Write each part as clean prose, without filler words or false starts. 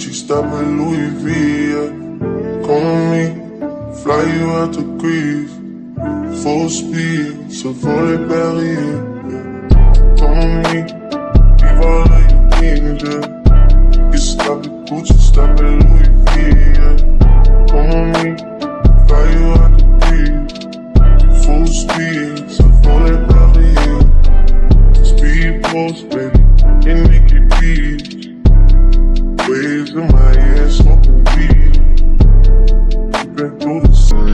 Gucci, stop at Louis V, yeah. Come on me, fly you out to Greece. Full speed, so for the Paris, yeah. Come on me, leave all of your things, yeah. You stop at Gucci, stop at Louis V, yeah. Come on me, fly you out to Greece. Full speed, so for the Paris, yeah. Speed post, baby, in Nicky Beach. Waves in my ass, smoking weed. Been through the storm.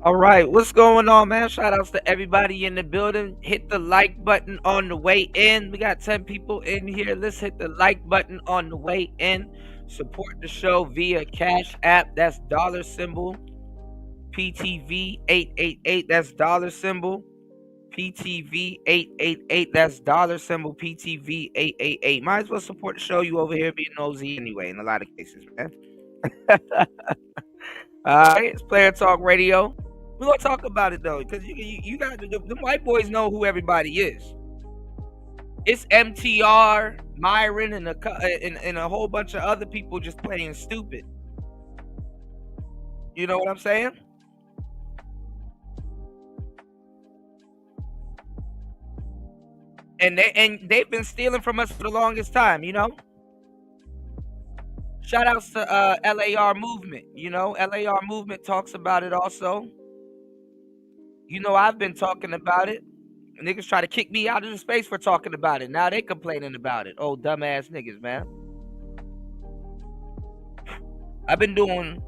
All right, what's going on, man? Shout outs to everybody in the building. Hit the like button on the way in. We got 10 people in here. Let's hit the like button on the way in. Support the show via Cash App. That's $ PTV 888. That's $ PTV 888. That's $ PTV 888. Might as well support the show. You over here being nosy anyway, in a lot of cases, man. All right, it's Player Talk Radio. We're gonna talk about it though, because you got the white boys know who everybody is. It's MTR, Myron, and a whole bunch of other people just playing stupid. You know what I'm saying? And they've been stealing from us for the longest time, you know. Shout outs to LAR Movement. You know, LAR Movement talks about it also. You know, I've been talking about it. Niggas try to kick me out of the space for talking about it. Now they complaining about it. Oh, dumbass niggas, man. I've been doing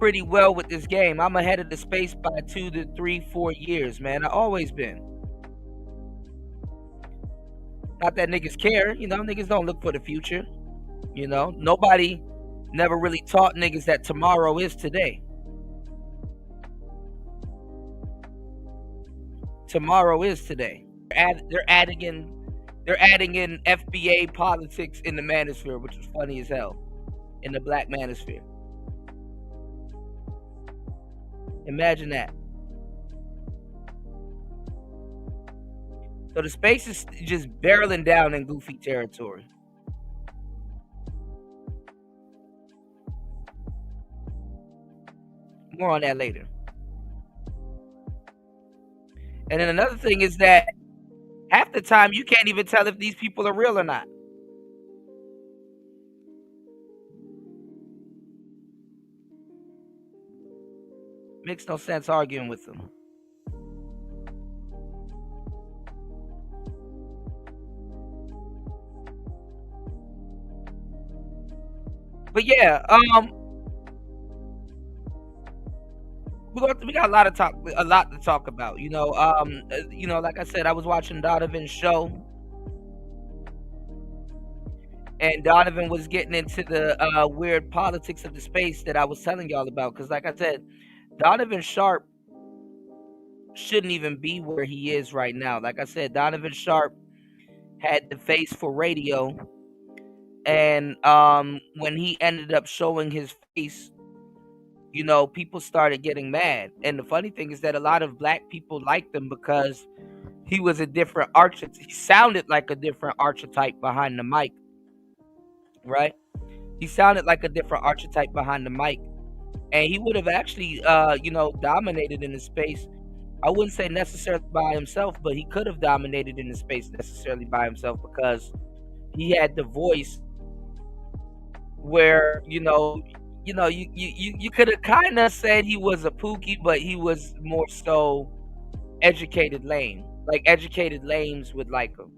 pretty well with this game. I'm ahead of the space by 2 to 3, 4 years, man. I've always been. Not that niggas care. You know, niggas don't look for the future. You know, nobody never really taught niggas that tomorrow is today. Tomorrow is today. They're adding in FBA politics in the manosphere, which is funny as hell. In the black manosphere. Imagine that. So the space is just barreling down in goofy territory. More on that later. And then another thing is that half the time you can't even tell if these people are real or not. Makes no sense arguing with them. But yeah, we got a lot to talk about. You know, like I said, I was watching Donovan's show, and Donovan was getting into the weird politics of the space that I was telling y'all about. Because, like I said, Donovan Sharp shouldn't even be where he is right now. Like I said, Donovan Sharp had the face for radio, and when he ended up showing his face, you know, people started getting mad. And the funny thing is that a lot of black people liked him because he was a different archetype. He sounded like a different archetype behind the mic, right? He sounded like a different archetype behind the mic. And he would have actually, dominated in the space. I wouldn't say necessarily by himself, but he could have dominated in the space necessarily by himself because he had the voice where, you could have kind of said he was a pookie, but he was more so educated lame. Like educated lames would like him.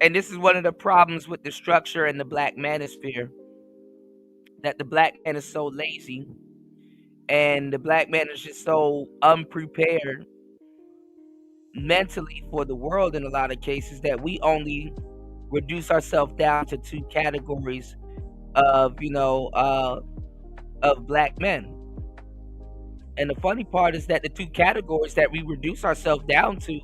And this is one of the problems with the structure and the black manosphere, that the black man is so lazy and the black man is just so unprepared mentally for the world in a lot of cases, that we only reduce ourselves down to two categories of of black men. And the funny part is that the two categories that we reduce ourselves down to,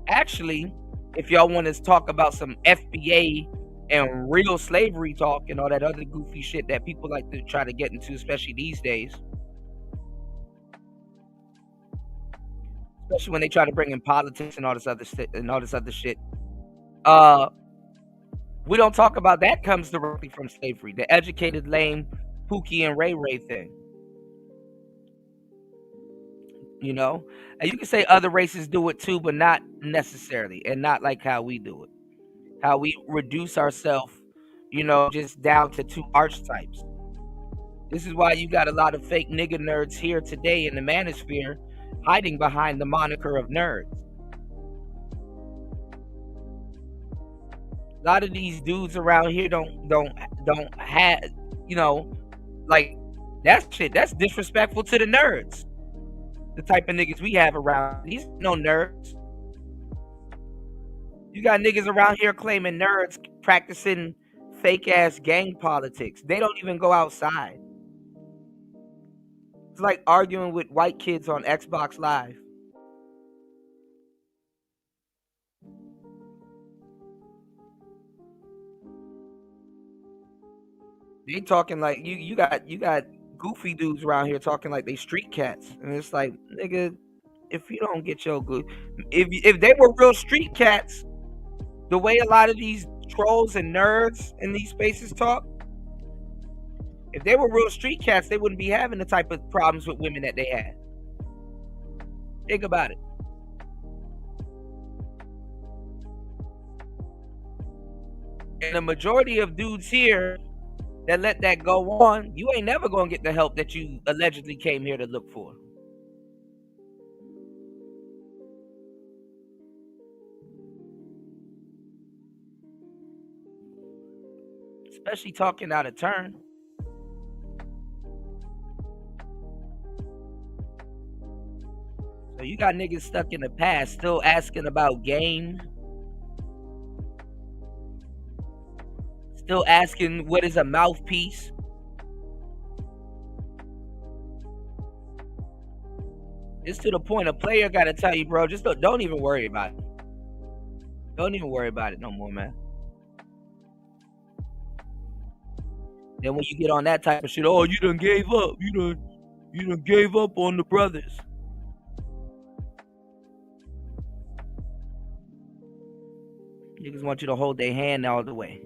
actually, if y'all want to talk about some FBA and real slavery talk and all that other goofy shit that people like to try to get into, especially these days, especially when they try to bring in politics and all this other shit. We don't talk about that. Comes directly from slavery, the educated lame Pookie and Ray Ray thing. And you can say other races do it too, but not necessarily, and not like how we do it. How we reduce ourselves, just down to two archetypes. This is why you got a lot of fake nigga nerds here today in the manosphere, hiding behind the moniker of nerds. A lot of these dudes around here don't have, like, that's disrespectful to the nerds. The type of niggas we have around. These no nerds. You got niggas around here claiming nerds practicing fake ass gang politics. They don't even go outside. It's like arguing with white kids on Xbox Live. They talking like you got goofy dudes around here talking like they street cats, and it's like, nigga, if you don't get your good, if they were real street cats, the way a lot of these trolls and nerds in these spaces talk, if they were real street cats, they wouldn't be having the type of problems with women that they had. Think about it. And the majority of dudes here that let that go on, you ain't never gonna get the help that you allegedly came here to look for. Especially talking out of turn. So you got niggas stuck in the past still asking about game. Still asking what is a mouthpiece. It's to the point a player got to tell you, bro, just don't even worry about it. Don't even worry about it no more, man. Then when you get on that type of shit, oh, you done gave up. You done gave up on the brothers. Niggas want you to hold their hand all the way.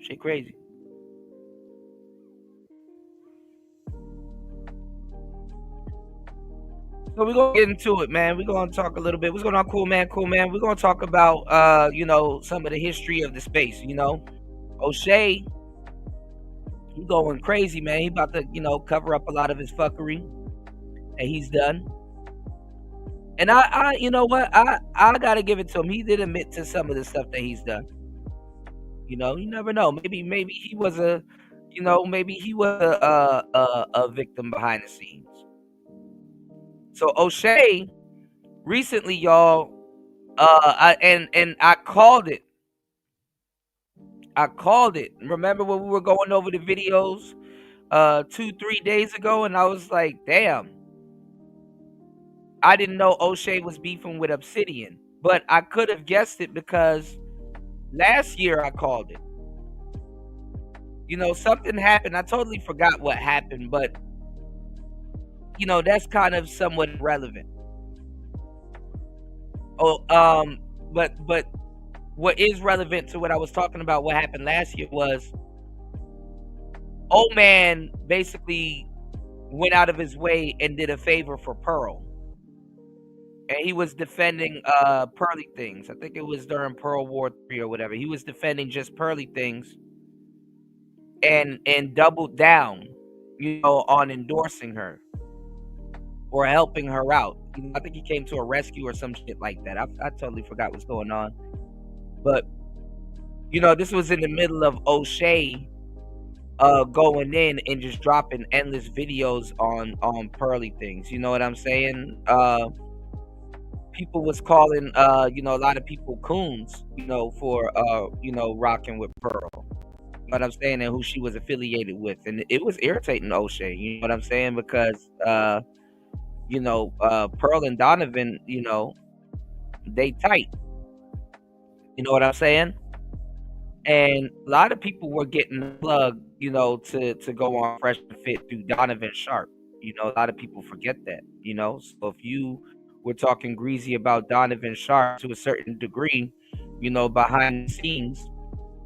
Shit crazy. So we're gonna get into it, man. We're gonna talk a little bit. What's going on, cool man? We're gonna talk about some of the history of the space, Oshay, he going crazy, man. He about to, cover up a lot of his fuckery that he's done. And I you know what? I gotta give it to him. He did admit to some of the stuff that he's done. You never know. Maybe he was a victim behind the scenes. So Oshay, recently, y'all, I called it. Remember when we were going over the videos 2-3 days ago, and I was like, damn, I didn't know Oshay was beefing with Obsidian, but I could have guessed it because last year I called it. Something happened. I totally forgot what happened, but that's kind of somewhat relevant. But what is relevant to what I was talking about, what happened last year, was old man basically went out of his way and did a favor for Pearl. and he was defending Pearly Things. I think it was during Pearl War 3 or whatever. He was defending just Pearly Things and doubled down, on endorsing her or helping her out. I think he came to a rescue or some shit like that. I totally forgot what's going on. But this was in the middle of Oshay going in and just dropping endless videos on Pearly Things. You know what I'm saying? People was calling a lot of people coons, for rocking with Pearl. You know what I'm saying? And who she was affiliated with. And it was irritating Oshay, you know what I'm saying? Because Pearl and Donovan, they tight. You know what I'm saying? And a lot of people were getting plugged, to go on Fresh and Fit through Donovan Sharp. A lot of people forget that, So if you were talking greasy about Donovan Sharp to a certain degree, behind the scenes,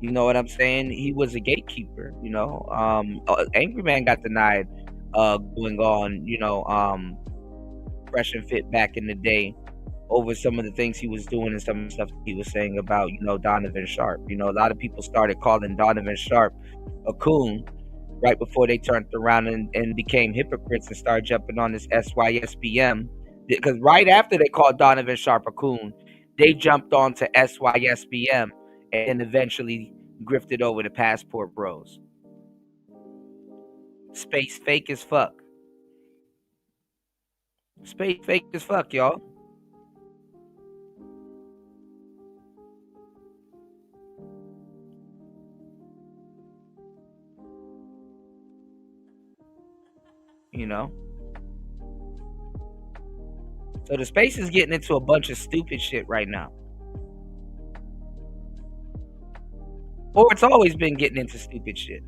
you know what I'm saying? He was a gatekeeper, Angryman got denied going on, Fresh and Fit back in the day over some of the things he was doing and some of the stuff he was saying about, Donovan Sharp. A lot of people started calling Donovan Sharp a coon right before they turned around and became hypocrites and started jumping on this SYSBM. Because right after they called Donovan Sharp a coon, they jumped on to SYSBM and eventually grifted over to Passport Bros. Space fake as fuck. Space fake as fuck, y'all. So the space is getting into a bunch of stupid shit right now. Or it's always been getting into stupid shit.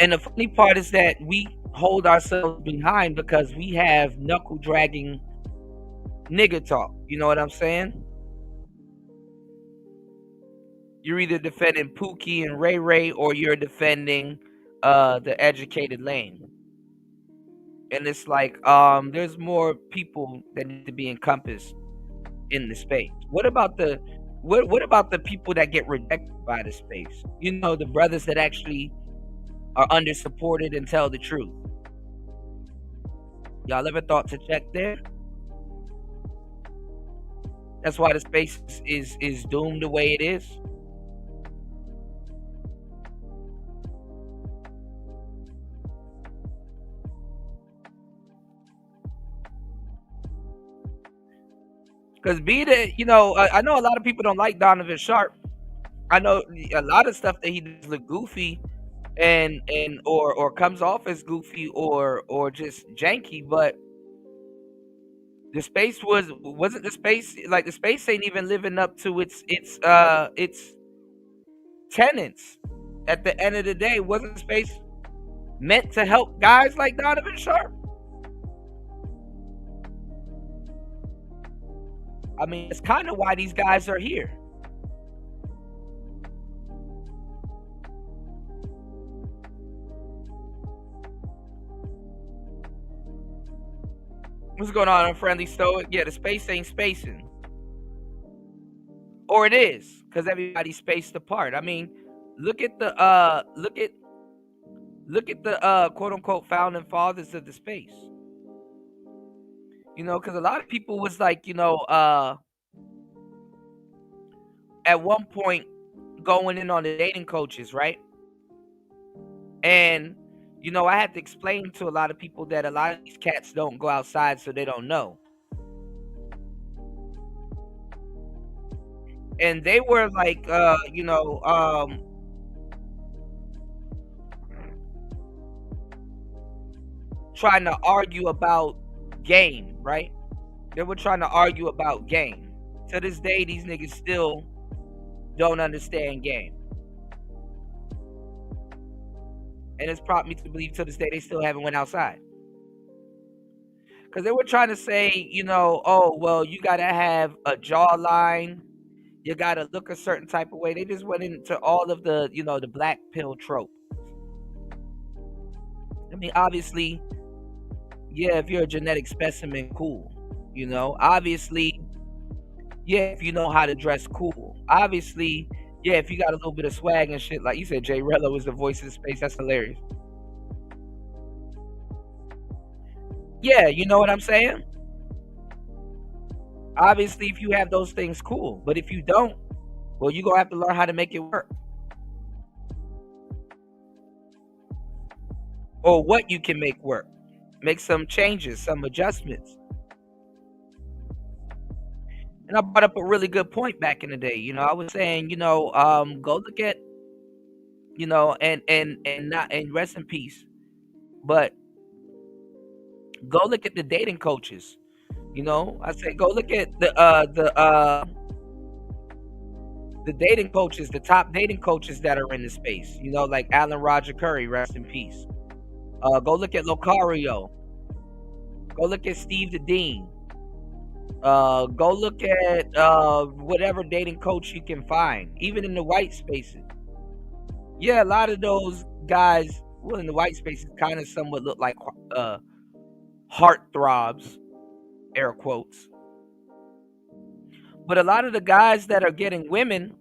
And the funny part is that we hold ourselves behind because we have knuckle dragging nigga talk. You know what I'm saying? You're either defending Pookie and Ray Ray or you're defending the educated lane. And it's like there's more people that need to be encompassed in the space. What about the people that get rejected by the space? The brothers that actually are under supported and tell the truth. Y'all ever thought to check there? That's why the space is doomed the way it is. Because I know a lot of people don't like Donovan Sharp. I know a lot of stuff that he does look goofy and or comes off as goofy or just janky, but the space wasn't the space, like the space ain't even living up to its tenants. At the end of the day, wasn't space meant to help guys like Donovan Sharp? I mean, it's kind of why these guys are here. What's going on, Friendly Stoic? Yeah, the space ain't spacing. Or it is, because everybody's spaced apart. I mean, look at the quote unquote founding fathers of the space. Because a lot of people was like, at one point going in on the dating coaches, right? And I had to explain to a lot of people that a lot of these cats don't go outside, so they don't know. And they were like, trying to argue about game, right? They were trying to argue about game. To this day, these niggas still don't understand game. And it's prompted me to believe to this day they still haven't went outside. Because they were trying to say, oh, well, you got to have a jawline. You got to look a certain type of way. They just went into all of the, the black pill trope. Let mean, obviously, yeah, if you're a genetic specimen, cool. You know, obviously, yeah, if you know how to dress, cool. Obviously, yeah, if you got a little bit of swag and shit, like you said, Jay Rello is the voice of the space. That's hilarious. Yeah, you know what I'm saying? Obviously, if you have those things, cool. But if you don't, well, you're going to have to learn how to make it work. Or what you can make work. Make some changes, some adjustments. And I brought up a really good point back in the day. You know, I was saying, you know, go look at, you know, and not, and rest in peace. But go look at the dating coaches. You know, I say go look at the dating coaches, the top dating coaches that are in the space. You know, like Alan Roger Curry, rest in peace. Go look at Locario. Go look at Steve the Dean. Go look at whatever dating coach you can find, even in the white spaces. Yeah, a lot of those guys, well, in the white spaces, kind of somewhat look like heartthrobs, air quotes. But a lot of the guys that are getting women,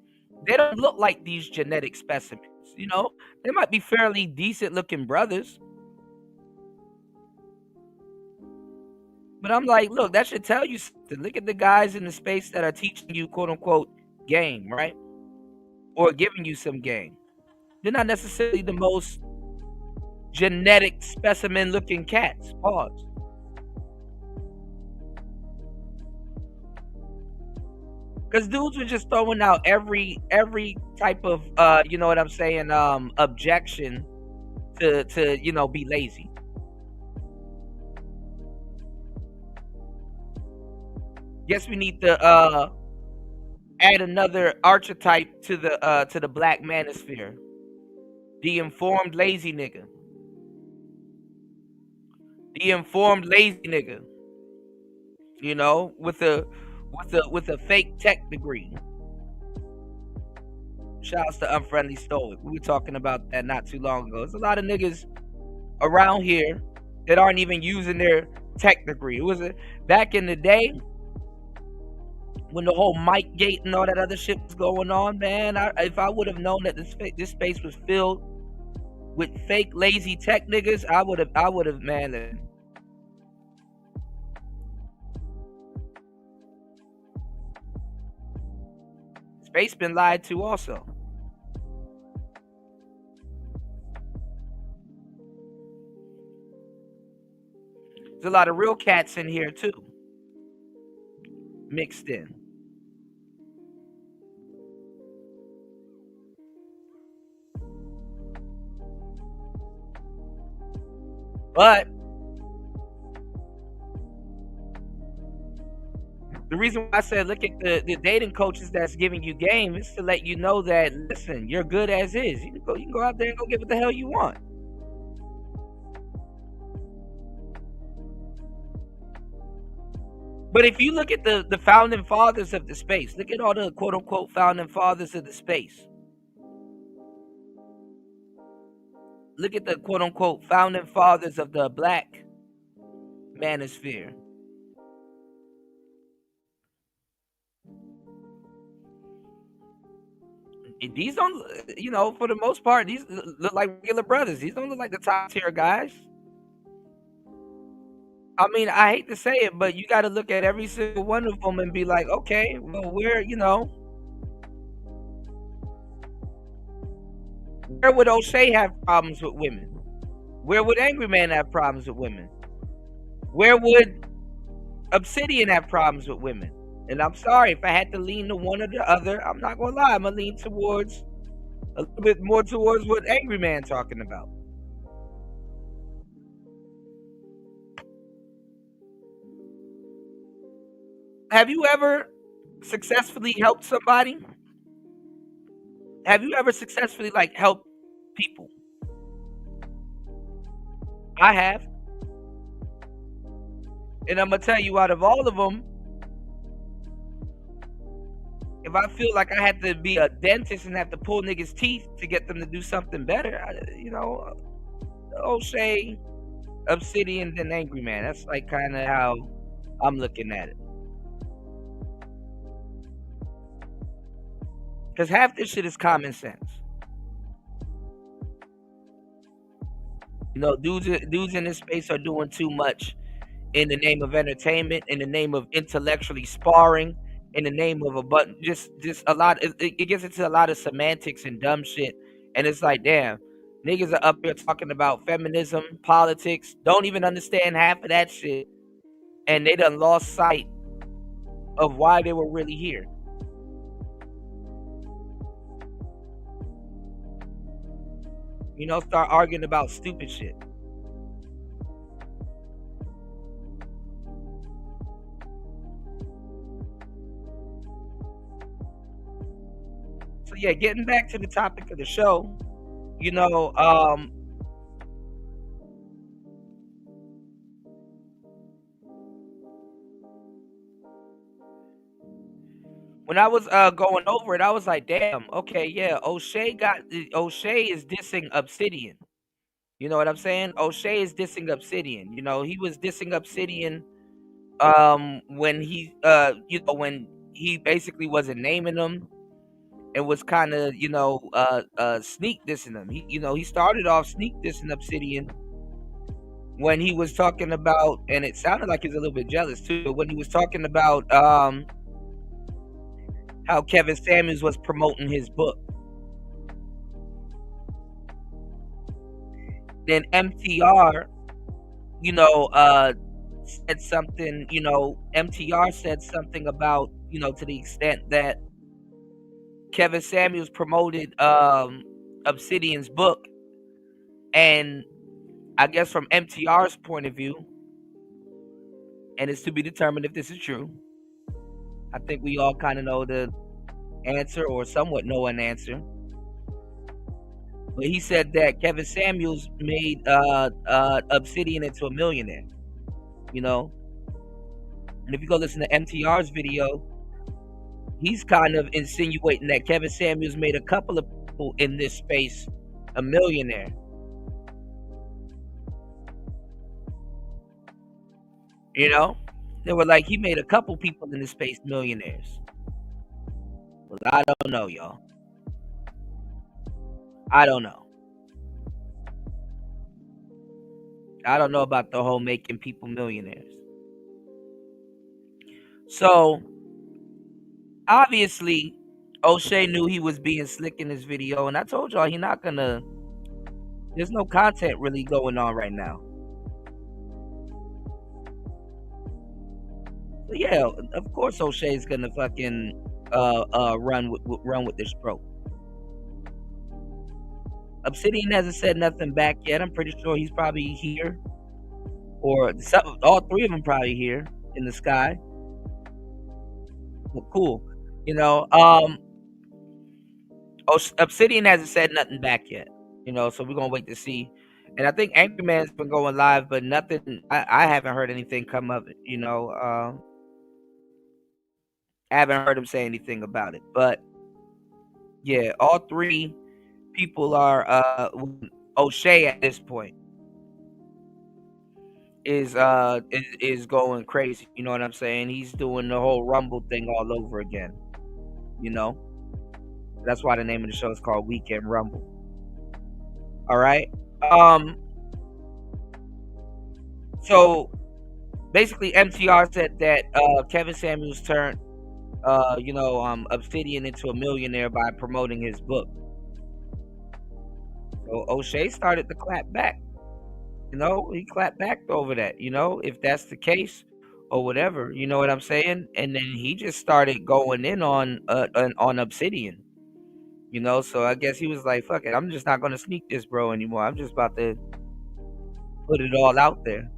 they don't look like these genetic specimens. You know, they might be fairly decent looking brothers. But I'm like, look, that should tell you something. Look at the guys in the space that are teaching you, quote unquote, game, right? Or giving you some game. They're not necessarily the most genetic specimen looking cats. Pause. Because dudes were just throwing out every type of you know what I'm saying, objection to you know, be lazy. Guess we need to add another archetype to the black manosphere. The informed lazy nigga. The informed lazy nigga. You know, with a fake tech degree. Shouts to Unfriendly Stoic. We were talking about that not too long ago. There's a lot of niggas around here that aren't even using their tech degree. It was back in the day when the whole Mike Gate and all that other shit was going on, man. If I would have known that this space was filled with fake lazy tech niggas, I would have, man. Space been lied to also. There's a lot of real cats in here too, mixed in. But the reason why I said look at the dating coaches that's giving you game is to let you know that, listen, you're good as is. You can go out there and go get what the hell you want. But if you look at the founding fathers of the space, look at all the quote unquote founding fathers of the space. Look at the quote unquote founding fathers of the black manosphere. These don't, you know, for the most part, these look like regular brothers. These don't look like the top tier guys. I mean, I hate to say it, but you got to look at every single one of them and be like, okay, well, where would Oshay have problems with women? Where would Angryman have problems with women? Where would Obsidian have problems with women? And I'm sorry, if I had to lean to one or the other, I'm not gonna lie, I'm gonna lean towards a little bit more towards what Angryman talking about. Have you ever successfully helped somebody? Have you ever successfully helped people? I have. And I'm gonna tell you, out of all of them, if I feel like I had to be a dentist and have to pull niggas' teeth to get them to do something better, Oshay, Obsidian than Angryman. That's like kind of how I'm looking at it. Because half this shit is common sense. You know, dudes in this space are doing too much in the name of entertainment, in the name of intellectually sparring, in the name of just a lot. It gets into a lot of semantics and dumb shit, and it's like, damn, niggas are up here talking about feminism, politics, don't even understand half of that shit, and they done lost sight of why they were really here. You know, start arguing about stupid shit. So yeah, getting back to the topic of the show, you know, when I was going over it, I was like, damn, okay, yeah, O'Shea is dissing Obsidian. You know what I'm saying? O'Shea is dissing Obsidian. You know, he was dissing Obsidian when when he basically wasn't naming them and was kind of, sneak dissing them. He started off sneak dissing Obsidian when he was talking about, and it sounded like he's a little bit jealous too, when he was talking about how Kevin Samuels was promoting his book. Then MTR, said something, MTR said something about, to the extent that Kevin Samuels promoted Obsidian's book. And I guess from MTR's point of view, and it's to be determined if this is true, I think we all kind of know the answer or somewhat know an answer. But he said that Kevin Samuels made Obsidian into a millionaire, you know. And if you go listen to MTR's video, he's kind of insinuating that Kevin Samuels made a couple of people in this space a millionaire. You know? They were like, he made a couple people in this space millionaires. Well, I don't know, y'all. I don't know. I don't know about the whole making people millionaires. So, obviously, O'Shea knew he was being slick in this video, and I told y'all there's no content really going on right now. So yeah, of course O'Shea's gonna fucking run with this stroke. Obsidian hasn't said nothing back yet. I'm pretty sure he's probably here, or all three of them probably here in the sky. Well, cool. Obsidian hasn't said nothing back yet. So we're gonna wait to see. And I think Angryman's been going live, but nothing. I haven't heard anything come of it. I haven't heard him say anything about it. But yeah, all three people are O'Shea at this point is going crazy. You know what I'm saying? He's doing the whole Rumble thing all over again. That's why the name of the show is called Weekend Rumble. All right. So basically, MTR said that Kevin Samuels turned Obsidian into a millionaire by promoting his book. So O'Shea started to clap back. He clapped back over that. If that's the case or whatever, you know what I'm saying. And then he just started going in on Obsidian. So I guess he was like, "Fuck it, I'm just not gonna sneak this, bro, anymore. I'm just about to put it all out there."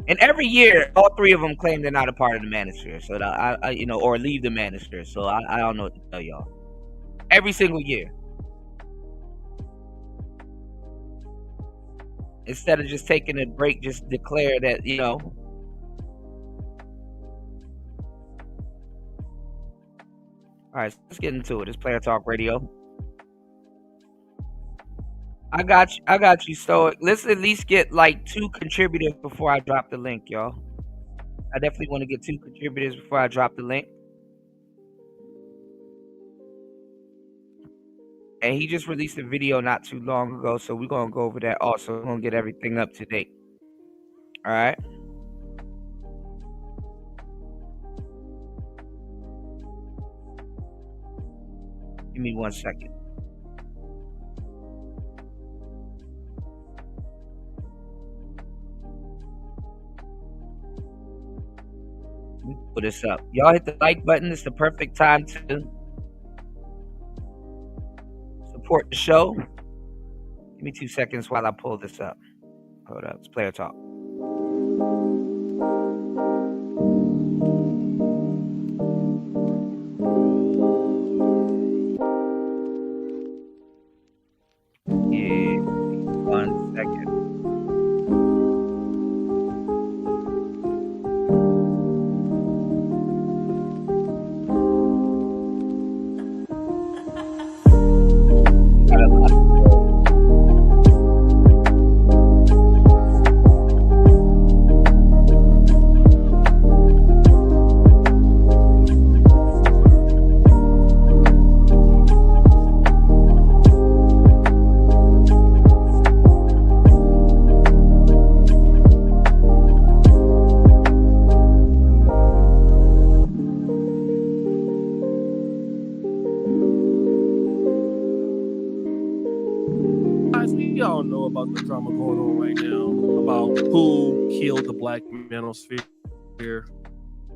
And every year, all three of them claim they're not a part of the manosphere, so that or leave the manosphere. So I don't know what to tell y'all. Every single year, instead of just taking a break, just declare that All right, let's get into it. It's Player Talk Radio. I got you. I got you. So let's at least get like 2 contributors before I drop the link, y'all. I definitely want to get 2 contributors before I drop the link. And he just released a video not too long ago, so we're gonna go over that also. We're gonna get everything up to date. All right. Give me 1 second. Let me put this up. Y'all hit the like button. It's the perfect time to support the show. Give me 2 seconds while I pull this up. Hold up. It's player talk. Yeah. 1 second. Got a lot of we all know about the drama going on right now about who killed the Black Manosphere.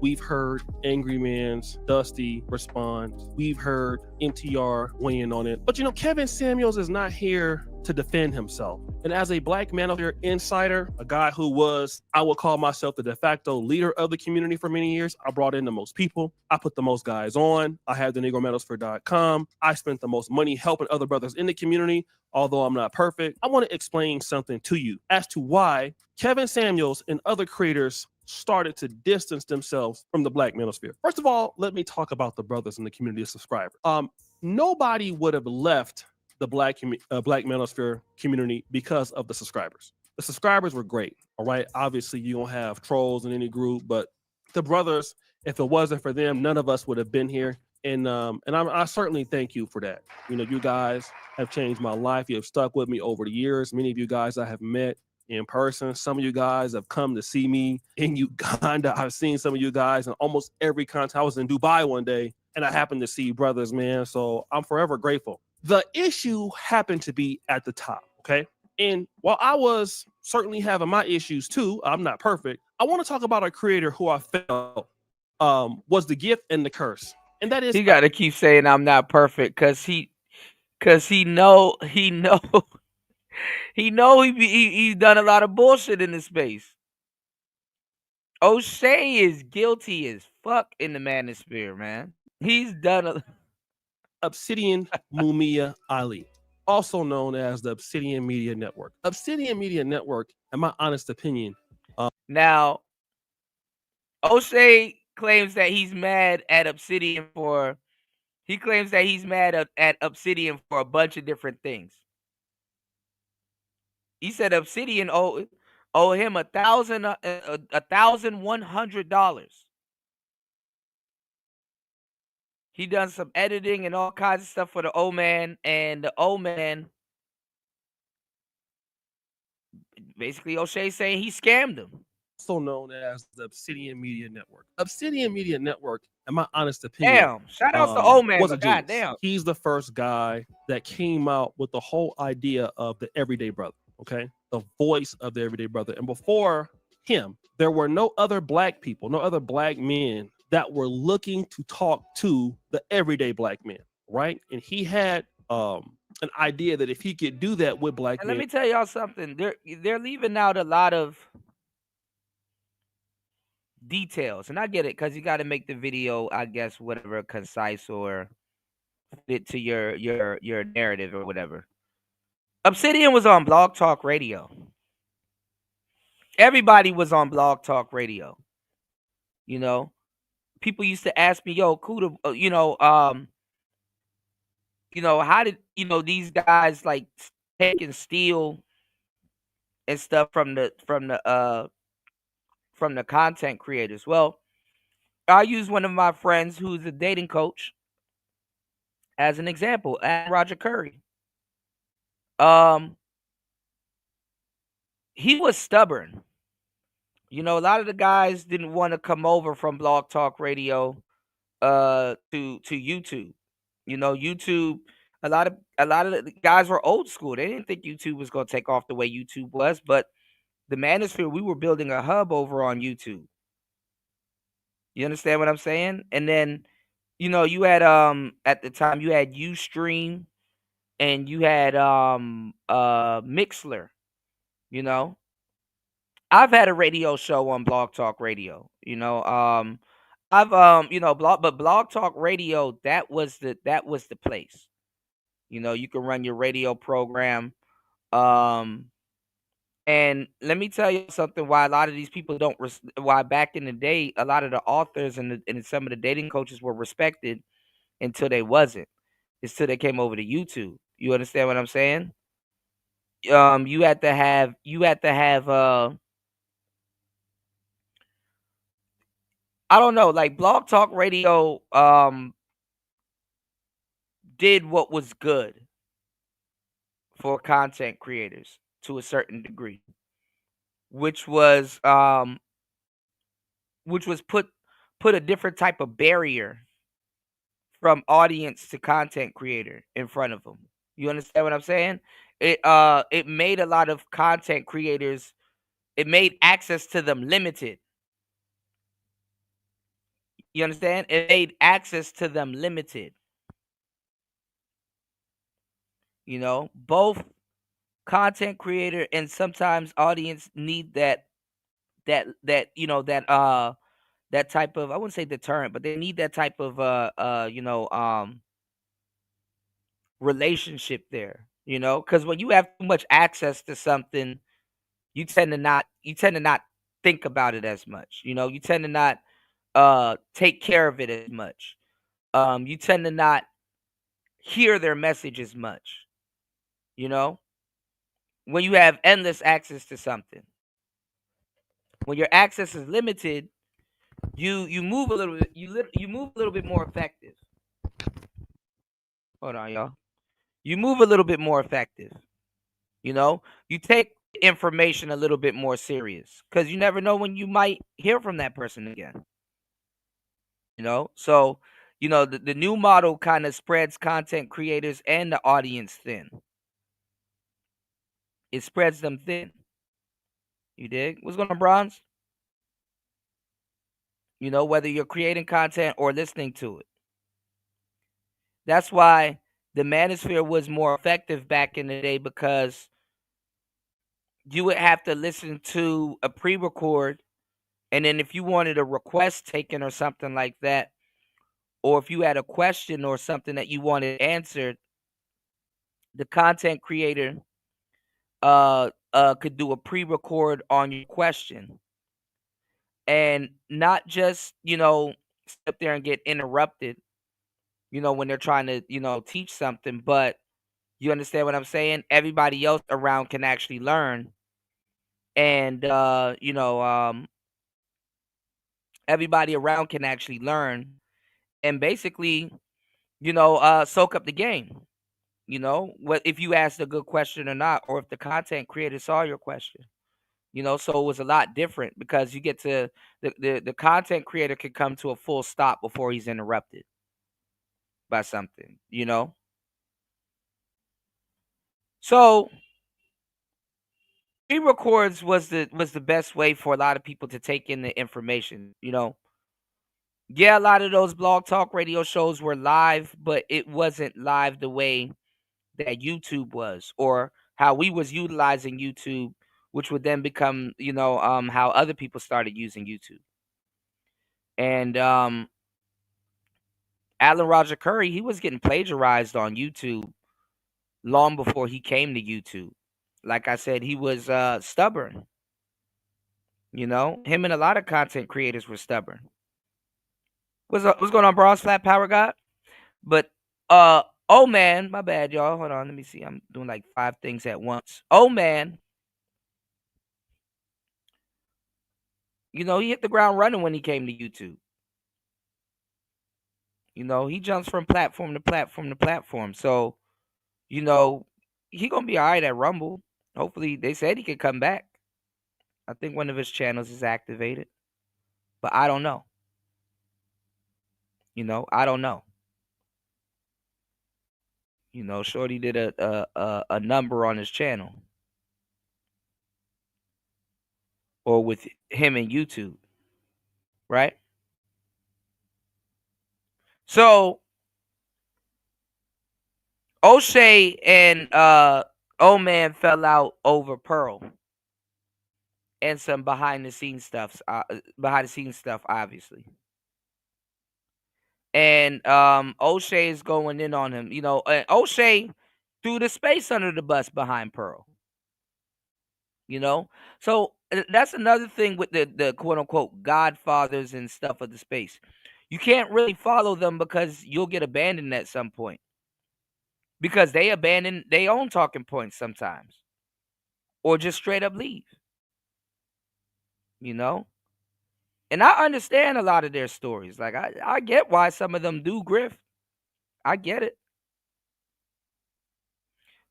We've heard Angryman's Dusty respond. We've heard MTR weigh in on it. But you know, Kevin Samuels is not here to defend himself. And as a Black Manosphere insider, a guy who was, I would call myself the de facto leader of the community for many years, I brought in the most people. I put the most guys on. I had the NegroManosphere.com. I spent the most money helping other brothers in the community. Although I'm not perfect, I want to explain something to you as to why Kevin Samuels and other creators started to distance themselves from the Black Manosphere. First of all, let me talk about the brothers in the community of subscribers. Nobody would have left the Black Manosphere community because of the subscribers. The subscribers were great, all right? Obviously, you don't have trolls in any group, but the brothers, if it wasn't for them, none of us would have been here. And I certainly thank you for that. You know, you guys have changed my life. You have stuck with me over the years. Many of you guys I have met in person. Some of you guys have come to see me in Uganda. I've seen some of you guys in almost every content. I was in Dubai one day and I happened to see brothers, man. So I'm forever grateful. The issue happened to be at the top, okay? And while I was certainly having my issues too, I'm not perfect. I want to talk about a creator who I felt was the gift and the curse. And that is he got to keep saying I'm not perfect because he know he done a lot of bullshit in this space. Oshay is guilty as fuck in the manosphere, man. He's done a Obsidian Mumia Ali, also known as the Obsidian Media Network. Obsidian Media Network, in my honest opinion, now Oshay claims that he's mad at Obsidian for Obsidian for a bunch of different things. He said Obsidian owe him $1,100. He done some editing and all kinds of stuff for the old man, and the old man basically Oshay saying he scammed him. also known as the Obsidian Media Network. Obsidian Media Network, in my honest opinion, Damn, shout out to old man, was a but genius. goddamn. He's the first guy that came out with the whole idea of the everyday brother, okay? The voice of the everyday brother. And before him, there were no other Black people, no other Black men that were looking to talk to the everyday Black men, right? And he had an idea that if he could do that with Black And men. let me tell y'all something. They're leaving out a lot of details, and I get it because you got to make the video, I guess, whatever, concise or fit to your narrative or whatever. Obsidian was on Blog Talk Radio. Everybody was on Blog Talk Radio. You know, people used to ask me, "Yo, Kuda, how did these guys like take and steal and stuff from the content creators. Well, I use one of my friends who's a dating coach as an example, Roger Curry. He was stubborn. You know, a lot of the guys didn't want to come over from Blog Talk Radio to YouTube. You know, YouTube, a lot of the guys were old school. They didn't think YouTube was going to take off the way YouTube was, but the manosphere, we were building a hub over on YouTube. You understand what I'm saying? And then, you know, you had at the time you had Ustream and you had Mixler, you know. I've had a radio show on Blog Talk Radio, you know. I've you know, Blog Talk Radio, that was the place. You know, you can run your radio program. And let me tell you something, why a lot of these people don't why back in the day a lot of the authors and some of the dating coaches were respected until they wasn't. Until they came over to YouTube. You understand what I'm saying? You had to have I don't know, like Blog Talk Radio did what was good for content creators to a certain degree, which was put a different type of barrier from audience to content creator in front of them. You understand what I'm saying? It made a lot of content creators, it made access to them limited. You understand? It made access to them limited. You know, both content creator and sometimes audience need that you know, that type of, I wouldn't say deterrent, but they need that type of you know, relationship there, you know, because when you have too much access to something, you tend to not think about it as much. You know, you tend to not take care of it as much. You tend to not hear their message as much, you know, when you have endless access to something. When your access is limited, you move a little bit, you move a little bit more effective. Hold on, y'all. You move a little bit more effective. You know, you take information a little bit more serious because you never know when you might hear from that person again. You know, so you know the new model kind of spreads content creators and the audience thin. It spreads them thin. You dig? What's going on, Bronze? You know, whether you're creating content or listening to it. That's why the manosphere was more effective back in the day, because you would have to listen to a pre-record, and then if you wanted a request taken or something like that, or if you had a question or something that you wanted answered, the content creator could do a pre-record on your question, and not just, you know, sit up there and get interrupted, you know, when they're trying to, you know, teach something, but you understand what I'm saying? Everybody else around can actually learn, and you know, everybody around can actually learn, and basically, you know, soak up the game. You know, what if you asked a good question or not, or if the content creator saw your question. You know, so it was a lot different because you get to the content creator could come to a full stop before he's interrupted by something, you know. So pre-records was the best way for a lot of people to take in the information, you know. Yeah, a lot of those Blog Talk Radio shows were live, but it wasn't live the way that YouTube was, or how we was utilizing YouTube, which would then become, you know, how other people started using YouTube. And Alan Roger Curry, he was getting plagiarized on YouTube long before he came to YouTube. Like I said, he was stubborn. You know, him and a lot of content creators were stubborn. What's going on, Bronze Flat Power God? But Oh man, my bad, y'all. Hold on, let me see. I'm doing like 5 things at once. Oh man, he hit the ground running when he came to YouTube. He jumps from platform to platform to platform. So, you know, he gonna be all right at Rumble. Hopefully, they said he could come back. I think one of his channels is activated, but I don't know. I don't know. Shorty did a number on his channel or with him and YouTube, right? So Oshay and O Man fell out over Pearl and some behind the scenes stuff, obviously. And Oshay is going in on him. Oshay threw the space under the bus behind Pearl. So that's another thing with the quote unquote godfathers and stuff of the space. You can't really follow them because you'll get abandoned at some point. Because they abandon their own talking points sometimes. Or just straight up leave. And I understand a lot of their stories. Like I get why some of them do grift. I get it.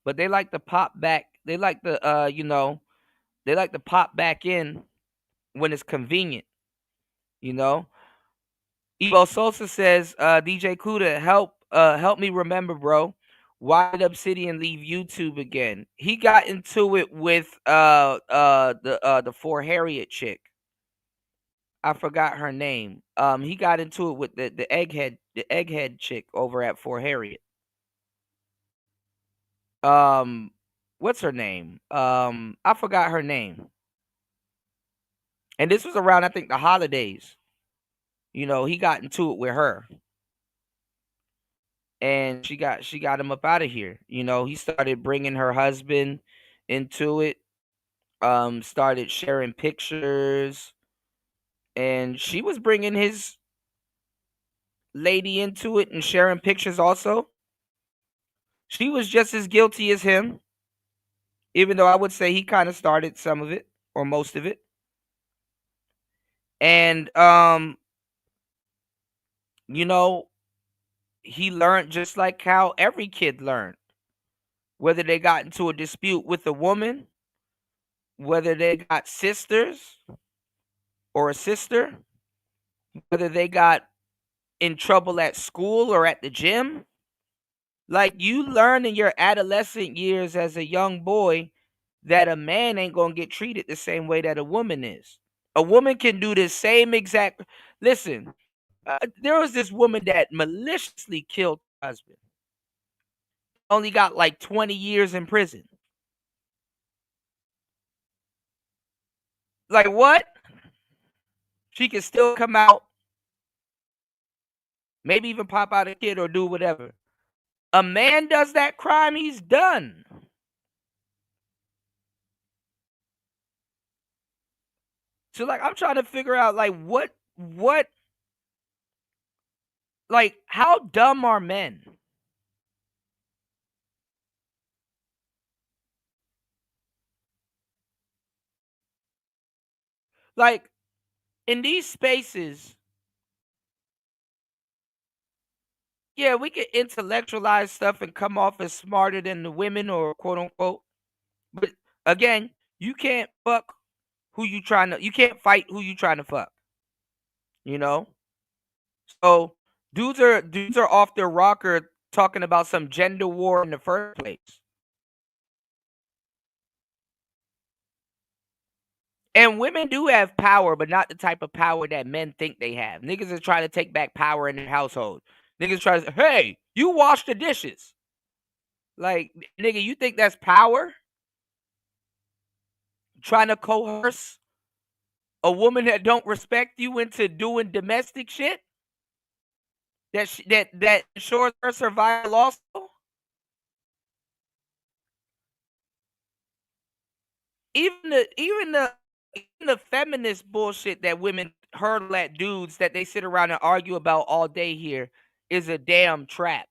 But they like to pop back. They like to they like to pop back in when it's convenient. Evo Sosa says, DJ Kuda, help me remember, bro. Why did Obsidian leave YouTube again? He got into it with the For Harriet chick. I forgot her name. He got into it with the egghead chick over at For Harriet. What's her name? I forgot her name. And this was around, I think, the holidays. He got into it with her. And she got him up out of here. He started bringing her husband into it. Started sharing pictures, and she was bringing his lady into it and sharing pictures also. She was just as guilty as him, even though I would say he kind of started some of it or most of it. And he learned just like how every kid learned. Whether they got into a dispute with a woman, whether they got sisters or a sister, whether they got in trouble at school or at the gym. Like, you learn in your adolescent years as a young boy that a man ain't gonna get treated the same way that a woman is. A woman can do the same exact. Listen, there was this woman that maliciously killed her husband. Only got like 20 years in prison. Like, what? She can still come out, maybe even pop out a kid or do whatever. A man does that crime, he's done. So, like, I'm trying to figure out, like, what, like, how dumb are men? Like, in these spaces, yeah, we can intellectualize stuff and come off as smarter than the women or quote unquote. But again, you can't fuck you can't fight who you trying to fuck. So dudes are off their rocker talking about some gender war in the first place. And women do have power, but not the type of power that men think they have. Niggas are trying to take back power in their household. Niggas try to say, hey, you wash the dishes. Like, nigga, you think that's power? Trying to coerce a woman that don't respect you into doing domestic shit? That ensures her survival also? Even the feminist bullshit that women hurl at dudes that they sit around and argue about all day here is a damn trap.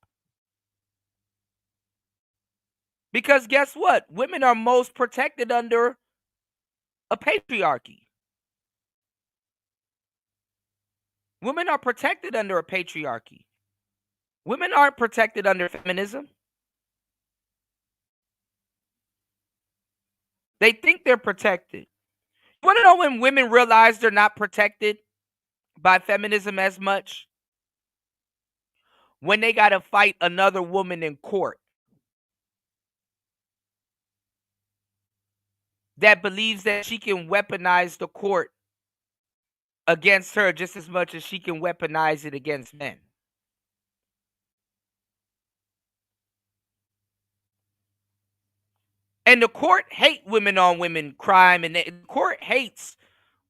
Because guess what? Women are most protected under a patriarchy. Women are protected under a patriarchy. Women aren't protected under feminism. They think they're protected. You want to know when women realize they're not protected by feminism as much? When they got to fight another woman in court that believes that she can weaponize the court against her just as much as she can weaponize it against men. And the court hate women on women crime, and the court hates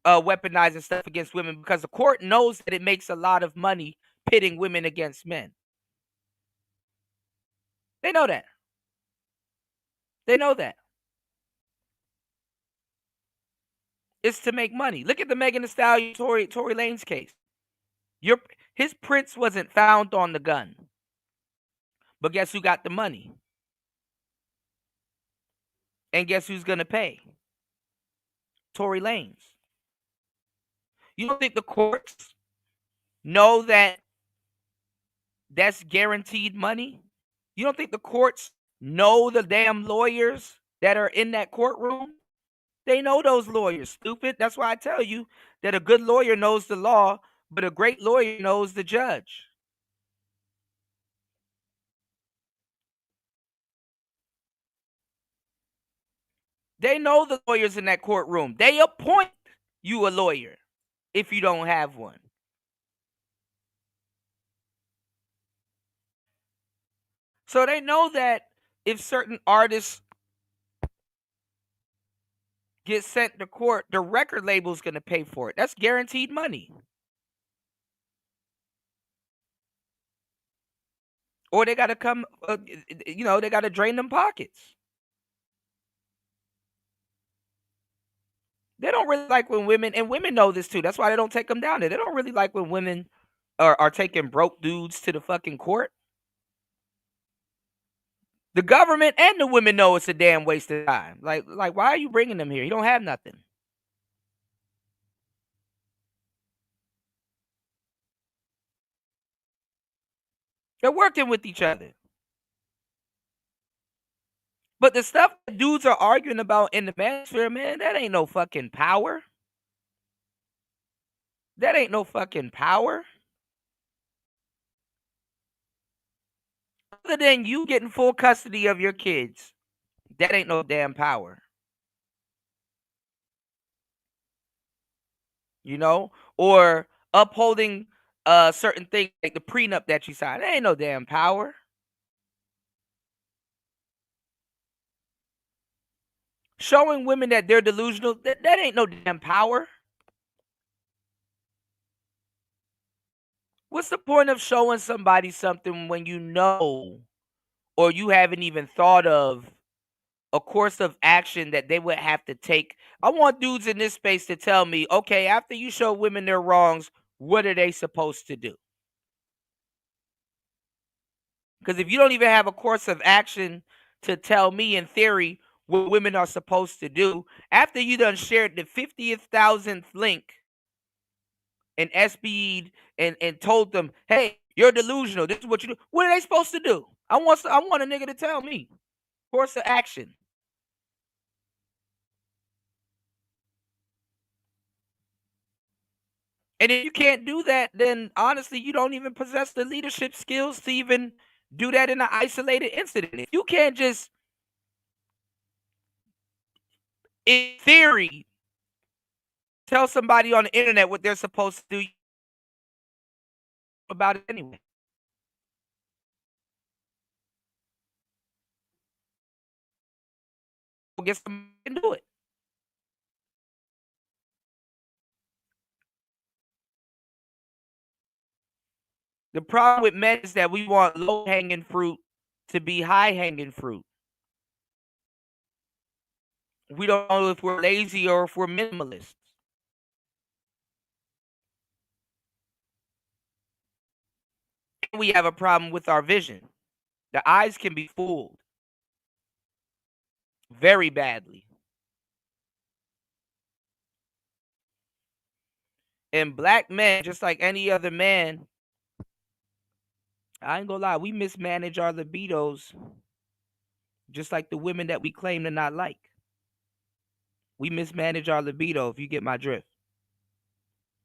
weaponizing stuff against women because the court knows that it makes a lot of money pitting women against men. They know that. They know that. It's to make money. Look at the Megan Thee Stallion, Tory Lanez case. His prints wasn't found on the gun. But guess who got the money? And guess who's going to pay? Tory Lanez. You don't think the courts know that that's guaranteed money? You don't think the courts know the damn lawyers that are in that courtroom? They know those lawyers, stupid. That's why I tell you that a good lawyer knows the law, but a great lawyer knows the judge. They know the lawyers in that courtroom. They appoint you a lawyer if you don't have one. So they know that if certain artists get sent to court, the record label's going to pay for it. That's guaranteed money. Or they got to come, they got to drain them pockets. They don't really like when women, and women know this too. That's why they don't take them down there. They don't really like when women are taking broke dudes to the fucking court. The government and the women know it's a damn waste of time. Like, why are you bringing them here? You don't have nothing. They're working with each other. But the stuff that dudes are arguing about in the manosphere, man, that ain't no fucking power. That ain't no fucking power. Other than you getting full custody of your kids, that ain't no damn power. Or upholding certain things like the prenup that you signed. That ain't no damn power. Showing women that they're delusional, that ain't no damn power. What's the point of showing somebody something when you know or you haven't even thought of a course of action that they would have to take? I want dudes in this space to tell me, okay, after you show women their wrongs, what are they supposed to do? Because if you don't even have a course of action to tell me in theory what women are supposed to do, after you done shared the 50,000th link and SB'd and told them, hey, you're delusional, this is what you do, what are they supposed to do? I want a nigga to tell me. Course of action. And if you can't do that, then honestly, you don't even possess the leadership skills to even do that in an isolated incident. If you can't just, in theory, tell somebody on the internet what they're supposed to do about it anyway. We'll get somebody to do it. The problem with men is that we want low-hanging fruit to be high-hanging fruit. We don't know if we're lazy or if we're minimalists. We have a problem with our vision. The eyes can be fooled. very badly. And black men, just like any other man, I ain't gonna lie, we mismanage our libidos just like the women that we claim to not like. We mismanage our libido, if you get my drift.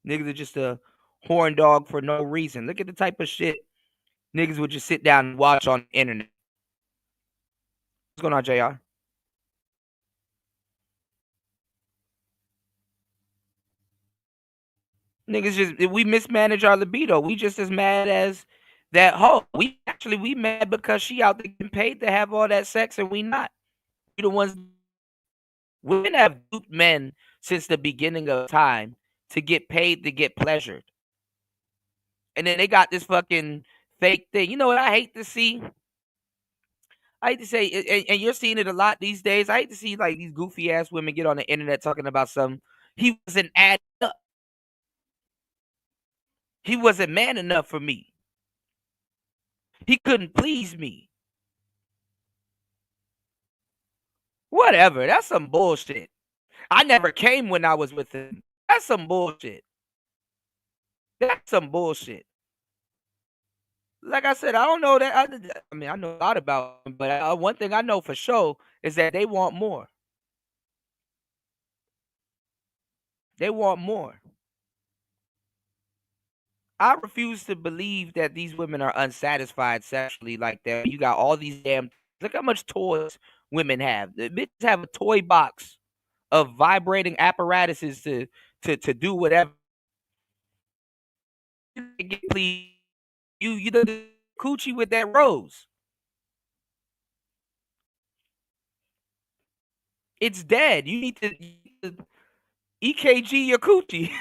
Niggas are just a horn dog for no reason. Look at the type of shit niggas would just sit down and watch on the internet. What's going on, JR? Niggas just, we mismanage our libido. We just as mad as that hoe. We mad because she out there getting paid to have all that sex and we not. We the ones. Women have duped men since the beginning of time to get paid to get pleasured. And then they got this fucking fake thing. You know what I hate to see? I hate to say, and you're seeing it a lot these days. I hate to see like these goofy ass women get on the internet talking about some. He wasn't adding up. He wasn't man enough for me. He couldn't please me. Whatever. That's some bullshit. I never came when I was with him. That's some bullshit. That's some bullshit. Like I said, I don't know that. I mean, I know a lot about them, but one thing I know for sure is that they want more. They want more. I refuse to believe that these women are unsatisfied sexually like that. You got all these damn. Look how much toys women have. The bitches have a toy box of vibrating apparatuses to do whatever. Please, you done coochie with that rose. It's dead. You need to EKG your coochie.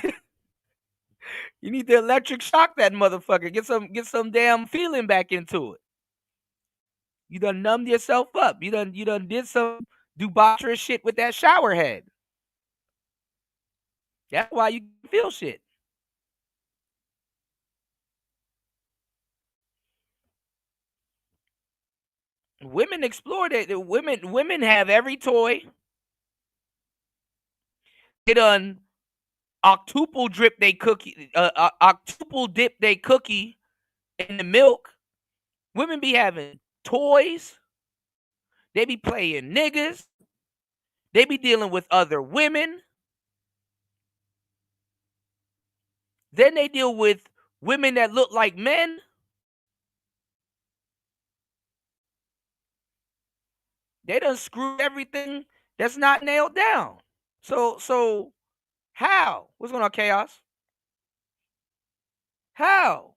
You need to electric shock that motherfucker. Get some damn feeling back into it. You done numbed yourself up. You done did some debaucherous shit with that shower head. That's why you feel shit. Women explore that. Women have every toy. They done octuple dip they cookie in the milk. Women be having toys. They be playing niggas. They be dealing with other women. Then they deal with women that look like men. They done screwed everything that's not nailed down. So how? What's going on, Chaos? How?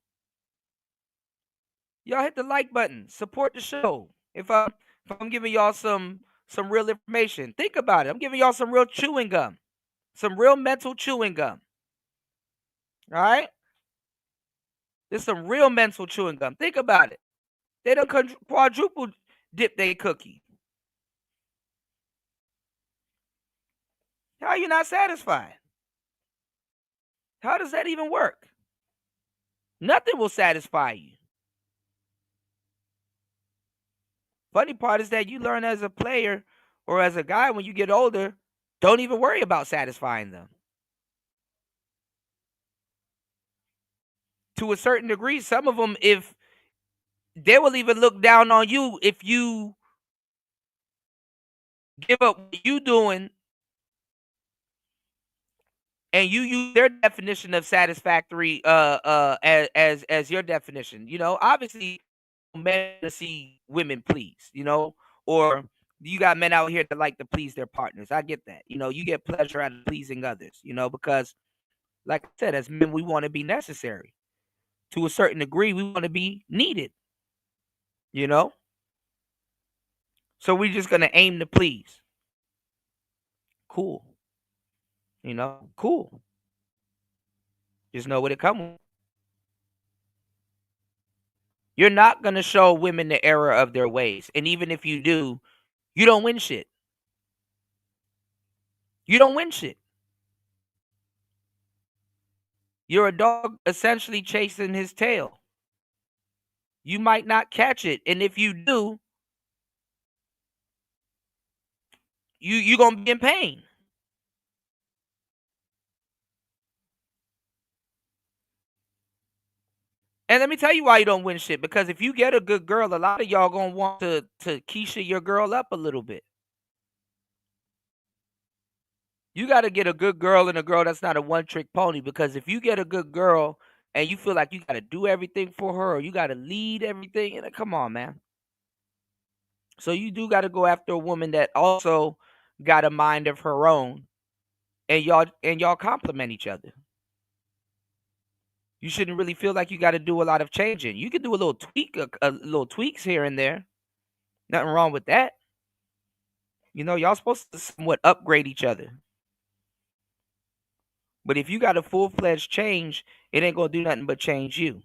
Y'all hit the like button. Support the show. If I'm giving y'all some real information, think about it. I'm giving y'all some real chewing gum. Some real mental chewing gum. All right? There's some real mental chewing gum. Think about it. They done quadruple dip they cookie. How are you not satisfied? How does that even work? Nothing will satisfy you. Funny part is that you learn as a player or as a guy when you get older, don't even worry about satisfying them. To a certain degree, some of them, if they will even look down on you if you give up what you doing and you use their definition of satisfactory as your definition. You know, obviously men to see women pleased, you know, or you got men out here that like to please their partners. I get that. You know, you get pleasure out of pleasing others, you know, because like I said, as men, we want to be necessary. To a certain degree, we want to be needed, you know? So we're just going to aim to please. Cool. You know, cool. Just know what it comes with. You're not going to show women the error of their ways. And even if you do, you don't win shit. You don't win shit. You're a dog essentially chasing his tail. You might not catch it. And if you do, you gonna be in pain. And let me tell you why you don't win shit. Because if you get a good girl, a lot of y'all gonna want to Keisha your girl up a little bit. You got to get a good girl and a girl that's not a one-trick pony. Because if you get a good girl and you feel like you got to do everything for her or you got to lead everything, and come on, man. So you do got to go after a woman that also got a mind of her own, and y'all complement each other. You shouldn't really feel like you got to do a lot of changing. You can do a little little tweaks here and there. Nothing wrong with that. You know, y'all supposed to somewhat upgrade each other. But if you got a full-fledged change, it ain't gonna do nothing but change you.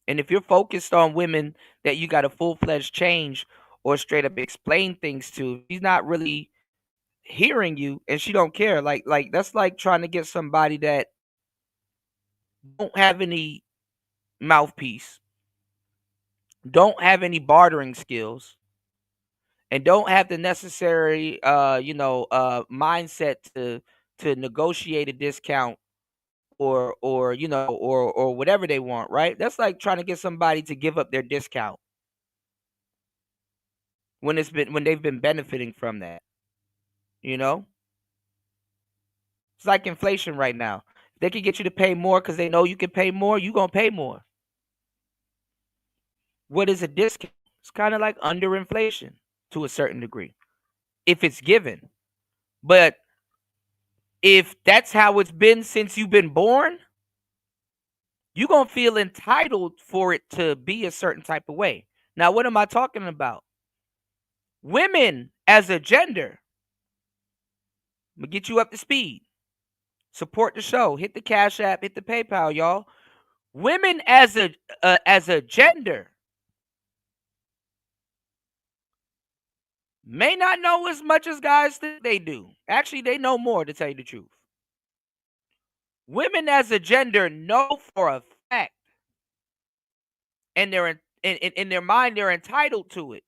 And if you're focused on women that you got a full-fledged change or straight up explain things to, she's not really hearing you and she don't care. Like that's like trying to get somebody that don't have any mouthpiece, don't have any bartering skills, and don't have the necessary mindset to negotiate a discount or whatever they want, right? That's like trying to get somebody to give up their discount when they've been benefiting from that. You know? It's like inflation right now. If they can get you to pay more because they know you can pay more, you gonna pay more. What is a discount? It's kind of like underinflation to a certain degree, if it's given. But if that's how it's been since you've been born, you're going to feel entitled for it to be a certain type of way. Now, what am I talking about? Women as a gender. I'm going to get you up to speed. Support the show. Hit the Cash App. Hit the PayPal, y'all. Women as a gender may not know as much as guys think they do. Actually, they know more, to tell you the truth. Women as a gender know for a fact, and they're in their mind, they're entitled to it,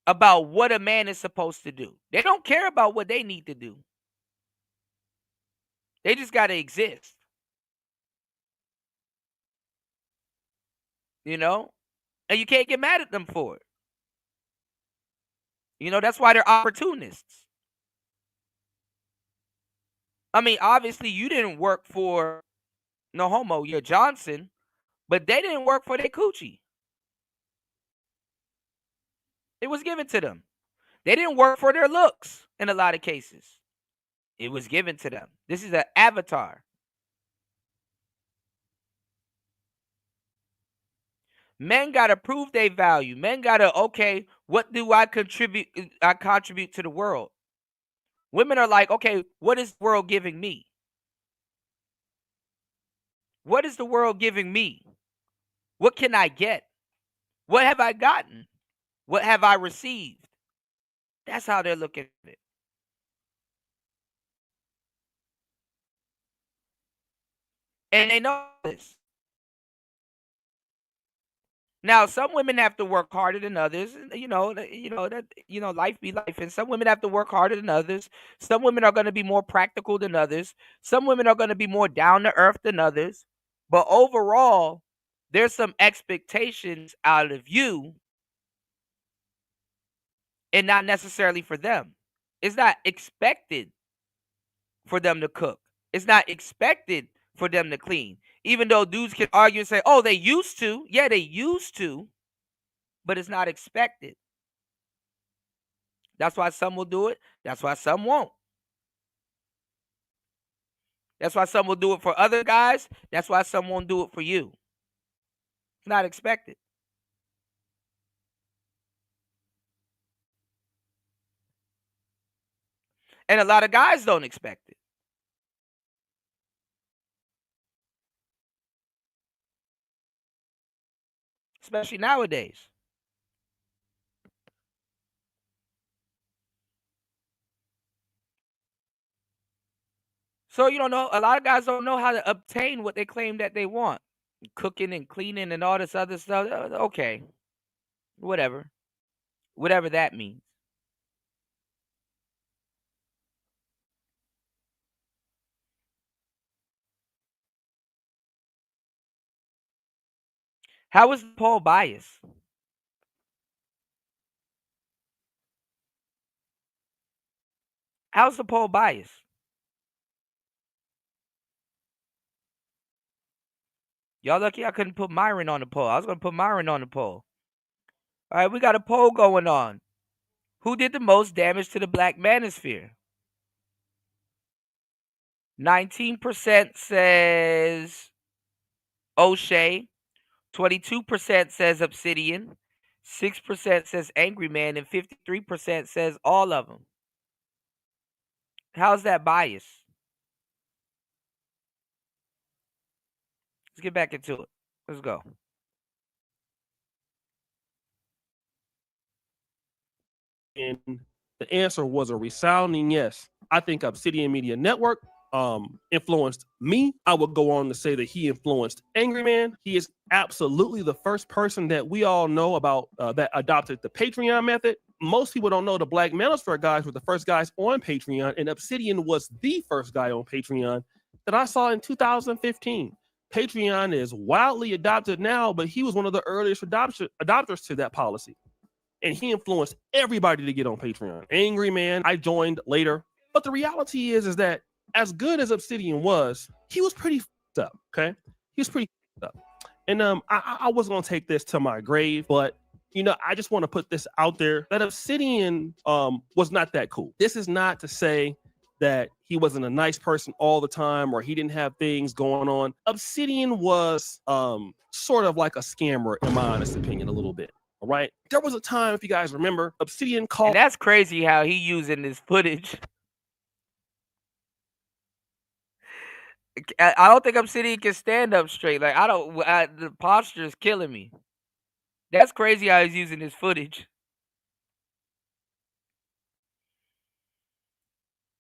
about what a man is supposed to do. They don't care about what they need to do. They just got to exist. You know? And you can't get mad at them for it. You know, that's why they're opportunists. I mean, obviously, you didn't work for no homo, you're Johnson, but they didn't work for their coochie. It was given to them. They didn't work for their looks in a lot of cases. It was given to them. This is an avatar. Men got to prove their value. Men got to, okay, what do I contribute? I contribute to the world. Women are like, okay, what is the world giving me? What is the world giving me? What can I get? What have I gotten? What have I received? That's how they're looking at it. And they know this. Now, some women have to work harder than others. Life be life, and some women have to work harder than others. Some women are going to be more practical than others. Some women are going to be more down to earth than others. But overall, there's some expectations out of you, and not necessarily for them. It's not expected for them to cook. It's not expected for them to clean. Even though dudes can argue and say, oh, they used to. Yeah, they used to. But it's not expected. That's why some will do it. That's why some won't. That's why some will do it for other guys. That's why some won't do it for you. It's not expected. And a lot of guys don't expect it. Especially nowadays. So you don't know, a lot of guys don't know how to obtain what they claim that they want. Cooking and cleaning and all this other stuff. Okay. Whatever. Whatever that means. How is the poll biased? How's the poll biased? Y'all lucky I couldn't put Myron on the poll. I was going to put Myron on the poll. All right, we got a poll going on. Who did the most damage to the black manosphere? 19% says Oshay. 22% says Obsidian. 6% says Angryman. And 53% says all of them. How's that bias? Let's get back into it. Let's go. And the answer was a resounding yes. I think Obsidian Media Network influenced me. I would go on to say that he influenced Angryman. He is absolutely the first person that we all know about that adopted the Patreon method. Most people don't know the Black Manosphere guys were the first guys on Patreon, and Obsidian was the first guy on Patreon that I saw in 2015. Patreon is wildly adopted now, but he was one of the earliest adopters to that policy. And he influenced everybody to get on Patreon. Angryman, I joined later. But the reality is that as good as Obsidian was, he was pretty f***ed up, okay? He was pretty f***ed up. And I was going to take this to my grave, but, you know, I just want to put this out there that Obsidian was not that cool. This is not to say that he wasn't a nice person all the time or he didn't have things going on. Obsidian was sort of like a scammer, in my honest opinion, a little bit. All right. There was a time, if you guys remember, Obsidian called. And that's crazy how he using this footage. I don't think Obsidian can stand up straight. Like, the posture is killing me. That's crazy how he's using this footage.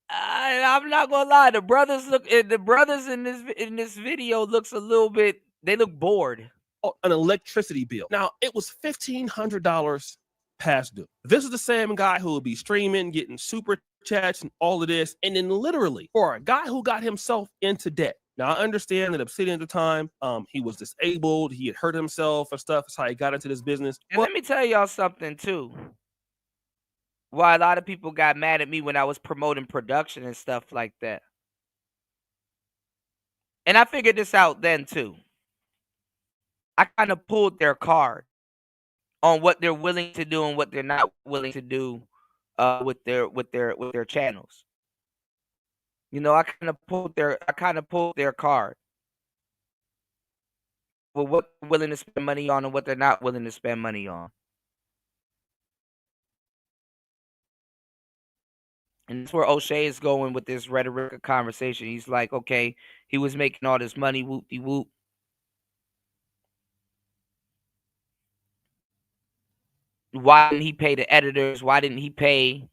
I'm not gonna lie. The brothers in this video looks a little bit. They look bored. An electricity bill. Now, it was $1,500 past due. This is the same guy who will be streaming, getting super chats and all of this. And then literally for a guy who got himself into debt. Now, I understand that Obsidian at the time, he was disabled. He had hurt himself and stuff. That's how he got into this business. And let me tell y'all something, too. Why a lot of people got mad at me when I was promoting production and stuff like that. And I figured this out then, too. I kind of pulled their card on what they're willing to do and what they're not willing to do with their channels. You know, I kind of pulled their card with what they're willing to spend money on and what they're not willing to spend money on. And that's where Oshay is going with this rhetoric conversation. He's like, okay, he was making all this money, whoop-de-whoop. Why didn't he pay the editors? Why didn't he pay,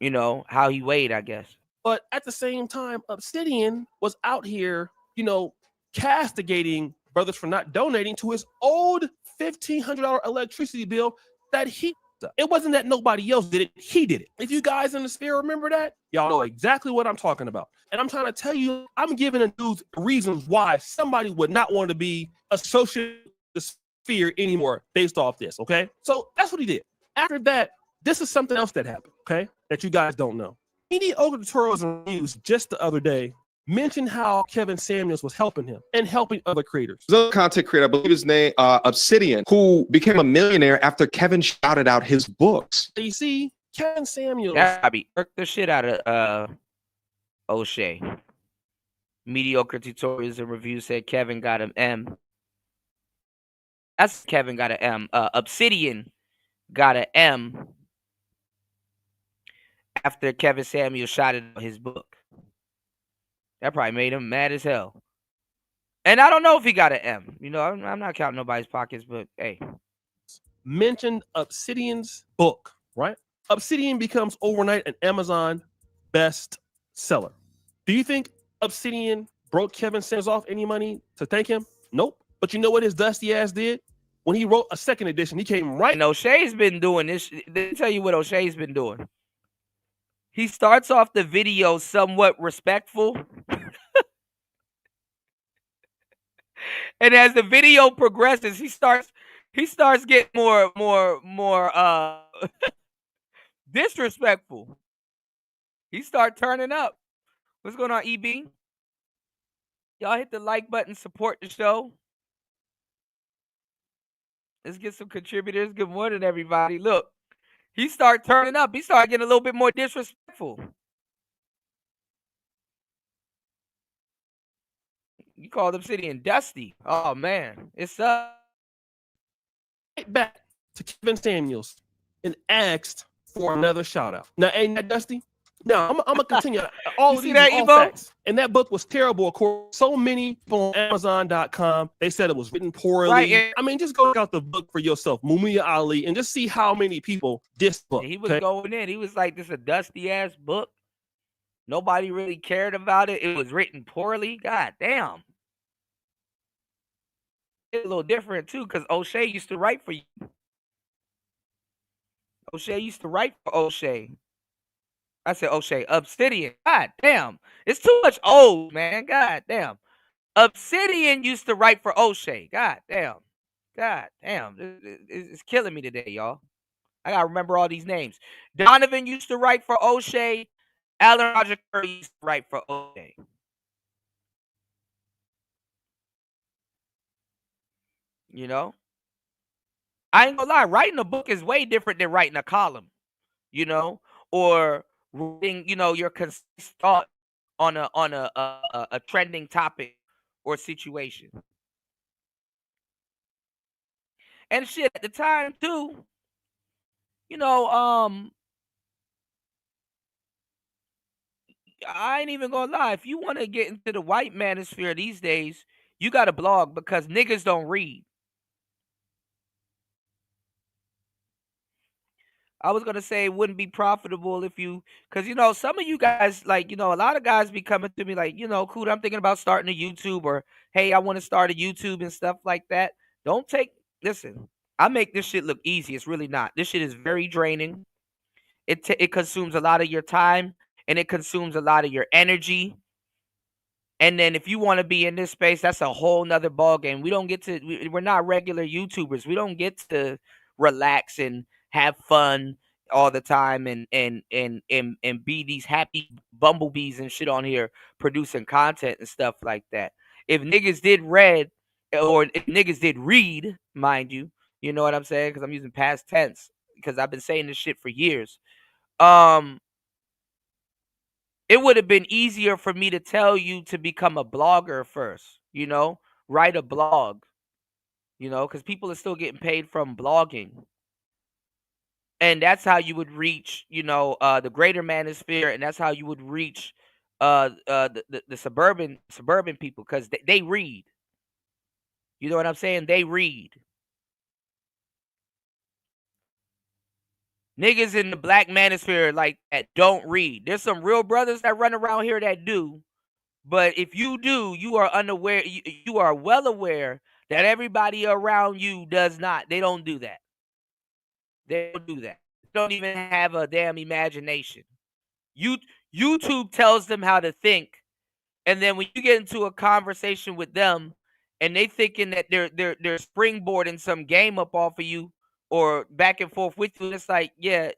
you know, how he weighed, I guess. But at the same time, Obsidian was out here, you know, castigating brothers for not donating to his old $1,500 electricity bill that he. It wasn't that nobody else did it. He did it. If you guys in the sphere remember that, y'all know exactly what I'm talking about. And I'm trying to tell you, I'm giving a news reasons why somebody would not want to be associated with the sphere anymore based off this, okay? So that's what he did. After that, this is something else that happened, okay, that you guys don't know. Mediocre tutorials and reviews just the other day mentioned how Kevin Samuels was helping him and helping other creators. There's a content creator, I believe his name, Obsidian, who became a millionaire after Kevin shouted out his books. You see, Kevin Samuels. I be irked the shit out of Oshay. Mediocre tutorials and reviews said Kevin got an M. That's Kevin got an M. Obsidian got an M after Kevin Samuels shouted out his book. That probably made him mad as hell. And I don't know if he got an M. You know, I'm not counting nobody's pockets, but hey. Mentioned Obsidian's book, right? Obsidian becomes overnight an Amazon best seller. Do you think Obsidian broke Kevin Samuels off any money to thank him? Nope. But you know what his dusty ass did? When he wrote a second edition, he came right. And O'Shea's been doing this. Let me tell you what O'Shea's been doing. He starts off the video somewhat respectful. And as the video progresses, he starts getting more disrespectful. He start turning up. What's going on, EB? Y'all hit the like button, support the show. Let's get some contributors. Good morning, everybody. Look, he start turning up. He started getting a little bit more disrespectful. You called Obsidian dusty. Oh man, it's up. Right back to Kevin Samuels and asked for another shout out. Now, ain't that Dusty? Now, I'm gonna continue. All You of see these that, are all Evo? facts. And that book was terrible. Of course, so many people on Amazon.com, they said it was written poorly. Right. I mean, just go check out the book for yourself, Mumia Ali, and just see how many people diss book. He was going in. He was like, "This is a dusty ass book. Nobody really cared about it. It was written poorly. God damn." It's a little different too, because Oshay used to write for you. Oshay used to write for Oshay. I said Oshay. Obsidian. God damn. It's too much old, man. God damn. Obsidian used to write for Oshay. God damn. God damn. It's killing me today, y'all. I gotta remember all these names. Donovan used to write for Oshay. Alan Roger Curry used to write for Oshay. You know? I ain't gonna lie, writing a book is way different than writing a column, you know, or writing, your concise thought on a trending topic or situation. And shit at the time too, I ain't even gonna lie. If you want to get into the white manosphere these days, you got to blog because niggas don't read. I was gonna say it wouldn't be profitable if you, because some of you guys, like, a lot of guys be coming to me like, cool, I'm thinking about starting a YouTube, or hey, I want to start a YouTube and stuff like that. Listen, I make this shit look easy. It's really not. This shit is very draining. It consumes a lot of your time, and it consumes a lot of your energy. And then if you want to be in this space, that's a whole nother ball game. We're not regular YouTubers. We don't get to relax and have fun all the time and be these happy bumblebees and shit on here producing content and stuff like that. If niggas did read, or if niggas did read, mind you, you know what I'm saying? Because I'm using past tense because I've been saying this shit for years. It would have been easier for me to tell you to become a blogger first, write a blog, because people are still getting paid from blogging. And that's how you would reach, the greater manosphere, and that's how you would reach the suburban people, because they read. You know what I'm saying? They read. Niggas in the black manosphere like that don't read. There's some real brothers that run around here that do. But if you do, you are unaware. You are well aware that everybody around you does not. They don't do that. They don't do that. They don't even have a damn imagination. YouTube tells them how to think, and then when you get into a conversation with them, and they thinking that they're springboarding some game up off of you or back and forth with you, it's like, yeah,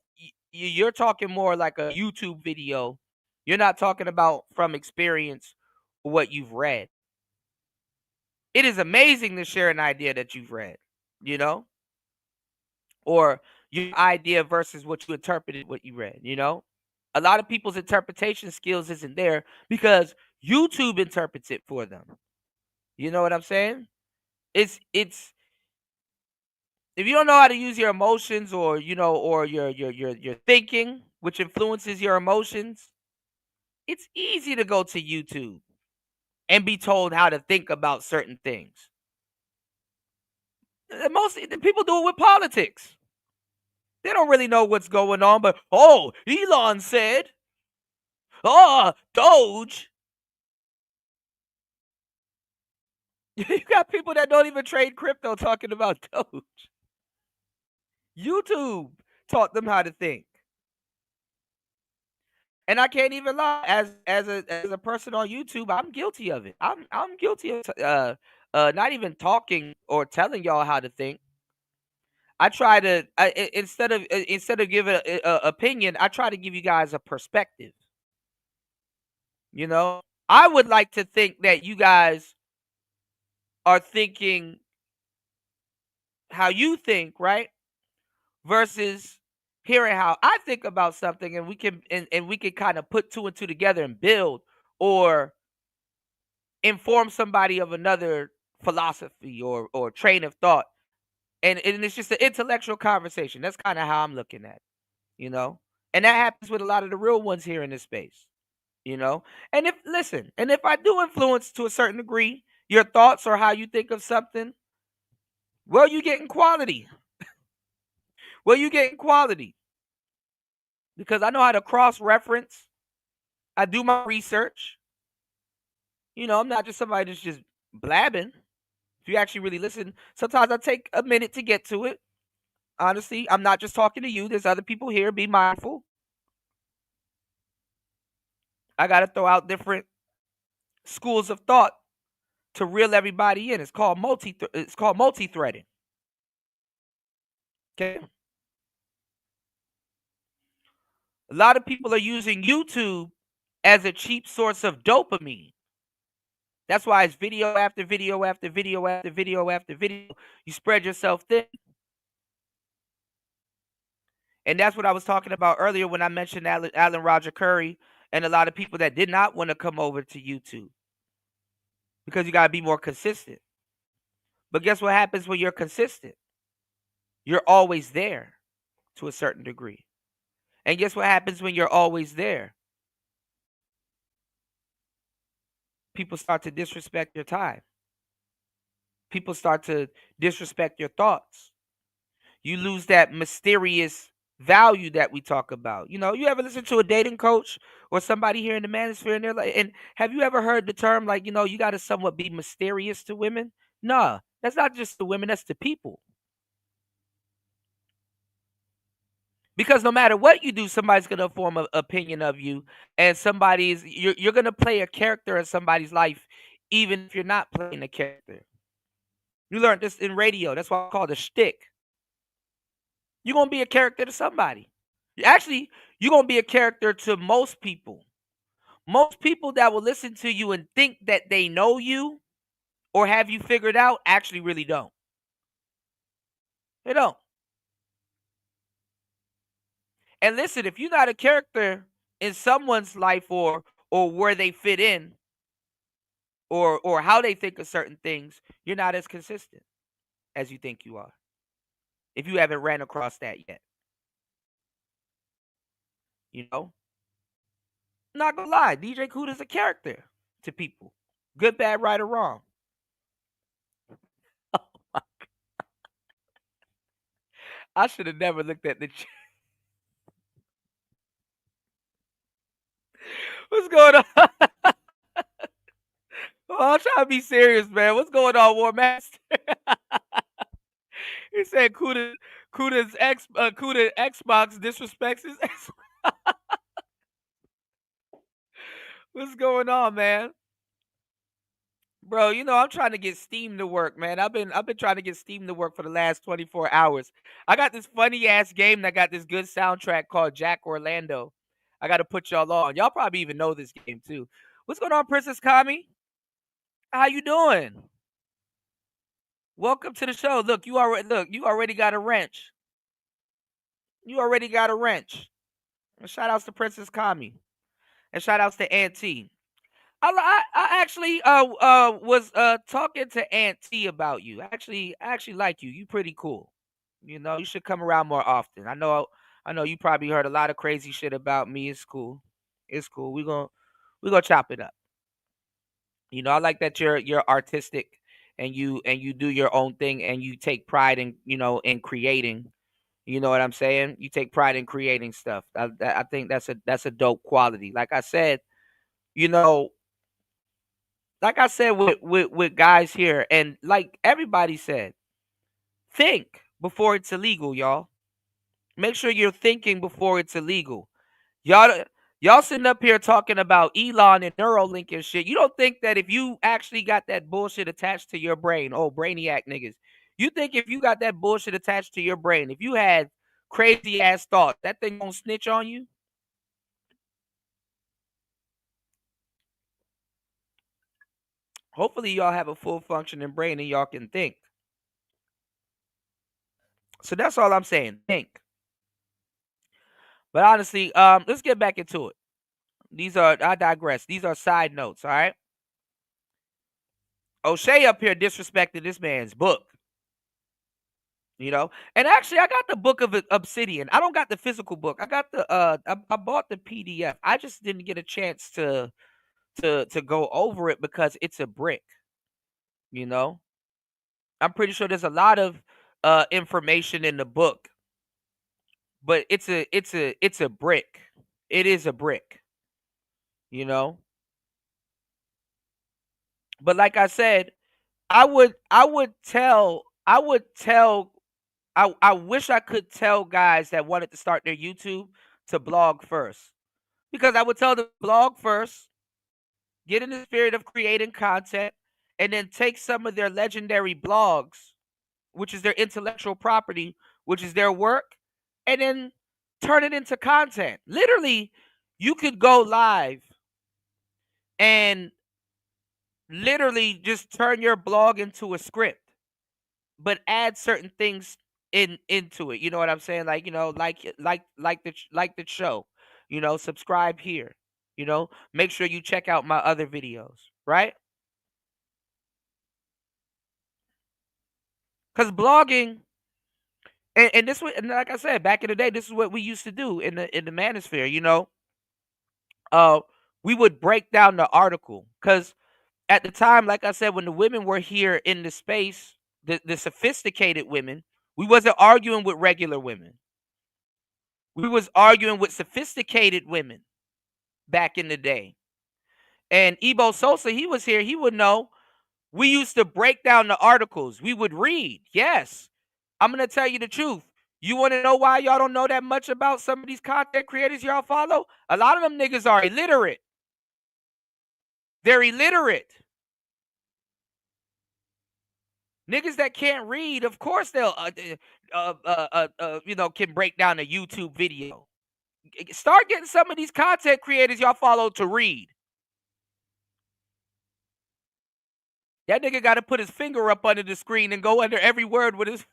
you're talking more like a YouTube video. You're not talking about from experience what you've read. It is amazing to share an idea that you've read, or your idea versus what you interpreted what you read, A lot of people's interpretation skills isn't there because YouTube interprets it for them. You know what I'm saying? It's if you don't know how to use your emotions, or or your thinking, which influences your emotions, it's easy to go to YouTube and be told how to think about certain things. Most people do it with politics. They don't really know what's going on, but Elon said, Doge. You got people that don't even trade crypto talking about Doge. YouTube taught them how to think. And I can't even lie, as a person on YouTube, I'm guilty of it. I'm guilty not even talking or telling y'all how to think. I try to instead of giving a opinion, I try to give you guys a perspective. You know, I would like to think that you guys are thinking how you think, right? Versus hearing how I think about something, and we can kind of put two and two together and build or inform somebody of another philosophy or train of thought. And it's just an intellectual conversation. That's kind of how I'm looking at it, you know? And that happens with a lot of the real ones here in this space, you know? And if I do influence to a certain degree your thoughts or how you think of something, well, you getting quality. Well, you getting quality. Because I know how to cross reference. I do my research. You know, I'm not just somebody that's just blabbing. If you actually really listen, sometimes I take a minute to get to it. Honestly, I'm not just talking to you. There's other people here. Be mindful. I got to throw out different schools of thought to reel everybody in. It's called multi-threading. Okay. A lot of people are using YouTube as a cheap source of dopamine. That's why it's video after video after video after video after video. You spread yourself thin. And that's what I was talking about earlier when I mentioned Alan Roger Curry and a lot of people that did not want to come over to YouTube. Because you got to be more consistent. But guess what happens when you're consistent? You're always there to a certain degree. And guess what happens when you're always there? People start to disrespect your time. People start to disrespect your thoughts. You lose that mysterious value that we talk about. You know, you ever listen to a dating coach or somebody here in the manosphere and they're like, and have you ever heard the term like, you know, you got to somewhat be mysterious to women? Nah, that's not just the women, that's the people. Because no matter what you do, somebody's gonna form an opinion of you, and you're gonna play a character in somebody's life, even if you're not playing a character. You learned this in radio. That's why I call it a shtick. You're gonna be a character to somebody. Actually, you're gonna be a character to most people. Most people that will listen to you and think that they know you or have you figured out actually really don't. They don't. And listen, if you're not a character in someone's life or where they fit in or how they think of certain things, you're not as consistent as you think you are. If you haven't ran across that yet. You know? Not gonna lie, DJ Kuda's a character to people. Good, bad, right, or wrong. I should have never looked at the What's going on? Oh, I'm trying to be serious, man. What's going on, War Master? He said Kuda's Kuda Xbox disrespects his X. What's going on, man? Bro, you know I'm trying to get Steam to work, man. I've been trying to get Steam to work for the last 24 hours. I got this funny ass game that got this good soundtrack called Jack Orlando. I got to put y'all on. Y'all probably even know this game too. What's going on, Princess Kami? How you doing? Welcome to the show. You already got a wrench. You already got a wrench. And shout outs to Princess Kami. And shout outs to Aunt T. I actually was talking to Aunt T about you. I actually like you. You pretty cool. You know, you should come around more often. I know you probably heard a lot of crazy shit about me. It's cool. It's cool. We gonna chop it up. You know, I like that you're artistic and you do your own thing and you take pride in, you know, in creating. You know what I'm saying? You take pride in creating stuff. I think that's a dope quality. You know, like I said with guys here, and like everybody said, think before it's illegal, y'all. Make sure you're thinking before it's illegal. Y'all Y'all sitting up here talking about Elon and Neuralink and shit. You don't think that if you actually got that bullshit attached to your brain, oh, brainiac niggas, you think if you got that bullshit attached to your brain, if you had crazy ass thoughts, that thing gonna snitch on you? Hopefully y'all have a full functioning brain and y'all can think. So that's all I'm saying. Think. But honestly, let's get back into it. I digress. These are side notes, all right? Oshay up here disrespected this man's book. You know, and actually, I got the book of Obsidian. I don't got the physical book. I got the I bought the PDF. I just didn't get a chance to go over it because it's a brick. You know, I'm pretty sure there's a lot of information in the book, but it's a brick. It is a brick. You know, but like I said, I would tell I wish I could tell guys that wanted to start their YouTube to blog first. Because I would tell them blog first, get in the spirit of creating content, and then take some of their legendary blogs, which is their intellectual property, which is their work, and then turn it into content. Literally, you could go live and literally just turn your blog into a script, but add certain things into it. You know what I'm saying? Like, you know, like the show. You know, subscribe here. You know, make sure you check out my other videos, right? Because blogging, and this was, and like I said, back in the day, this is what we used to do in the manosphere. You know, uh, we would break down the article because at the time, like I said, when the women were here in the space, the sophisticated women, we wasn't arguing with regular women. We was arguing with sophisticated women back in the day. And Ebo Sosa, he was here. He would know. We used to break down the articles. We would read. Yes. I'm going to tell you the truth. You want to know why y'all don't know that much about some of these content creators y'all follow? A lot of them niggas are illiterate. They're illiterate. Niggas that can't read, of course they'll, can break down a YouTube video. Start getting some of these content creators y'all follow to read. That nigga got to put his finger up under the screen and go under every word with his.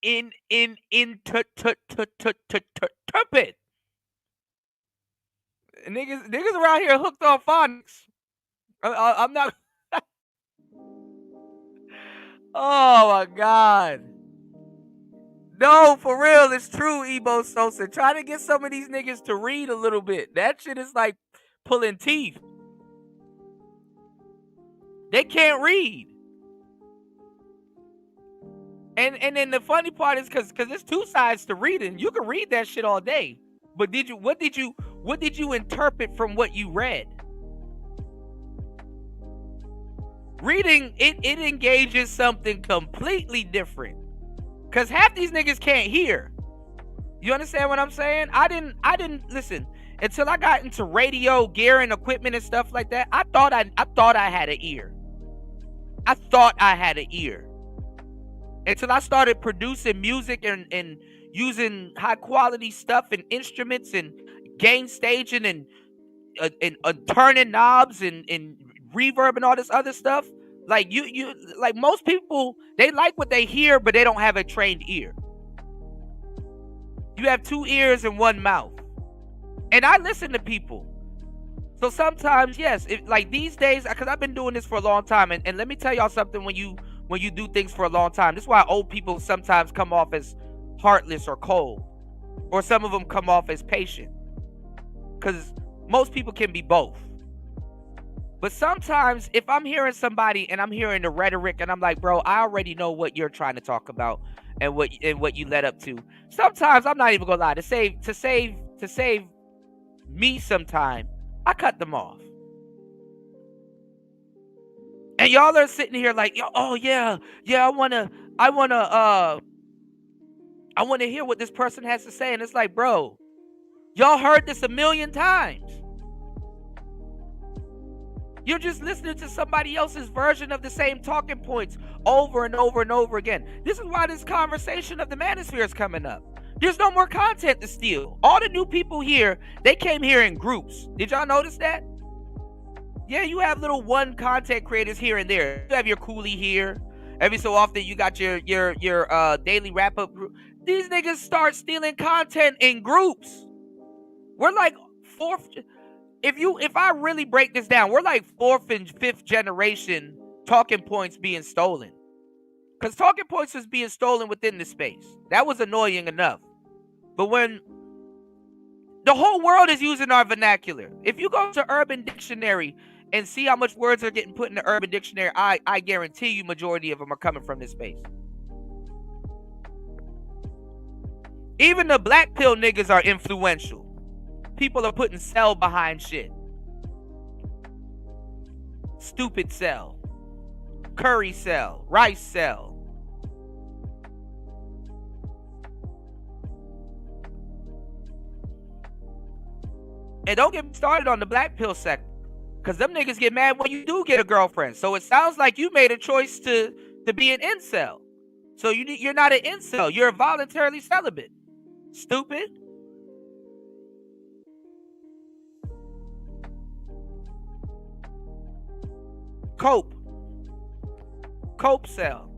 Interpret. Niggas around here hooked on phonics. I'm not. Oh my god. No, for real, it's true, Ebo Sosa. Try to get some of these niggas to read a little bit. That shit is like pulling teeth. They can't read. And then the funny part is because there's two sides to reading. You can read that shit all day. But what did you interpret from what you read? Reading, it engages something completely different. Cause half these niggas can't hear. You understand what I'm saying? I didn't listen until I got into radio gear and equipment and stuff like that. I thought I had an ear. I thought I had an ear. Until I started producing music and using high quality stuff and instruments and gain staging and turning knobs and reverb and all this other stuff. Like you like most people, they like what they hear, but they don't have a trained ear. You have two ears and one mouth. And I listen to people. So sometimes, yes, like these days, because I've been doing this for a long time, and let me tell y'all something, when you do things for a long time, this is why old people sometimes come off as heartless or cold. Or some of them come off as patient. Because most people can be both. But sometimes if I'm hearing somebody and I'm hearing the rhetoric and I'm like, bro, I already know what you're trying to talk about and what you led up to. Sometimes I'm not even gonna lie, to save me some time, I cut them off. And y'all are sitting here like, oh yeah, I wanna hear what this person has to say. And it's like, bro, y'all heard this a million times. You're just listening to somebody else's version of the same talking points over and over and over again. This is why this conversation of the manosphere is coming up. There's no more content to steal. All the new people here, they came here in groups. Did y'all notice that? Yeah, you have little one content creators here and there. You have your coolie here. Every so often, you got your daily wrap up group. These niggas start stealing content in groups. We're like fourth. If I really break this down, we're like fourth and fifth generation talking points being stolen. Because talking points was being stolen within the space. That was annoying enough. But when the whole world is using our vernacular, if you go to Urban Dictionary and see how much words are getting put in the Urban Dictionary, I guarantee you majority of them are coming from this space. Even the black pill niggas are influential. People are putting cell behind shit. Stupid cell. Curry cell. Rice cell. And don't get me started on the black pill sector. Because them niggas get mad when you do get a girlfriend. So it sounds like you made a choice to be an incel. So you're not an incel. You're voluntarily celibate. Stupid. Cope cell.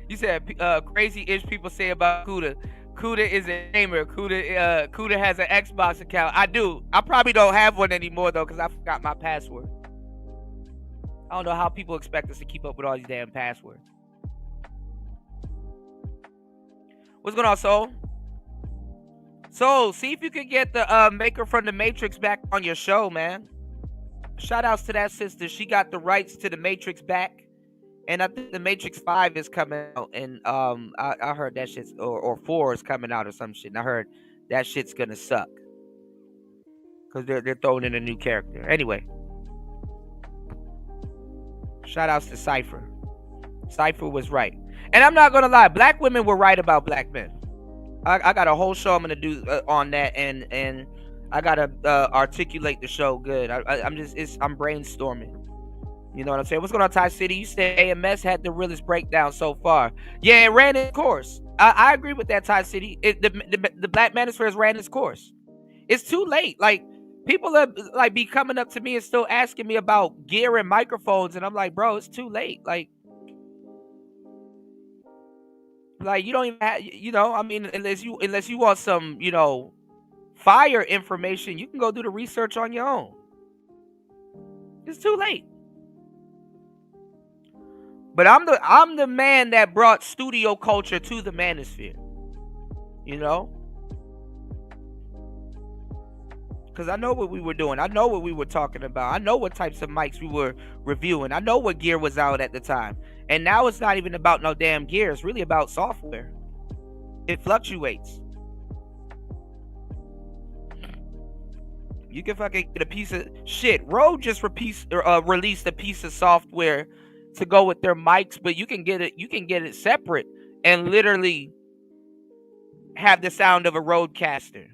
You said crazy-ish people say about Kuda. Kuda is a gamer. Kuda has an Xbox account. I do. I probably don't have one anymore though, because I forgot my password. I don't know how people expect us to keep up with all these damn passwords. What's going on, Soul? So, see if you can get the maker from the Matrix back on your show, man. Shout outs to that sister. She got the rights to the Matrix back. And I think the Matrix 5 is coming out. And I heard that shit's, or 4 is coming out or some shit. And I heard that shit's gonna suck. Because they're throwing in a new character. Anyway. Shout outs to Cypher. Cypher was right. And I'm not gonna lie, black women were right about black men. I got a whole show I'm gonna do on that, and I gotta articulate the show good. I'm brainstorming. You know what I'm saying? What's going on, Ty City? You said AMS had the realest breakdown so far. Yeah, it ran its course. I agree with that, Ty City. The Black Manosphere has ran its course. It's too late. Like, people are like be coming up to me and still asking me about gear and microphones, and I'm like, bro, it's too late. Like you don't even have, you know, I mean, unless you want some, you know, fire information, you can go do the research on your own. It's too late. But I'm the man that brought studio culture to the manosphere. You know? Because I know what we were doing. I know what we were talking about. I know what types of mics we were reviewing. I know what gear was out at the time. And now it's not even about no damn gear. It's really about software. It fluctuates. You can fucking get a piece of shit. Rode just released a piece of software to go with their mics, but you can get it separate and literally have the sound of a Rodecaster.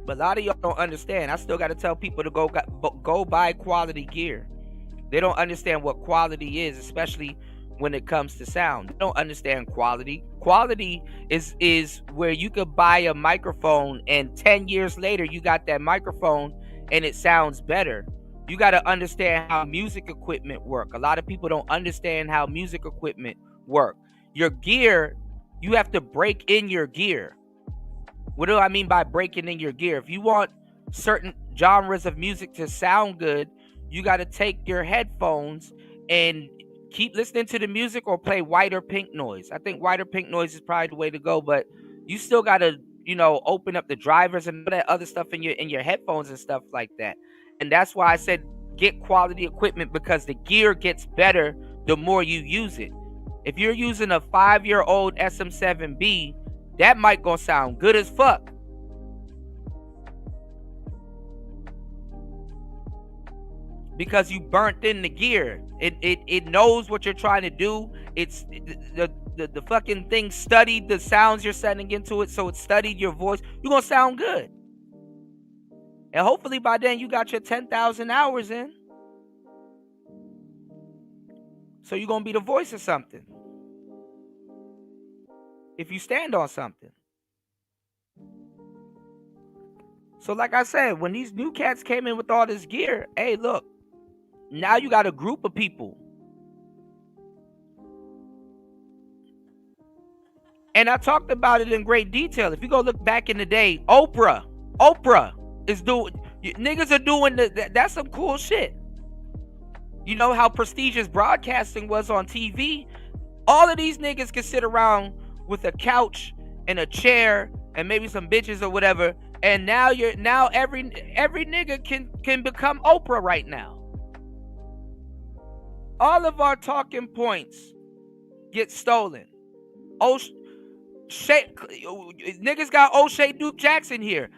But a lot of y'all don't understand. I still got to tell people to go buy quality gear. They don't understand what quality is, especially when it comes to sound. They don't understand quality. Quality is where you could buy a microphone and 10 years later you got that microphone and it sounds better. You got to understand how music equipment work. A lot of people don't understand how music equipment work. Your gear, you have to break in your gear. What do I mean by breaking in your gear? If you want certain genres of music to sound good, you got to take your headphones and keep listening to the music or play white or pink noise. I think white or pink noise is probably the way to go, but you still got to, you know, open up the drivers and all that other stuff in your headphones and stuff like that. And that's why I said get quality equipment, because the gear gets better the more you use it. If you're using a 5-year-old SM7B, that mic gonna sound good as fuck. Because you burnt in the gear. It knows what you're trying to do. It's the fucking thing studied the sounds you're sending into it, so it studied your voice. You're gonna sound good. And hopefully by then you got your 10,000 hours in. So you're gonna be the voice of something. If you stand on something. So like I said, when these new cats came in with all this gear, hey, look, now you got a group of people. And I talked about it in great detail. If you go look back in the day, Oprah is doing, niggas are doing, that's some cool shit. You know how prestigious broadcasting was on TV? All of these niggas can sit around with a couch and a chair and maybe some bitches or whatever, and now every nigga can become Oprah right now. All of our talking points get stolen. Niggas got Oshay Duke Jackson here.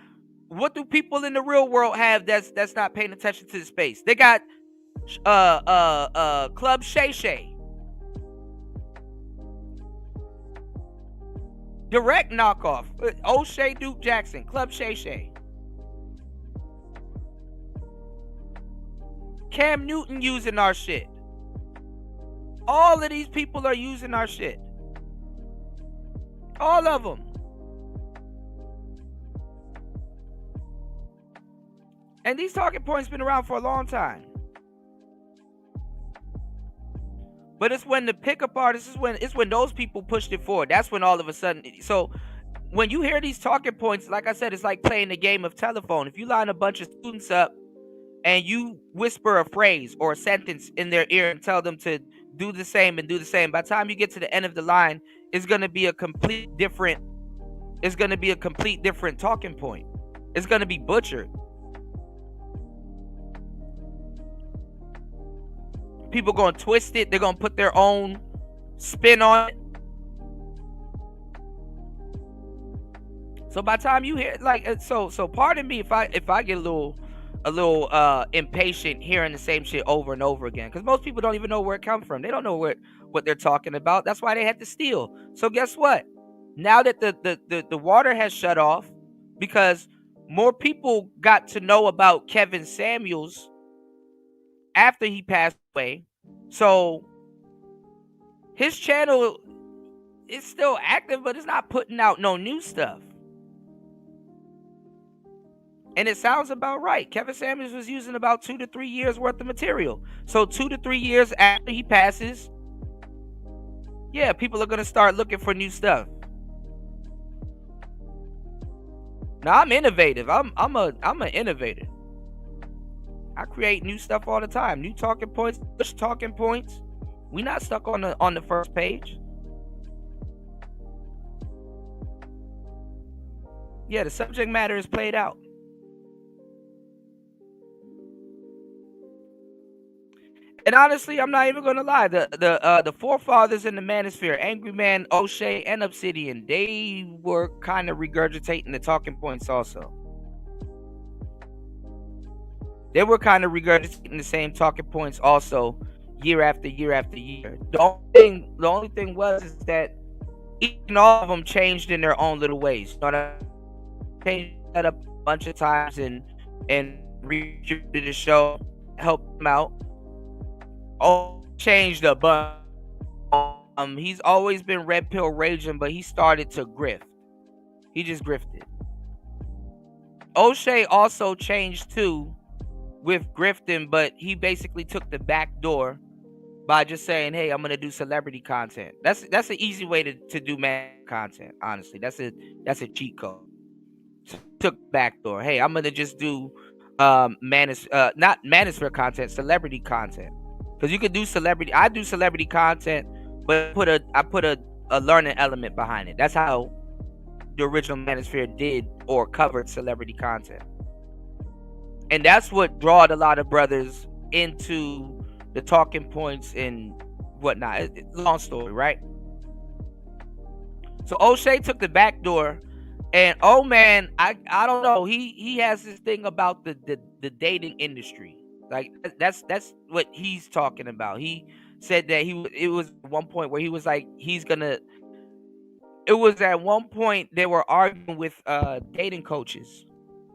What do people in the real world have that's not paying attention to the space? They got Club Shay Shay. Direct knockoff. Oshay Duke Jackson, Club Shay Shay. Cam Newton using our shit. All of these people are using our shit. All of them. And these talking points been around for a long time. But it's when the pickup artists, it's when those people pushed it forward. That's when all of a sudden, so when you hear these talking points, like I said, it's like playing the game of telephone. If you line a bunch of students up and you whisper a phrase or a sentence in their ear and tell them to do the same and do the same, by the time you get to the end of the line, it's going to be a complete different talking point. It's going to be butchered. People going to twist it. They're going to put their own spin on it. So by the time you hear, like, so pardon me if I get a little impatient hearing the same shit over and over again, because most people don't even know where it comes from. They don't know what they're talking about. That's why they had to steal. So guess what? Now that the water has shut off, because more people got to know about Kevin Samuels after he passed away, so his channel is still active, but it's not putting out no new stuff. And it sounds about right. Kevin Samuels was using about 2 to 3 years worth of material. So 2 to 3 years after he passes, yeah, people are gonna start looking for new stuff. Now I'm innovative. I'm an innovator. I create new stuff all the time. New talking points, push talking points. We not stuck on the first page. Yeah, the subject matter is played out. And honestly, I'm not even gonna lie. The forefathers in the manosphere, Angryman, Oshay, and Obsidian, they were kind of regurgitating the talking points also. They were kind of regurgitating the same talking points also, year after year after year. The only thing was is that each and all of them changed in their own little ways. You know what I mean? Changed that up a bunch of times and redistributed the show, helped them out. Changed a bunch. He's always been red pill raging, but he started to grift. He just grifted. Oshay also changed too with grifting, but he basically took the back door by just saying, hey, I'm gonna do celebrity content. That's an easy way to do man content, honestly. That's a cheat code. Took back door. Hey, I'm gonna just do not manosphere content, celebrity content. Because you could do celebrity. I do celebrity content, but I put a learning element behind it. That's how the original manosphere did or covered celebrity content. And that's what drawed a lot of brothers into the talking points and whatnot. Long story, right? So Oshay took the back door, and oh man, I don't know. He has this thing about the dating industry. Like that's what he's talking about. He said that it was one point where he was like he's gonna. It was at one point they were arguing with dating coaches.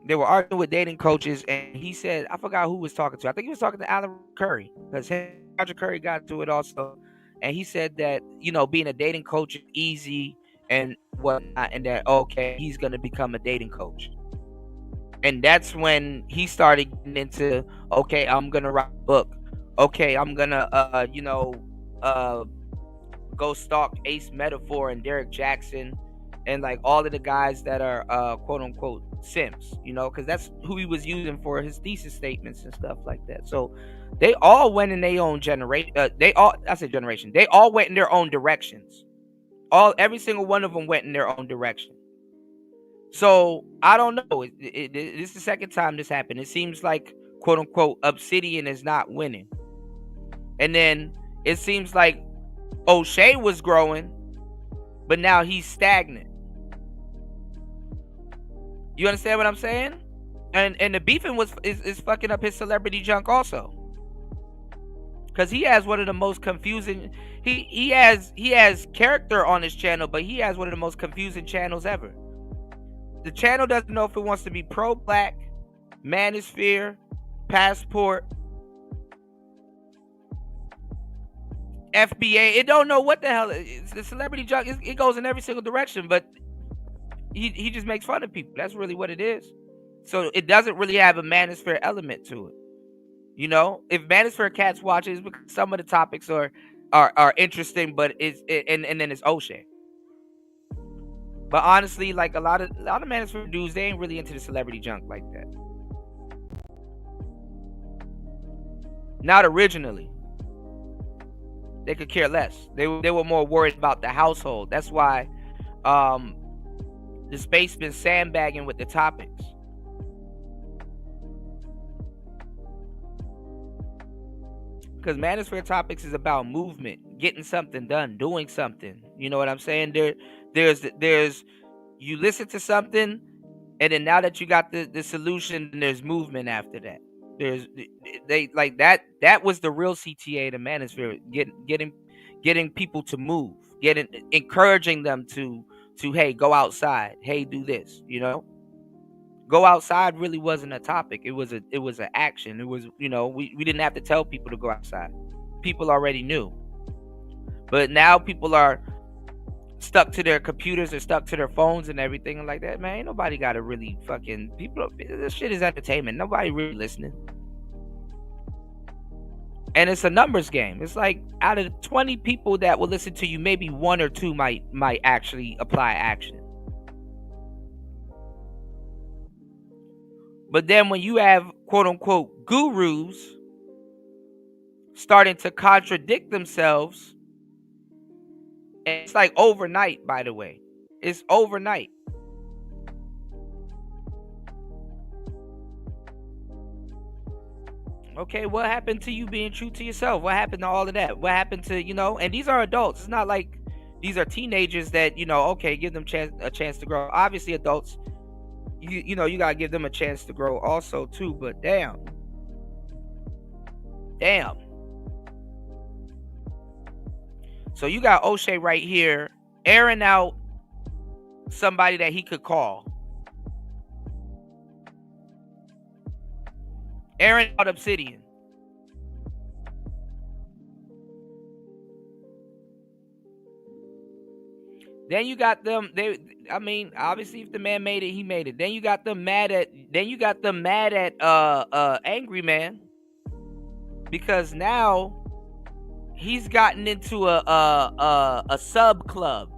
They were arguing with dating coaches, and he said, I forgot who was talking to. I think he was talking to Alan Curry, because Roger Curry got to it also. And he said that, being a dating coach is easy and whatnot, and that, okay, he's going to become a dating coach. And that's when he started getting into, okay, I'm going to write a book. Okay, I'm going to, go stalk Ace Metaphor and Derek Jackson and like all of the guys that are quote unquote simps, because that's who he was using for his thesis statements and stuff like that. So they all went in their own generation. They all went in their own directions. Every single one of them went in their own direction. So I don't know. This is the second time this happened. It seems like quote unquote Obsidian is not winning, and then it seems like Oshay was growing, but now he's stagnant. You understand what I'm saying? And the beefing is fucking up his celebrity junk also, because he has one of the most confusing. He has character on his channel, but he has one of the most confusing channels ever. The channel doesn't know if it wants to be pro-black, manosphere, passport, FBA. It don't know what the hell. It's the celebrity junk. It goes in every single direction, but he just makes fun of people. That's really what it is. So it doesn't really have a manosphere element to it. If manosphere cats watch it, it's because some of the topics are interesting, but and then it's Oshay. But honestly, like a lot of manosphere dudes, they ain't really into the celebrity junk like that. Not originally. They could care less. They were more worried about the household. That's why the space been sandbagging with the topics. Because Manosphere Topics is about movement, getting something done, doing something. You know what I'm saying? There's you listen to something, and then now that you got the solution, there's movement after that. They like that. That was the real CTA to Manosphere, getting people to move, encouraging them to hey, go outside, hey, do this. Go outside really wasn't a topic. It was an action. It was, we didn't have to tell people to go outside. People already knew. But now people are stuck to their computers or stuck to their phones and everything and like that. Man, ain't nobody got to really fucking this shit is entertainment. Nobody really listening. And it's a numbers game. It's like out of 20 people that will listen to you, maybe 1 or 2 might actually apply action. But then when you have quote unquote gurus starting to contradict themselves, and it's like overnight, by the way. It's overnight. Okay, what happened to you being true to yourself? What happened to all of that? What happened to, and these are adults. It's not like these are teenagers that, okay, give them a chance to grow. Obviously adults, you gotta give them a chance to grow also too, but damn. So you got Oshay right here airing out somebody that he could call. Airing out Obsidian. Then you got them. Obviously, if the man made it, he made it. Then you got them mad at. Angryman, because now he's gotten into a sub club.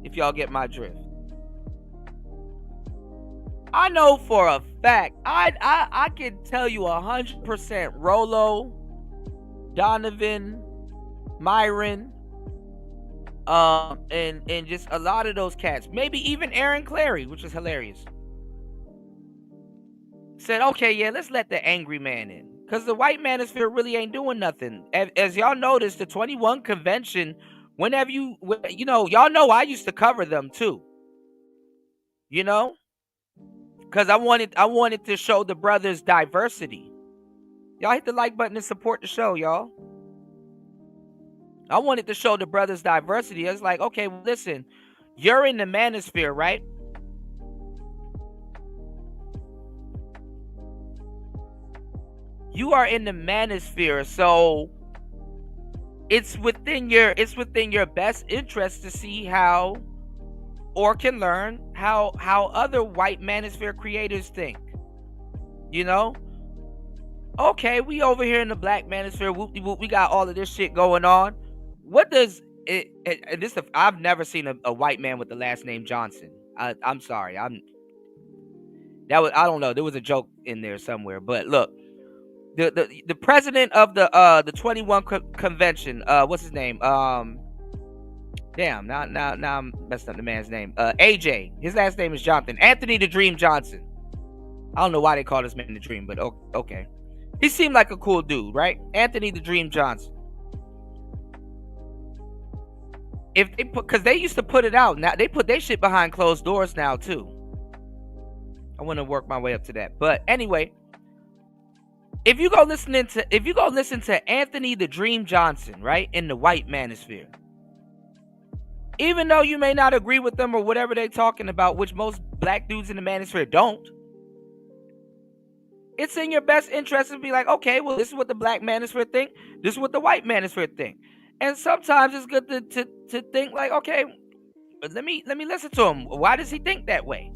If y'all get my drift, I know for a fact. I can tell you 100%. Rolo, Donovan, Myron. And just a lot of those cats, maybe even Aaron Clary, which is hilarious, said, okay, yeah, let's let the angry man in, Because the white manosphere really ain't doing nothing. As y'all notice, the 21 convention, whenever y'all know I used to cover them too. You know? Because I wanted to show the brothers diversity. Y'all hit the like button and support the show, y'all. I wanted to show the brothers diversity. It's like, okay, well, listen, you're in the manosphere, right? You are in the manosphere, so it's within your best interest to see how, or can learn how other white manosphere creators think. You know? Okay, we over here in the black manosphere, whoop-de-whoop, we got all of this shit going on. What does I've never seen a white man with the last name Johnson. I'm sorry. I don't know. There was a joke in there somewhere, but look, the president of the 21 convention, what's his name? Damn, now I'm messing up the man's name. AJ. His last name is Johnson. Anthony the Dream Johnson. I don't know why they call this man the Dream, but okay. He seemed like a cool dude, right? Anthony the Dream Johnson. If they because they used to put it out, now they put their shit behind closed doors now too. I want to work my way up to that, but anyway, if you go listen to Anthony the Dream Johnson, right, in the white manosphere, even though you may not agree with them or whatever they're talking about, which most black dudes in the manosphere don't, it's in your best interest to be like, okay, well, this is what the black manosphere think, this is what the white manosphere think. And sometimes it's good to think like, okay, let me listen to him. Why does he think that way?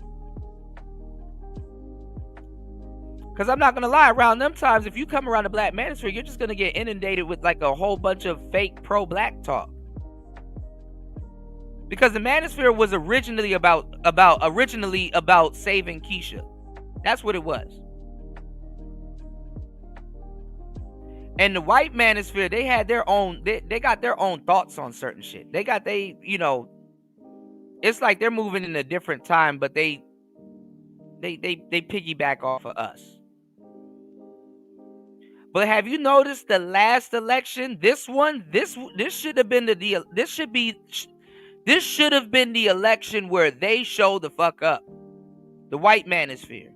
Because I'm not gonna lie, around them times, if you come around the black manosphere, you're just gonna get inundated with like a whole bunch of fake pro-black talk. Because the manosphere was originally about saving Keisha. That's what it was. And the white manosphere, they had their own, they got their own thoughts on certain shit. It's like they're moving in a different time, but they piggyback off of us. But have you noticed the last election? This should have been this should have been the election where they show the fuck up. The white manosphere.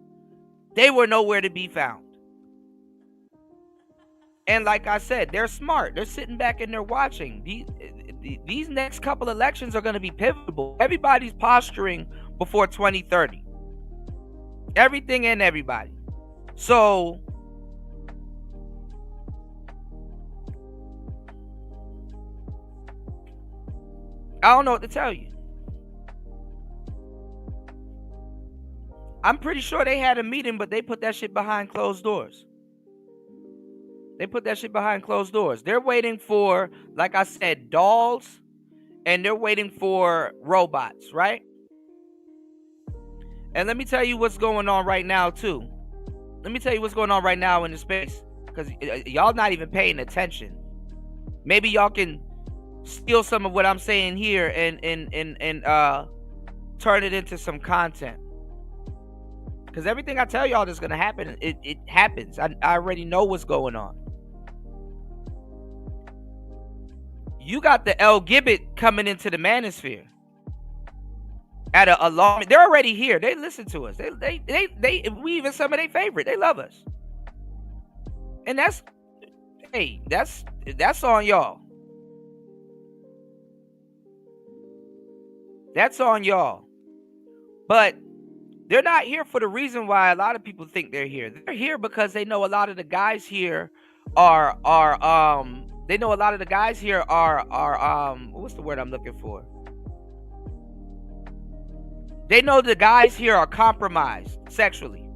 They were nowhere to be found. And like I said, they're smart. They're sitting back and they're watching. These next couple elections are going to be pivotal. Everybody's posturing before 2030. Everything and everybody. So I don't know what to tell you. I'm pretty sure they had a meeting, but they put that shit behind closed doors. They're waiting for, like I said, dolls, and they're waiting for robots, right? And let me tell you what's going on right now, too. Let me tell you what's going on right now in the space, because y'all not even paying attention. Maybe y'all can steal some of what I'm saying here and turn it into some content. Because everything I tell y'all that's going to happen, it happens. I already know what's going on. You got the El Gibbet coming into the manosphere at a alarm. They're already here. They listen to us. We even some of their favorite. They love us. And that's on y'all. That's on y'all. But they're not here for the reason why a lot of people think they're here. They're here because they know a lot of the guys here are what's the word I'm looking for? They know the guys here are compromised sexually.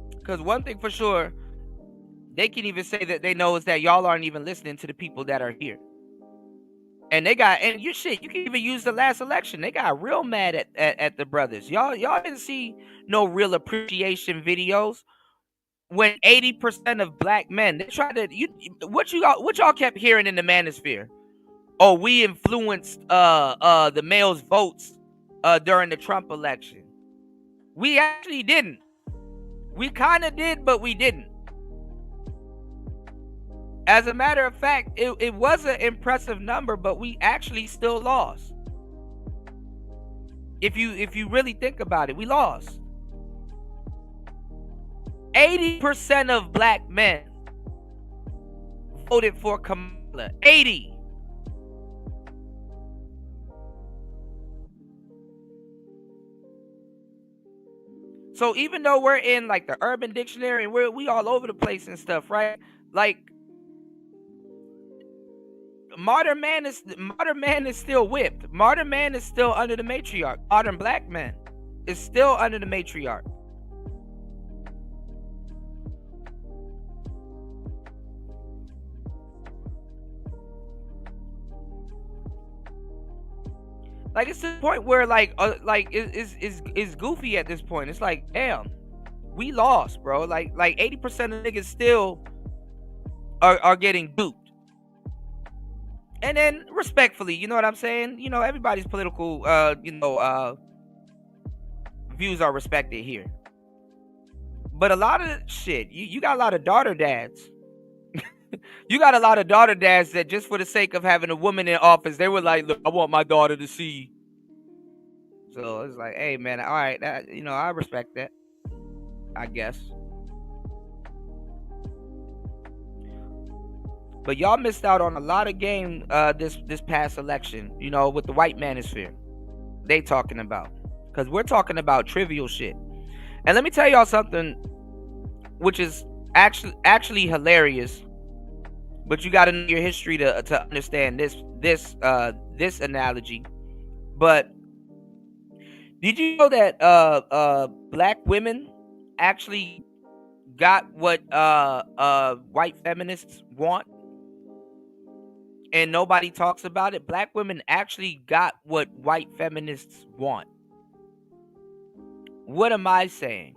Because one thing for sure, they can even say that they know is that y'all aren't even listening to the people that are here. And you can even use the last election. They got real mad at the brothers. Y'all didn't see no real appreciation videos. when 80% of black men, they try to, what y'all kept hearing in the manosphere? Oh, we influenced the males' votes during the Trump election. We actually didn't. We kind of did, but we didn't. As a matter of fact, it was an impressive number, but we actually still lost. If you really think about it, we lost. 80% of black men voted for Kamala. 80. So even though we're in like the Urban Dictionary and we all over the place and stuff, right? Like modern man is still whipped. Modern man is still under the matriarch. Modern black man is still under the matriarch. Like it's to the point where it's goofy at this point. It's like, damn, we lost, bro. Like 80% of niggas still are getting duped. And then respectfully, you know what I'm saying? You know, everybody's political views are respected here. But a lot of shit, you got a lot of daughter dads. You got a lot of daughter dads that just for the sake of having a woman in office, they were like, look, I want my daughter to see. So it's like, hey, man, all right, I respect that, I guess. But y'all missed out on a lot of game this past election, you know, with the white manosphere they talking about. Because we're talking about trivial shit. And let me tell y'all something which is actually hilarious. But you got to know your history to understand this analogy. But did you know that black women actually got what white feminists want? And nobody talks about it. Black women actually got what white feminists want. What am I saying?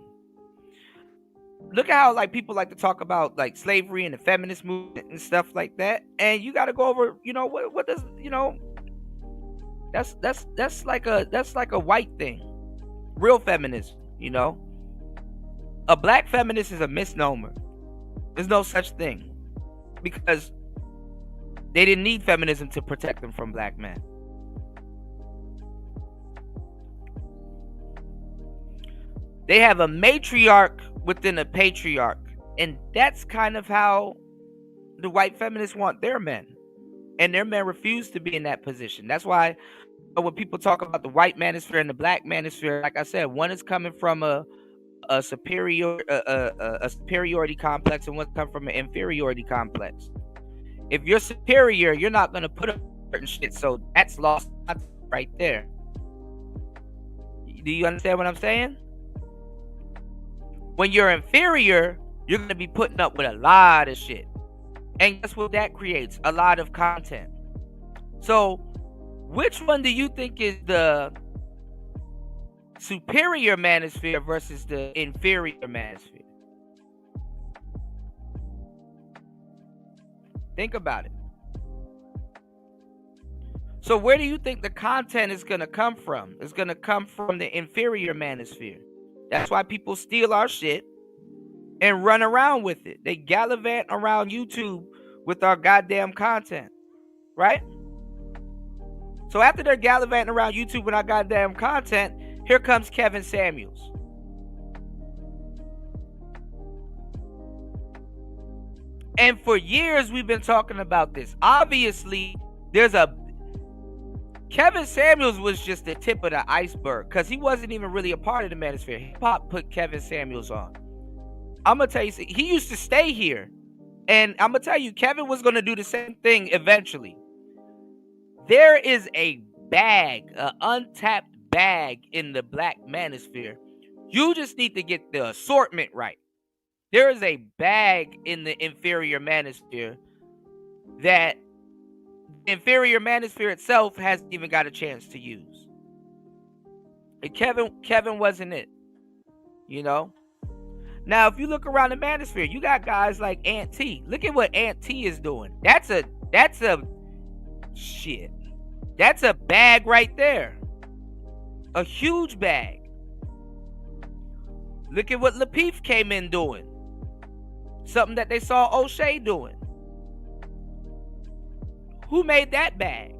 Look at how like people like to talk about like slavery and the feminist movement and stuff like that, and you got to go over, you know, what does, you know, that's like a white thing. Real feminism, you know, a black feminist is a misnomer. There's no such thing, because they didn't need feminism to protect them from black men. They have a matriarch within a patriarch, and that's kind of how the white feminists want their men, and their men refuse to be in that position. That's why when people talk about the white manosphere and the black manosphere, like I said, one is coming from a superiority complex, and one's coming from an inferiority complex. If you're superior, you're not going to put up certain shit, so that's lost right there. Do you understand what I'm saying? When you're inferior, you're going to be putting up with a lot of shit. And guess what that creates? A lot of content. So, which one do you think is the superior manosphere versus the inferior manosphere? Think about it. So where do you think the content is going to come from? It's going to come from the inferior manosphere. That's why people steal our shit and run around with it. They gallivant around YouTube with our goddamn content, right? So after they're gallivanting around YouTube with our goddamn content, here comes Kevin Samuels. And for years we've been talking about this. Obviously, Kevin Samuels was just the tip of the iceberg, because he wasn't even really a part of the manosphere. Hip-hop put Kevin Samuels on. I'm going to tell you, he used to stay here. And I'm going to tell you, Kevin was going to do the same thing eventually. There is a bag, an untapped bag in the black manosphere. You just need to get the assortment right. There is a bag in the inferior manosphere that the inferior manosphere itself hasn't even got a chance to use. And Kevin wasn't it, you know? Now, if you look around the manosphere, you got guys like Ant T. Look at what Ant T is doing. That's a shit. That's a bag right there. A huge bag. Look at what Lapeef came in doing. Something that they saw Oshay doing. Who made that bag?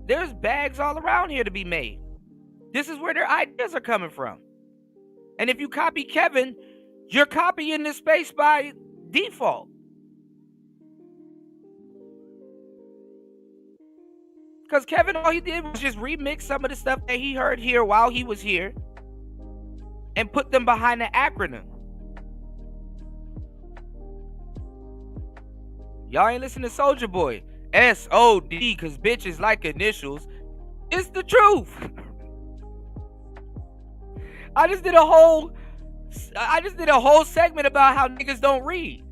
There's bags all around here to be made. This is where their ideas are coming from. And if you copy Kevin, you're copying this space by default. Because Kevin, all he did was just remix some of the stuff that he heard here while he was here and put them behind the acronym. Y'all ain't listen to Soulja Boy. SOD, because bitches like initials. It's the truth. I just did a whole segment about how niggas don't read.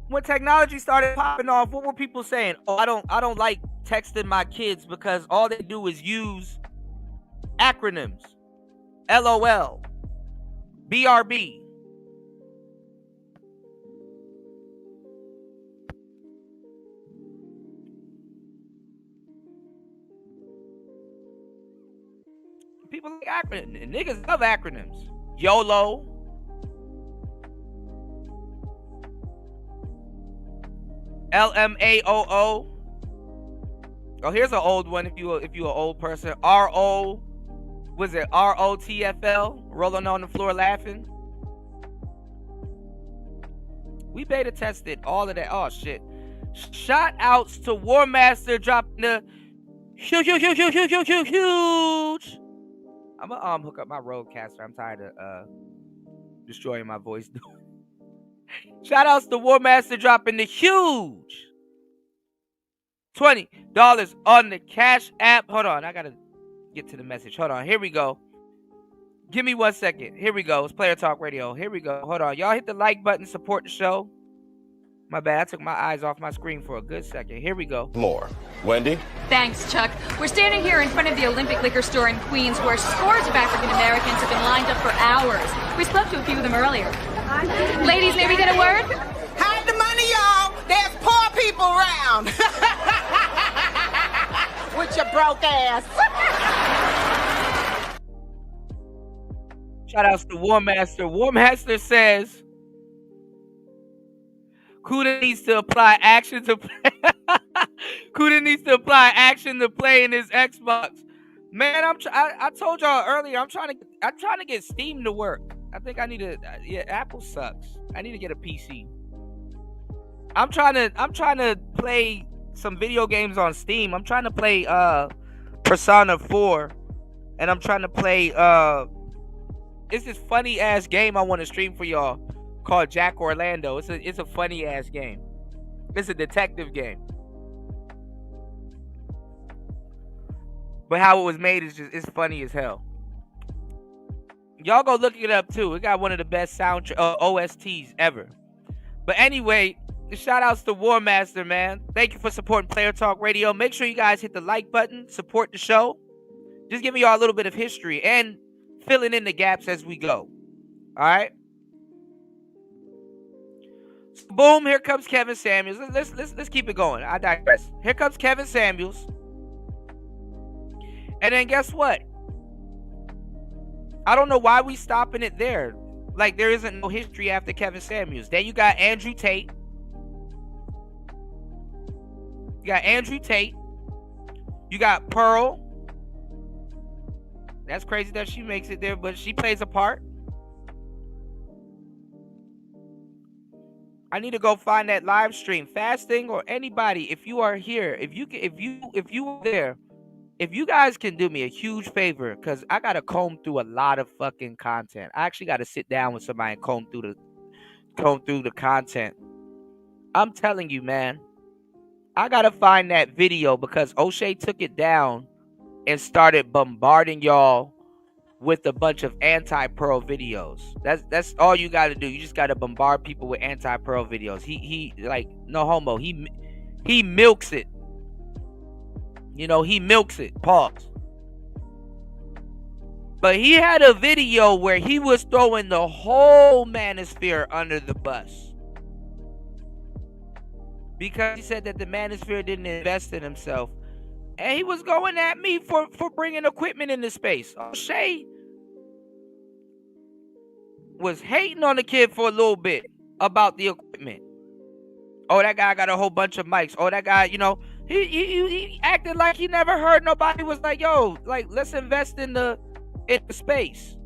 When technology started popping off, what were people saying? Oh, I don't like texting my kids because all they do is use acronyms. LOL. BRB. People like acronyms. Niggas love acronyms. YOLO. LMAOO. Oh, here's an old one if you an old person. RO. Was it ROTFL? Rolling on the floor laughing. We beta tested all of that. Oh shit. Shout outs to War Master dropping the huge. I'm gonna hook up my Rodecaster. I'm tired of destroying my voice. Shout outs to War Master dropping the huge $20 on the Cash App. Hold on, I gotta get to the message. Hold on, here we go. Give me 1 second. Here we go. It's Player Talk Radio. Here we go. Hold on, y'all hit the like button, support the show. My bad, I took my eyes off my screen for a good second. Here we go. More. Wendy? Thanks, Chuck. We're standing here in front of the Olympic Liquor Store in Queens where scores of African Americans have been lined up for hours. We spoke to a few of them earlier. Ladies, may we get a word? Hide the money, y'all. There's poor people around. With your broke ass. Shout outs to War Master. War Master says Kuda needs to apply action to play. Kuda needs to apply action to play in his Xbox. Man, I told y'all earlier. I'm trying to get Steam to work. I think I need to. Yeah, Apple sucks. I need to get a PC. I'm trying to play some video games on Steam. I'm trying to play Persona 4, and I'm trying to play it's this funny ass game I want to stream for y'all called Jack Orlando. It's a funny ass game. It's a detective game. But how it was made is it's funny as hell. Y'all go look it up too. It got one of the best OSTs ever. But anyway, shout outs to War Master, man. Thank you for supporting Player Talk Radio. Make sure you guys hit the like button, support the show. Just giving y'all a little bit of history and filling in the gaps as we go. All right. So boom, here comes Kevin Samuels. Let's keep it going. I digress. Here comes Kevin Samuels. And then guess what? I don't know why we stopping it there. Like there isn't no history after Kevin Samuels. Then you got Andrew Tate. You got Andrew Tate. You got Pearl. That's crazy that she makes it there, but she plays a part. I need to go find that live stream. Fasting or anybody, if you are here, if you are there, if you guys can do me a huge favor, because I gotta comb through a lot of fucking content. I actually gotta sit down with somebody and comb through the content. I'm telling you, man. I gotta find that video because Oshay took it down and started bombarding y'all with a bunch of anti-Pearl videos. That's all you gotta do. You just gotta bombard people with anti-Pearl videos. He like no homo. He milks it. You know, he milks it. Pause. But he had a video where he was throwing the whole manosphere under the bus. Because he said that the manosphere didn't invest in himself. And he was going at me for bringing equipment into space. Oshay was hating on the kid for a little bit about the equipment. Oh, that guy got a whole bunch of mics. Oh, that guy, he acted like he never heard nobody was like, yo, like, let's invest in the space.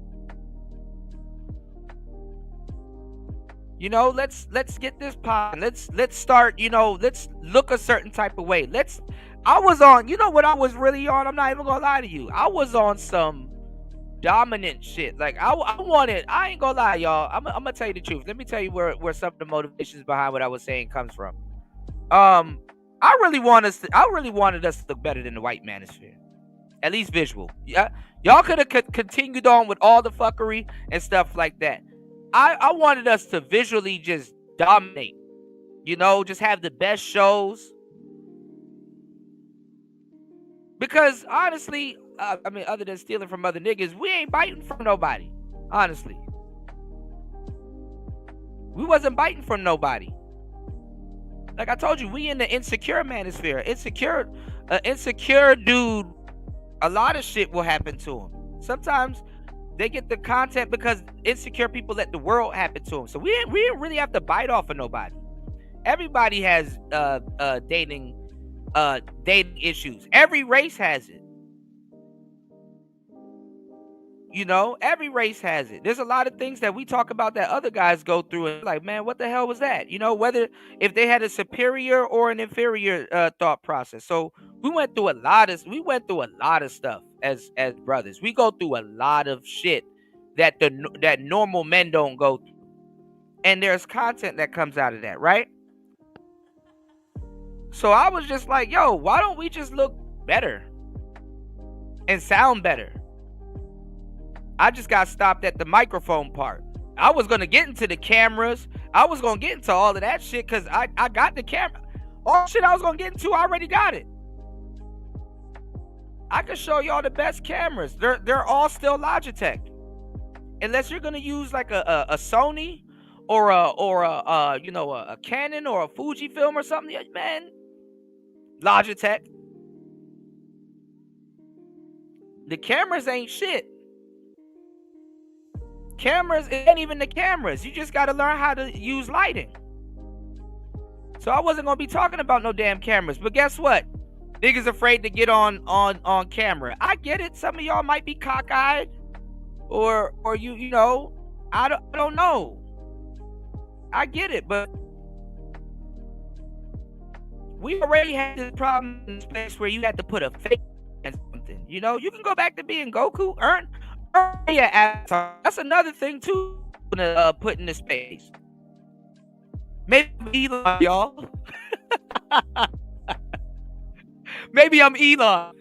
Let's get this popping. Let's start, let's look a certain type of way. I was on, what I was really on? I'm not even gonna lie to you. I was on some dominant shit. Like I ain't gonna lie, y'all. I'm gonna tell you the truth. Let me tell you where some of the motivations behind what I was saying comes from. I really wanted us to look better than the white manosphere. At least visual. Yeah. Y'all could have continued on with all the fuckery and stuff like that. I wanted us to visually just dominate. Just have the best shows. Because honestly, other than stealing from other niggas, we ain't biting from nobody. Honestly. We wasn't biting from nobody. Like I told you, we in the insecure manosphere. Insecure dude, a lot of shit will happen to him. Sometimes they get the content because insecure people let the world happen to them. So we didn't really have to bite off of nobody. Everybody has dating issues. Every race has it. Every race has it. There's a lot of things that we talk about that other guys go through and like, man, what the hell was that? Whether if they had a superior or an inferior thought process. So we went through a lot of stuff as brothers. We go through a lot of shit that normal men don't go through. And there's content that comes out of that, right? So I was just like, yo, why don't we just look better and sound better? I just got stopped at the microphone part. I was going to get into the cameras. I was going to get into all of that shit because I got the camera. All shit I was going to get into, I already got it. I can show y'all the best cameras. They're all still Logitech. Unless you're going to use like a Sony or a Canon or a Fujifilm or something, man. Logitech. The cameras ain't shit. Cameras ain't even the cameras. You just got to learn how to use lighting. So I wasn't going to be talking about no damn cameras. But guess what? Niggas afraid to get on camera. I get it. Some of y'all might be cockeyed. Or I don't know. I get it. But we already had this problem in space where you had to put a face on something. You can go back to being Goku. Earn your avatar. That's another thing too. Put in the space. Maybe Elon, y'all. Maybe I'm Elon.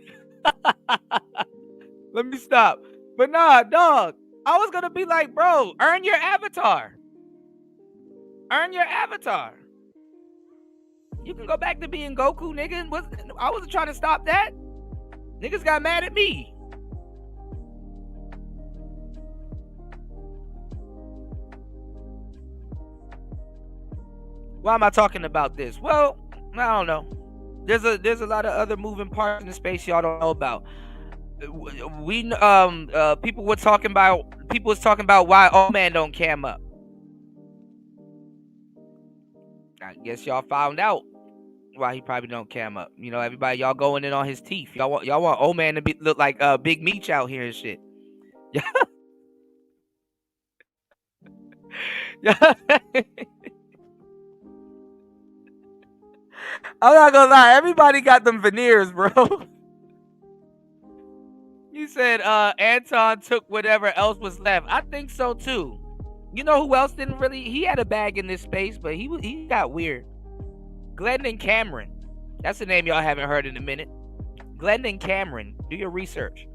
Let me stop. But nah, dog. I was gonna be like, bro, earn your avatar. Earn your avatar. You can go back to being Goku, nigga. I wasn't trying to stop that. Niggas got mad at me. Why am I talking about this? Well, I don't know. There's a lot of other moving parts in the space y'all don't know about. People was talking about why old man don't cam up. I guess y'all found out why he probably don't cam up. Everybody y'all going in on his teeth. Y'all want old man to look like Big Meech out here and shit. Yeah. Yeah. I'm not gonna lie, everybody got them veneers, bro. You said Anton took whatever else was left. I think so too. You know who else didn't really? He had a bag in this space, but he got weird. Glendon Cameron. That's a name y'all haven't heard in a minute. Glendon Cameron. Do your research.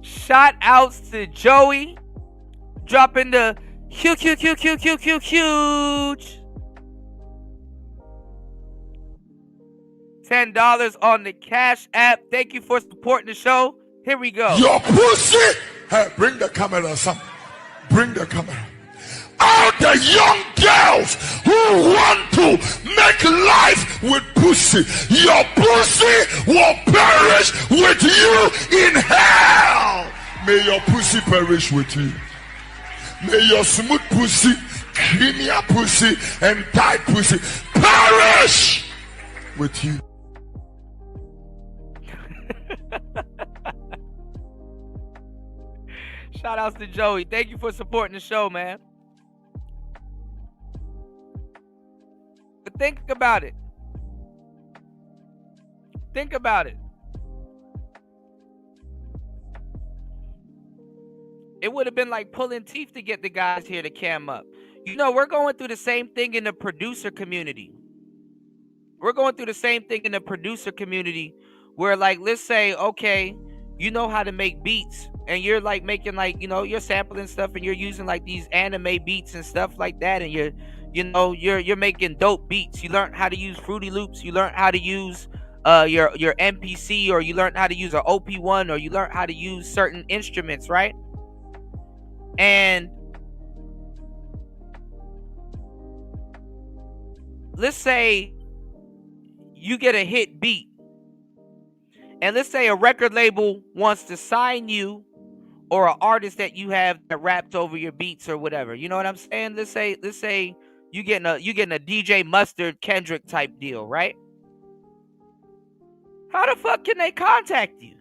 Shout outs to Joey. Dropping the huge. $10 on the Cash App. Thank you for supporting the show. Here we go. Your pussy. Hey, bring the camera, son. Bring the camera. All the young girls who want to make life with pussy, your pussy will perish with you in hell. May your pussy perish with you. May your smooth pussy, creamier pussy, and tight pussy perish with you. Shout outs to Joey. Thank you for supporting the show, man. But think about it. Think about it. It would have been like pulling teeth to get the guys here to cam up. You know, we're going through the same thing in the producer community. We're going through the same thing in the producer community where, like, let's say, okay, you know how to make beats and you're like making, like, you know, you're sampling stuff and you're using like these anime beats and stuff like that, and you're making dope beats. You learn how to use Fruity Loops, you learn how to use your MPC, or you learn how to use an OP1, or you learn how to use certain instruments, right? And let's say you get a hit beat, and let's say a record label wants to sign you or an artist that you have that raps over your beats or whatever. You know what I'm saying? Let's say you getting a DJ Mustard Kendrick type deal, right? How the fuck can they contact you?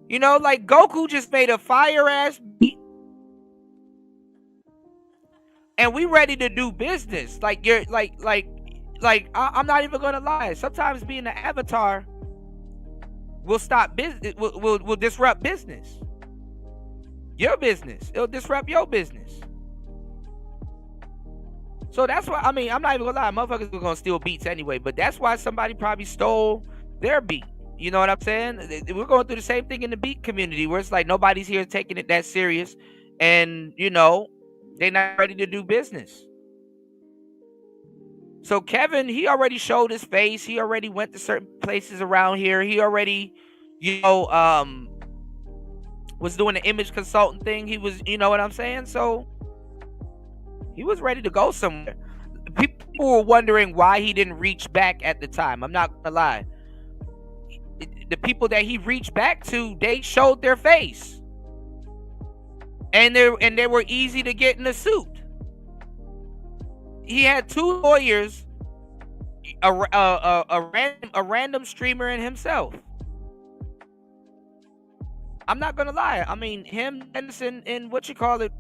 You know, like Goku just made a fire ass beat, and we ready to do business. Like you're I'm not even gonna lie. Sometimes being an avatar will stop business. Will disrupt business. Your business. It'll disrupt your business. So that's why, I mean, I'm not even gonna lie. Motherfuckers are gonna steal beats anyway. But that's why somebody probably stole their beat. You know what I'm saying? We're going through the same thing in the beat community where it's like nobody's here taking it that serious, and you know, they're not ready to do business. So Kevin, he already showed his face. He already went to certain places around here. He already, you know, was doing the image consultant thing. He was, you know what I'm saying? So he was ready to go somewhere. People were wondering why he didn't reach back at the time. I'm not gonna lie. The people that he reached back to, they showed their face, and they were easy to get in a suit. He had two lawyers, a random streamer, and himself. I'm not gonna lie. I mean, him, Anderson, and what you call it,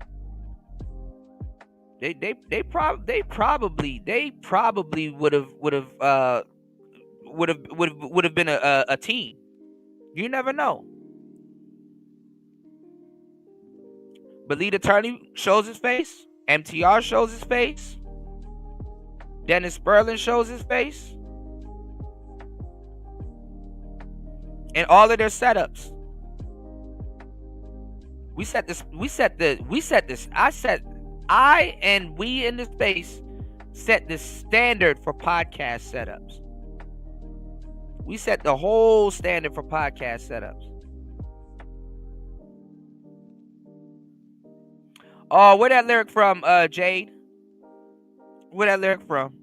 they probably would have been a team. You never know. But lead attorney shows his face. MTR shows his face. Dennis Sperlin shows his face. And all of their setups. I and we in the space set the standard for podcast setups. We set the whole standard for podcast setups. Oh, where that lyric from, Jade? Where that lyric from?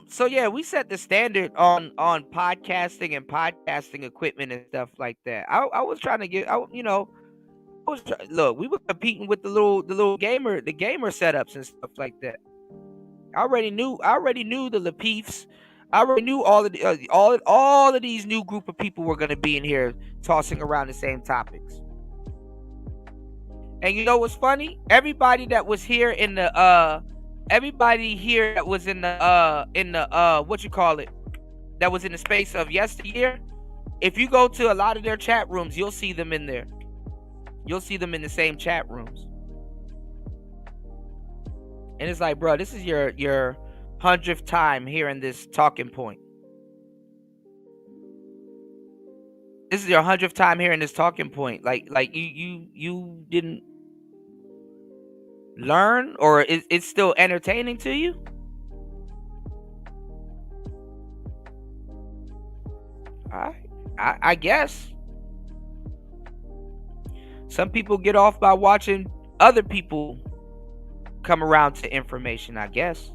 So yeah, we set the standard on podcasting and podcasting equipment and stuff like that. I was trying to get, look, we were competing with the little gamer setups and stuff like that. I already knew the Lapeefs. I already knew all of these new group of people were gonna be in here tossing around the same topics. And you know what's funny? Everybody that was here in the what you call it, that was in the space of yesteryear, if you go to a lot of their chat rooms, you'll see them in there. You'll see them in the same chat rooms. And it's like, bro, this is your 100th time hearing this talking point. This is your 100th time hearing this talking point. Like you didn't learn, or it's still entertaining to you? I guess some people get off by watching other people come around to information, I guess.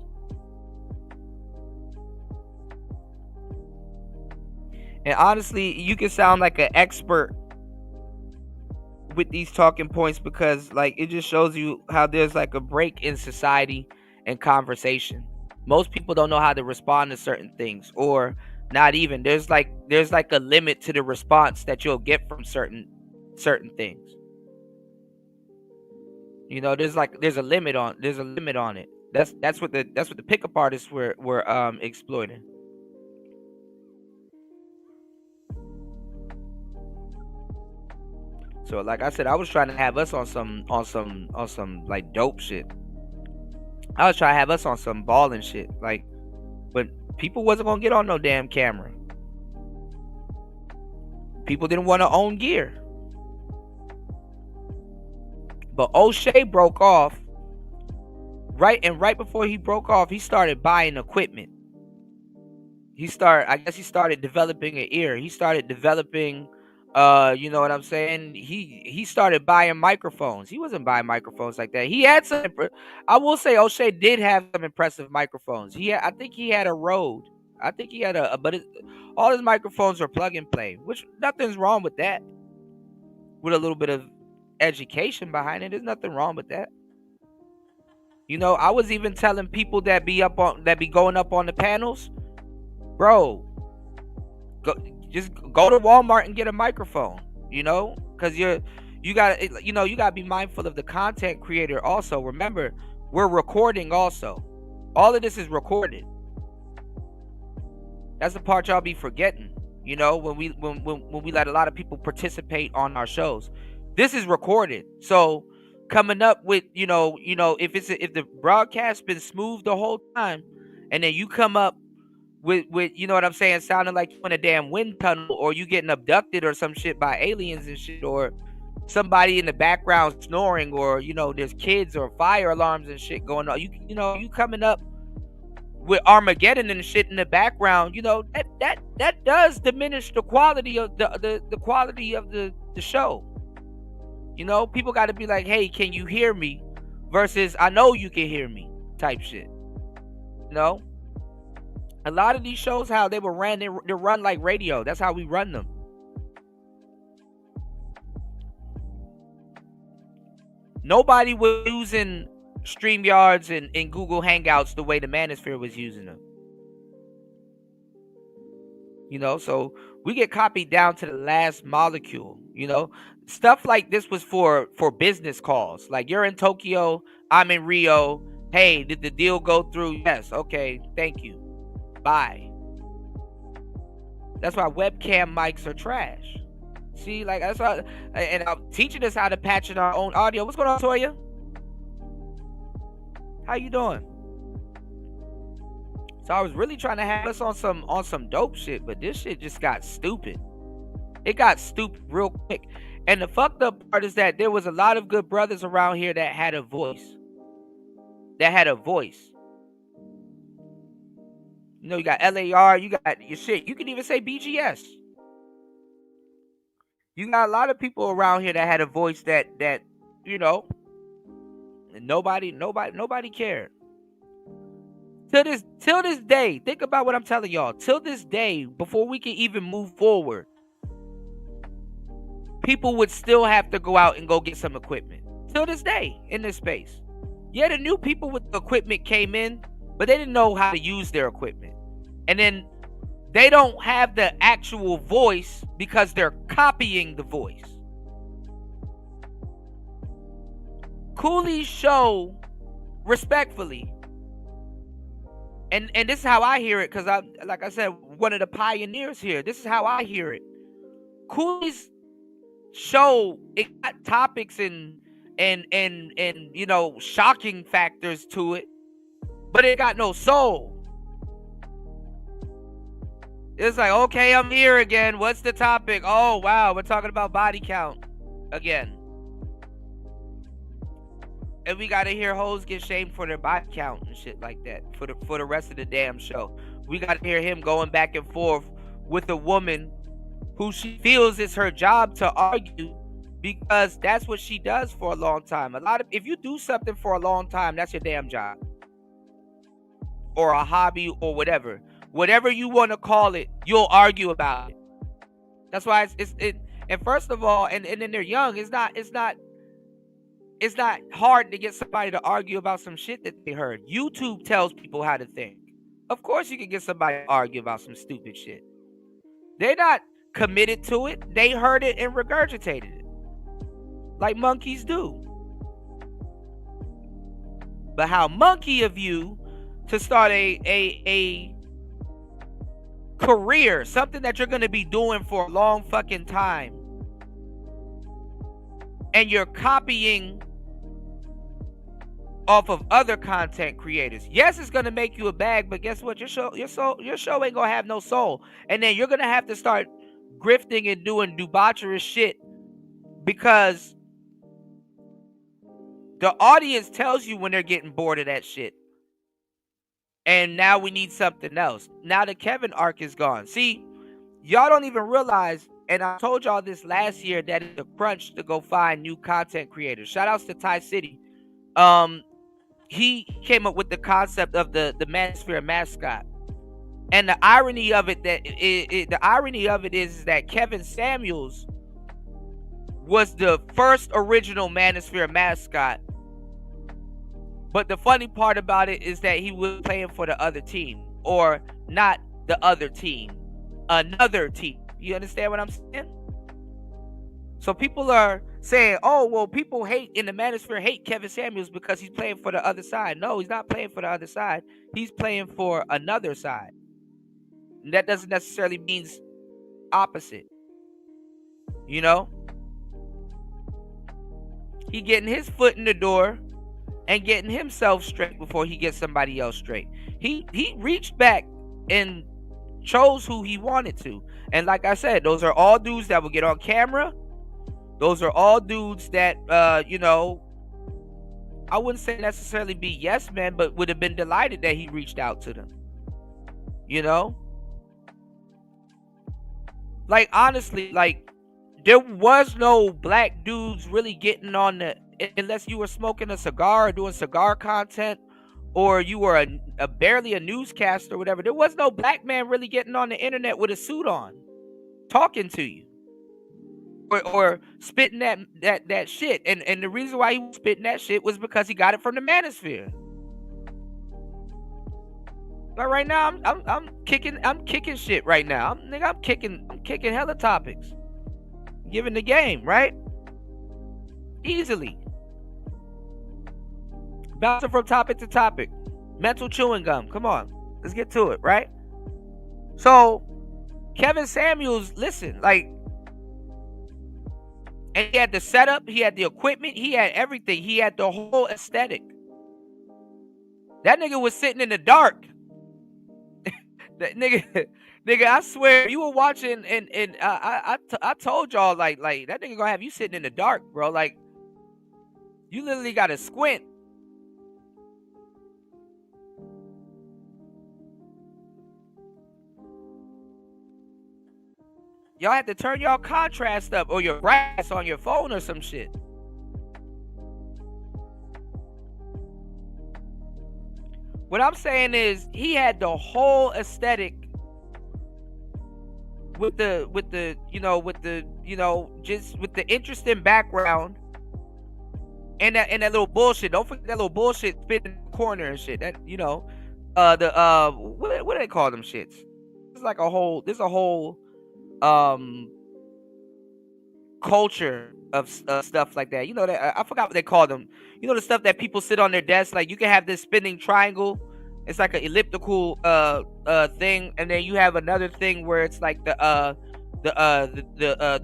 And honestly, you can sound like an expert with these talking points, because like it just shows you how there's like a break in society and conversation. Most people don't know how to respond to certain things, or not even. There's like a limit to the response that you'll get from certain things. You know, there's a limit on it. That's what the pickup artists were exploiting. So like I said, I was trying to have us on some like dope shit. I was trying to have us on some balling shit, like, but people wasn't gonna get on no damn camera. People didn't want to own gear. But Oshay broke off, right before he broke off, he started buying equipment. I guess he started developing an ear. He started developing, you know what I'm saying? He started buying microphones. He wasn't buying microphones like that. He had some. I will say Oshay did have some impressive microphones. I think he had a Rode. I think he had all his microphones were plug and play, which nothing's wrong with that. With a little bit of education behind it, there's nothing wrong with that. You know, I was even telling people that be going up on the panels, bro, just go to Walmart and get a microphone, you know, because you gotta be mindful of the content creator also. Remember, we're recording also. All of this is recorded. That's the part y'all be forgetting, you know, when we let a lot of people participate on our shows. This is recorded. So coming up with, you know, if the broadcast's been smooth the whole time, and then you come up with you know what I'm saying, sounding like you in a damn wind tunnel, or you getting abducted or some shit by aliens and shit, or somebody in the background snoring, or you know there's kids or fire alarms and shit going on, you know you coming up with Armageddon and shit in the background, you know that does diminish the quality of the quality of the show. You know, people got to be like, hey, can you hear me? Versus, I know you can hear me type shit. You know? A lot of these shows, how they were ran, they run like radio. That's how we run them. Nobody was using Streamyards and Google Hangouts the way the Manosphere was using them. You know, so we get copied down to the last molecule, you know. Stuff like this was for business calls. Like, you're in Tokyo, I'm in Rio. Hey, did the deal go through? Yes. Okay, thank you. Bye. That's why webcam mics are trash. See, like, that's why, and I'm teaching us how to patch in our own audio. What's going on, Toya? How you doing? So I was really trying to have us on some dope shit, but this shit just got stupid. It got stupid real quick. And the fucked up part is that there was a lot of good brothers around here that had a voice. You know, you got LAR, you got your shit. You can even say BGS. You got a lot of people around here that had a voice that you know, nobody cared. Till this day, think about what I'm telling y'all. Till this day, before we can even move forward, people would still have to go out and go get some equipment. Till this day, in this space. Yeah, the new people with the equipment came in, but they didn't know how to use their equipment. And then they don't have the actual voice because they're copying the voice. Cooley's show, respectfully, and this is how I hear it, because like I said, one of the pioneers here. This is how I hear it. Cooley's show, it got topics and you know, shocking factors to it, but it got no soul. It's like, okay, I'm here again. What's the topic? Oh wow, we're talking about body count again. And we gotta hear hoes get shamed for their body count and shit like that for the rest of the damn show. We gotta hear him going back and forth with a woman who she feels it's her job to argue because that's what she does for a long time. If you do something for a long time, that's your damn job. Or a hobby or whatever. Whatever you want to call it, you'll argue about it. That's why and first of all, and then they're young, it's not hard to get somebody to argue about some shit that they heard. YouTube tells people how to think. Of course you can get somebody to argue about some stupid shit. They're not committed to it. They heard it and regurgitated it. Like monkeys do. But how monkey of you to start a career, something that you're going to be doing for a long fucking time, and you're copying off of other content creators. Yes, it's going to make you a bag, but guess what? Your show ain't going to have no soul. And then you're going to have to start grifting and doing debaucherous shit because the audience tells you when they're getting bored of that shit. And now we need something else. Now the Kevin arc is gone. See, y'all don't even realize, and I told y'all this last year, that it's a crunch to go find new content creators. Shout outs to Ty City. He came up with the concept of the manosphere mascot. And the irony of it is that Kevin Samuels was the first original manosphere mascot. But the funny part about it is that he was playing for the other team. Or not the other team. Another team. You understand what I'm saying? So people are saying, oh, well, people in the manosphere hate Kevin Samuels because he's playing for the other side. No, he's not playing for the other side. He's playing for another side. And that doesn't necessarily mean opposite. You know? He getting his foot in the door and getting himself straight before he gets somebody else straight. He reached back and chose who he wanted to. And like I said, those are all dudes that will get on camera. Those are all dudes that, I wouldn't say necessarily be yes men, but would have been delighted that he reached out to them. You know? Like, honestly, like, there was no black dudes really getting on the, unless you were smoking a cigar or doing cigar content, or you were a barely a newscaster or whatever. There was no black man really getting on the internet with a suit on, talking to you, or spitting that shit. And the reason why he was spitting that shit was because he got it from the manosphere. But right now, I'm kicking shit right now. I'm kicking hella topics, giving the game, right? Easily. Bouncing from topic to topic. Mental chewing gum. Come on. Let's get to it, right? So, Kevin Samuels, listen, like, and he had the setup, he had the equipment, he had everything. He had the whole aesthetic. That nigga was sitting in the dark. That nigga, I swear, you were watching, and I told y'all, like that nigga gonna have you sitting in the dark, bro. Like, you literally gotta squint. Y'all have to turn y'all contrast up or your brightness on your phone or some shit. What I'm saying is he had the whole aesthetic with the just with the interesting background and that little bullshit. Don't forget that little bullshit spitting in the corner and shit. That what do they call them shits? It's like there's a whole culture of stuff like that. You know, that I forgot what they call them. You know, the stuff that people sit on their desk. Like, you can have this spinning triangle. It's like an elliptical thing, and then you have another thing where it's like the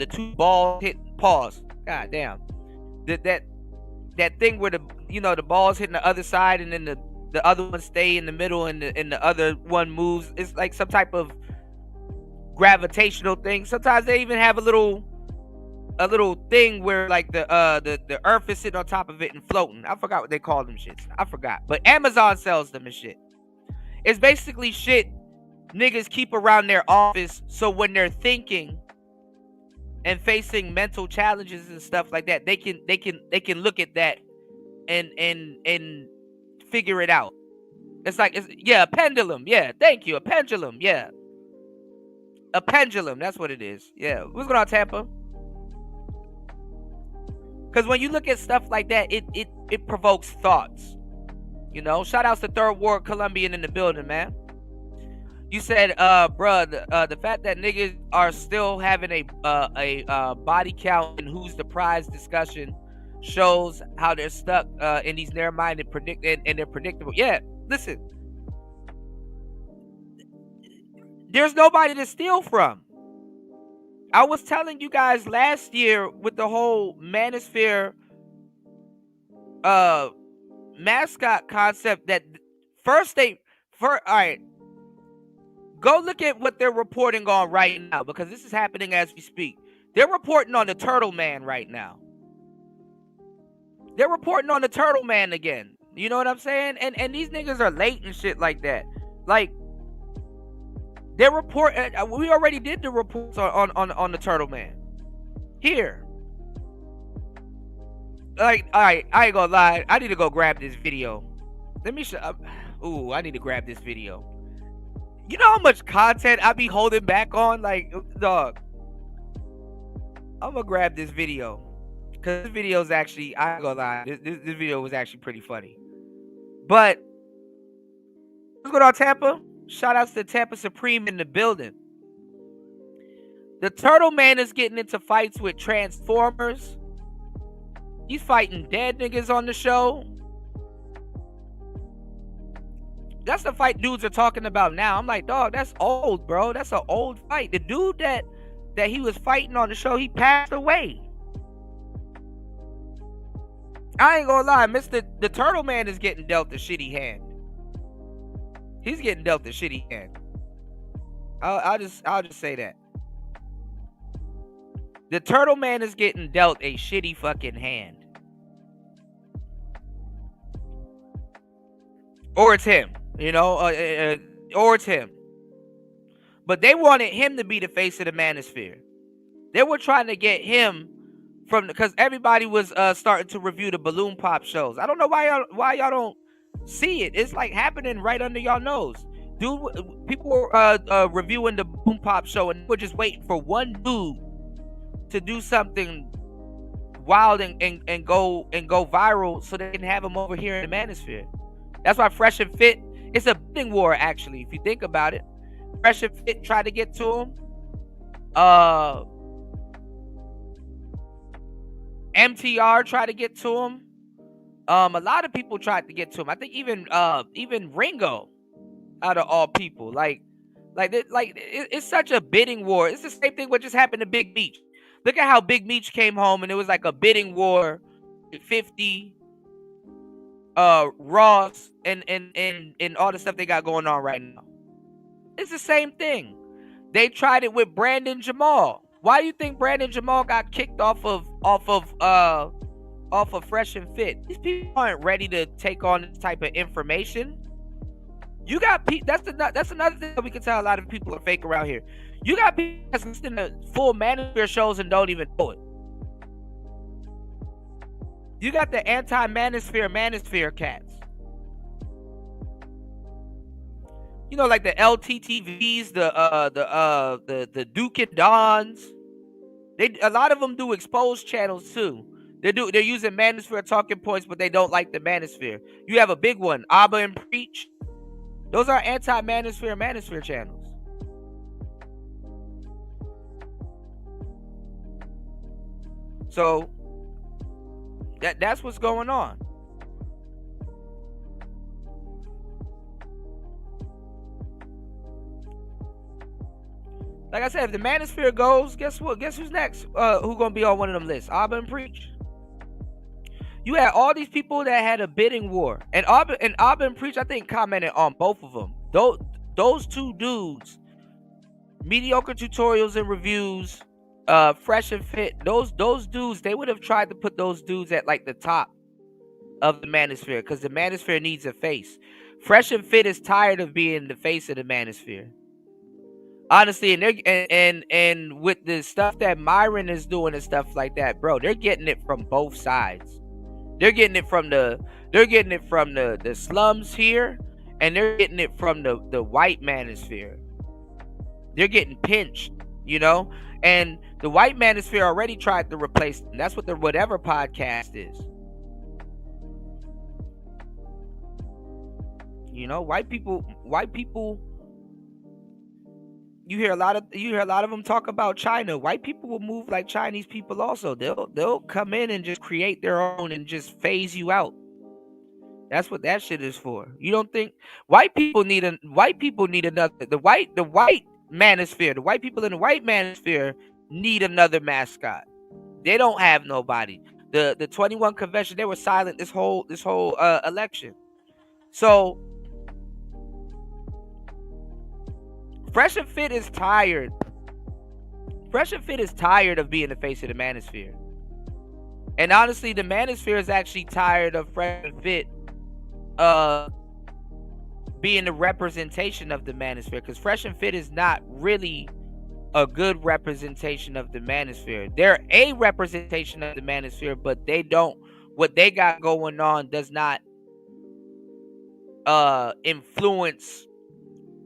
two balls hit pause. God damn. That thing where the balls hitting the other side, and then the other one stay in the middle, and the other one moves. It's like some type of gravitational thing. Sometimes they even have a little thing where like the earth is sitting on top of it and floating. I forgot what they call them shits. I forgot. But Amazon sells them and shit. It's basically shit niggas keep around their office, so when they're thinking, and facing mental challenges and stuff like that, they can look at that and figure it out. It's like, a pendulum. Yeah, thank you, a pendulum. Yeah, a pendulum. That's what it is. Yeah, what's going on, Tampa? Because when you look at stuff like that, it provokes thoughts. You know, shout outs to Third Ward Colombian in the building, man. You said, bruh, the fact that niggas are still having a body count and who's the prize discussion shows how they're stuck in these narrow-minded and they're predictable. Yeah, listen, there's nobody to steal from. I was telling you guys last year with the whole manosphere mascot concept that all right, go look at what they're reporting on right now, because this is happening as we speak. They're reporting on the Turtle Man right now. They're reporting on the Turtle Man again. You know what I'm saying? And these niggas are late and shit like that. Like, they're reporting. We already did the reports on the Turtle Man here. Like, all right, I ain't gonna lie. I need to go grab this video. Let me show. Ooh, I need to grab this video. You know how much content I be holding back on? Like, dog, I'm gonna grab this video. Because this video is actually, I ain't gonna lie, this video was actually pretty funny. But, what's going on, Tampa? Shout outs to Tampa Supreme in the building. The Turtle Man is getting into fights with Transformers. He's fighting dead niggas on the show. That's the fight dudes are talking about now. I'm like, dog, that's old, bro. That's an old fight. The dude that he was fighting on the show, he passed away. I ain't gonna lie, the Turtle Man is getting dealt a shitty hand. He's getting dealt a shitty hand. I'll just say that. The Turtle Man is getting dealt a shitty fucking hand. Or it's him, you know, or it's him. But they wanted him to be the face of the manosphere. They were trying to get him because everybody was starting to review the balloon pop shows. I don't know why y'all don't see it. It's like happening right under y'all nose. Dude, people were reviewing the balloon pop show and we're just waiting for one dude to do something wild and go viral so they can have him over here in the manosphere. That's why Fresh and Fit, it's a bidding war actually, if you think about it. Fresh and Fit tried to get to him. MTR tried to get to him. A lot of people tried to get to him. I think even Ringo, out of all people, it's such a bidding war. It's the same thing what just happened to Big Meech. Look at how Big Meech came home and it was like a bidding war. 50, Ross, and all the stuff they got going on right now. It's the same thing. They tried it with Brandon Jamal. Why do you think Brandon Jamal got kicked off of Fresh and Fit? These people aren't ready to take on this type of information. You got people. That's another thing that we can tell a lot of people are fake around here. You got people that's listening to full manosphere shows and don't even know it. You got the manosphere cats. You know, like the LTTVs, the Duke and Dons. A lot of them do exposed channels too. They're using manosphere talking points, but they don't like the manosphere. You have a big one, Abba and Preach. Those are manosphere channels. So that's what's going on. Like I said, if the manosphere goes, guess what? Guess who's next? Who's gonna be on one of them lists? Abba and Preach. You had all these people that had a bidding war, and Abba and Preach, I think, commented on both of them. Those two dudes, mediocre tutorials and reviews, Fresh and Fit. Those dudes, they would have tried to put those dudes at like the top of the manosphere because the manosphere needs a face. Fresh and Fit is tired of being the face of the manosphere. Honestly, and with the stuff that Myron is doing and stuff like that, bro, they're getting it from both sides. They're getting it from the slums here, and they're getting it from the white manosphere. They're getting pinched, you know? And the white manosphere already tried to replace them. That's what the whatever podcast is. You know, white people, you hear a lot of them talk about China. White people will move like Chinese people also. They'll come in and just create their own and just phase you out. That's what that shit is for. You don't think white people need another, the white manosphere, the white people in the white manosphere need another mascot. They don't have nobody. The 21 convention, they were silent this whole election. So Fresh and Fit is tired. Fresh and Fit is tired of being the face of the manosphere. And honestly, the manosphere is actually tired of Fresh and Fit being the representation of the manosphere, because Fresh and Fit is not really a good representation of the manosphere. They're a representation of the manosphere, but what they got going on does not influence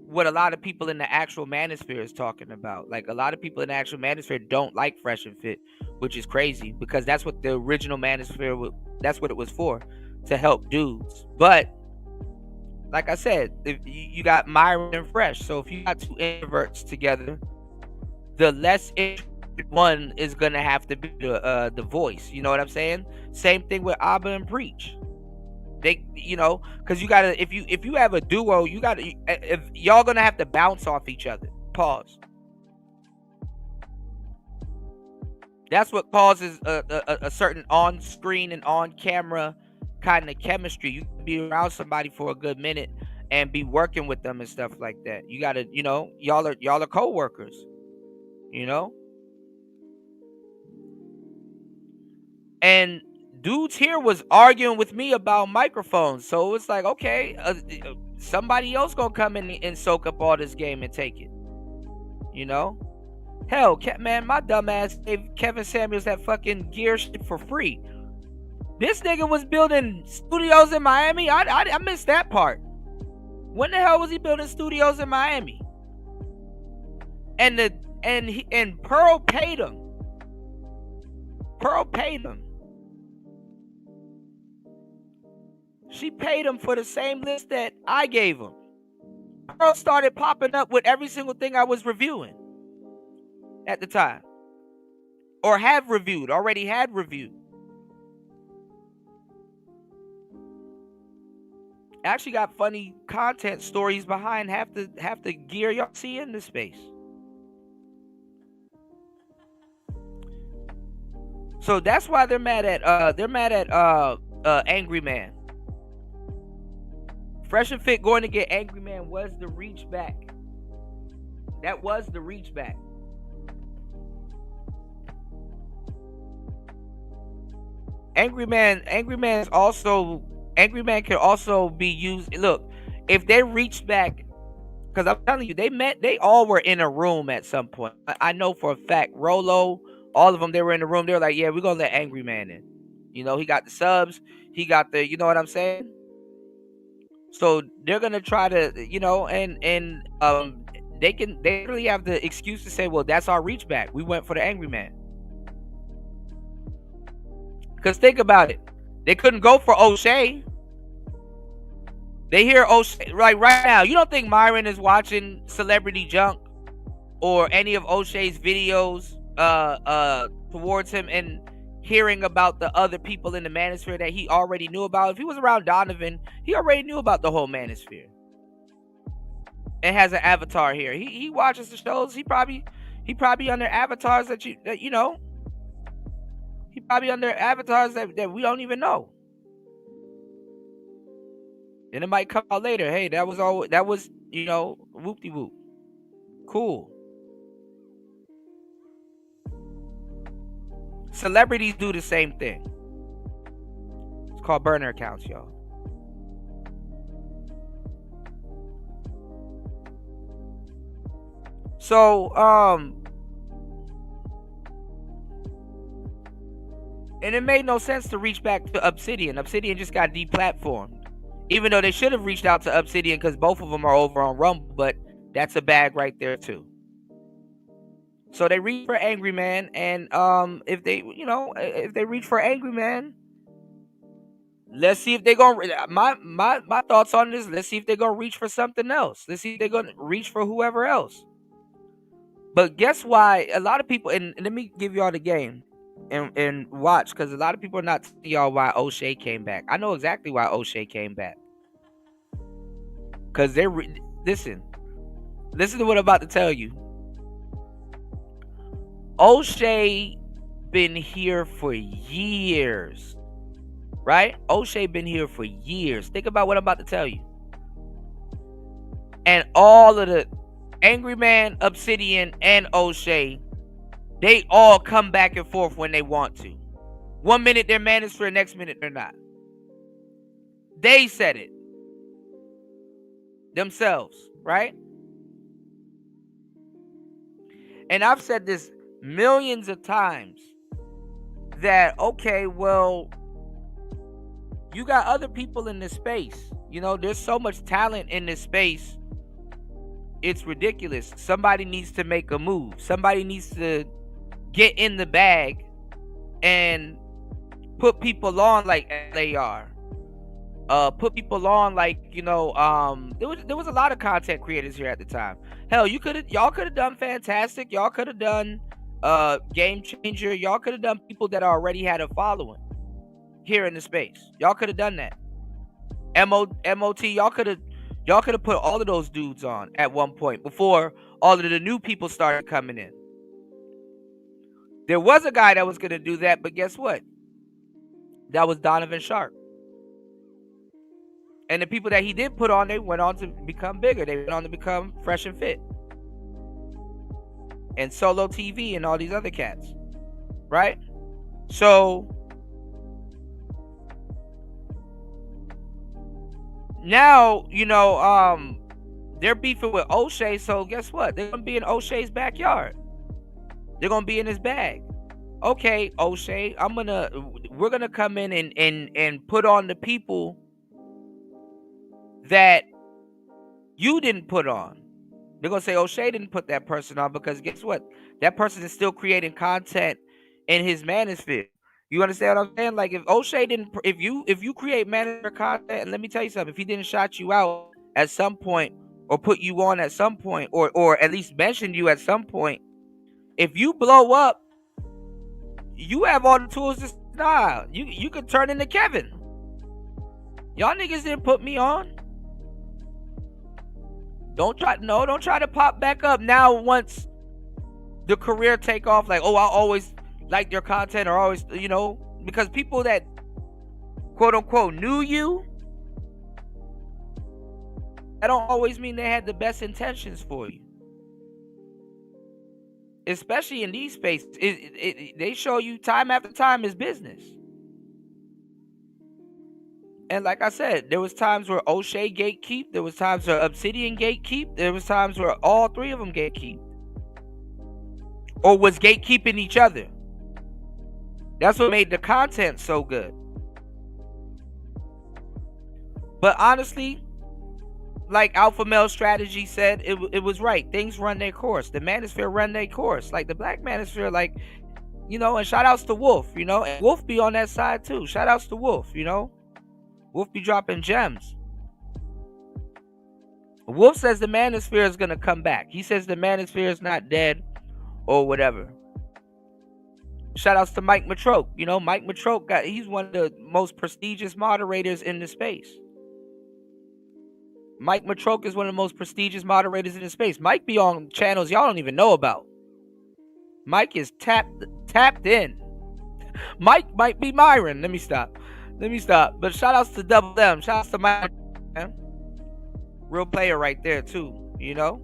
what a lot of people in the actual manosphere is talking about. Like, a lot of people in the actual manosphere don't like Fresh and Fit, which is crazy, because that's what the original manosphere that's what it was for, to help dudes. But like I said, if you got Myron and Fresh, so if you got two introverts together, the less introverted one is gonna have to be the voice. You know what I'm saying? Same thing with Abba and Preach. They, you know, because you gotta, if you have a duo, you gotta, if y'all gonna have to bounce off each other. Pause. That's what causes a certain on-screen and on-camera kind of chemistry. You can be around somebody for a good minute and be working with them and stuff like that. You gotta, you know, y'all are co-workers. You know, and dudes here was arguing with me about microphones, so it's like, okay, somebody else gonna come in and soak up all this game and take it. You know, hell, man, my dumb ass gave Kevin Samuels that fucking gear shit for free. This nigga was building studios in Miami. I missed that part. When the hell was he building studios in Miami? And Pearl paid him. She paid him for the same list that I gave him. Pearl started popping up with every single thing I was reviewing at the time. Or already had reviewed. Actually got funny content stories behind half the gear y'all see in this space. So that's why they're mad at Angryman. Fresh and Fit going to get Angryman was the reach back. That was the reach back. Angryman can also be used. Look, if they reach back, because I'm telling you, they all were in a room at some point. I know for a fact. Rolo, all of them, they were in the room. They were like, yeah, we're gonna let Angryman in. You know, he got the subs, he got the, you know what I'm saying? So they're gonna try to, you know, and they really have the excuse to say, well, that's our reach back. We went for the Angryman. Because think about it. They couldn't go for Oshay. They hear Oshay right now. You don't think Myron is watching Celebrity Junk or any of Oshay's videos towards him and hearing about the other people in the manosphere that he already knew about? If he was around Donovan, he already knew about the whole manosphere. And has an avatar here. He watches the shows. He probably under avatars that you know. He probably under avatars that we don't even know. And it might come out later. Hey, that was, you know, whoop-de-whoop. Cool. Celebrities do the same thing. It's called burner accounts, y'all. So, and it made no sense to reach back to Obsidian. Obsidian just got deplatformed. Even though they should have reached out to Obsidian because both of them are over on Rumble, but that's a bag right there too. So they reach for Angryman, and if they reach for Angryman, let's see if they're gonna. My thoughts on this. Let's see if they're gonna reach for something else. Let's see if they're gonna reach for whoever else. But guess why? A lot of people, and let me give y'all the game. And watch, because a lot of people are not telling y'all why Oshay came back. I know exactly why Oshay came back. Because listen to what I'm about to tell you. Oshay been here for years, right? Oshay been here for years. Think about what I'm about to tell you. And all of the Angryman, Obsidian, and Oshay, they all come back and forth when they want to. 1 minute they're manosphere, next minute they're not. They said it themselves, right? And I've said this millions of times that, okay, well, you got other people in this space. You know, there's so much talent in this space. It's ridiculous. Somebody needs to make a move. Somebody needs to get in the bag and put people on like they are. Put people on like, you know, there was a lot of content creators here at the time. Hell, y'all could have done Fantastic. Y'all could have done Game Changer. Y'all could have done people that already had a following here in the space. Y'all could have done that. MOT, y'all could have put all of those dudes on at one point before all of the new people started coming in. There was a guy that was going to do that, but guess what? That was Donovan Sharp. And the people that he did put on, they went on to become bigger. They went on to become Fresh and Fit. And Solo TV and all these other cats. Right? So now, you know, they're beefing with Oshay, so guess what? They're gonna be in Oshay's backyard. They're gonna be in his bag. Okay, Oshay, we're gonna come in and put on the people that you didn't put on. They're gonna say Oshay didn't put that person on because guess what? That person is still creating content in his manosphere. You understand what I'm saying? Like if Oshay didn't, if you create manosphere content, and let me tell you something, if he didn't shout you out at some point or put you on at some point or at least mention you at some point, if you blow up, you have all the tools to style. You could turn into Kevin. Y'all niggas didn't put me on. Don't try to pop back up now once the career take off. Like, oh, I always like your content or always, you know, because people that quote unquote knew you, that don't always mean they had the best intentions for you. Especially in these spaces, they show you time after time is business. And like I said, there was times where Oshay gatekeep, there was times where Obsidian gatekeep, there was times where all three of them gatekeep. Or was gatekeeping each other. That's what made the content so good. But honestly, like Alpha Male Strategy said, it was right. Things run their course. The manosphere run their course. Like the black manosphere, like, you know, and shout outs to Wolf, you know, and Wolf be on that side too. Shout outs to Wolf, you know. Wolf be dropping gems. Wolf says the manosphere is gonna come back. He says the manosphere is not dead or whatever. Shout outs to Mike Matroke. You know, Mike Matroke he's one of the most prestigious moderators in the space. Mike Matroke is one of the most prestigious moderators in the space. Mike be on channels y'all don't even know about. Mike is tapped in. Mike might be Myron. Let me stop. But shout outs to Double M. Shout outs to Mike. Real player right there too, you know.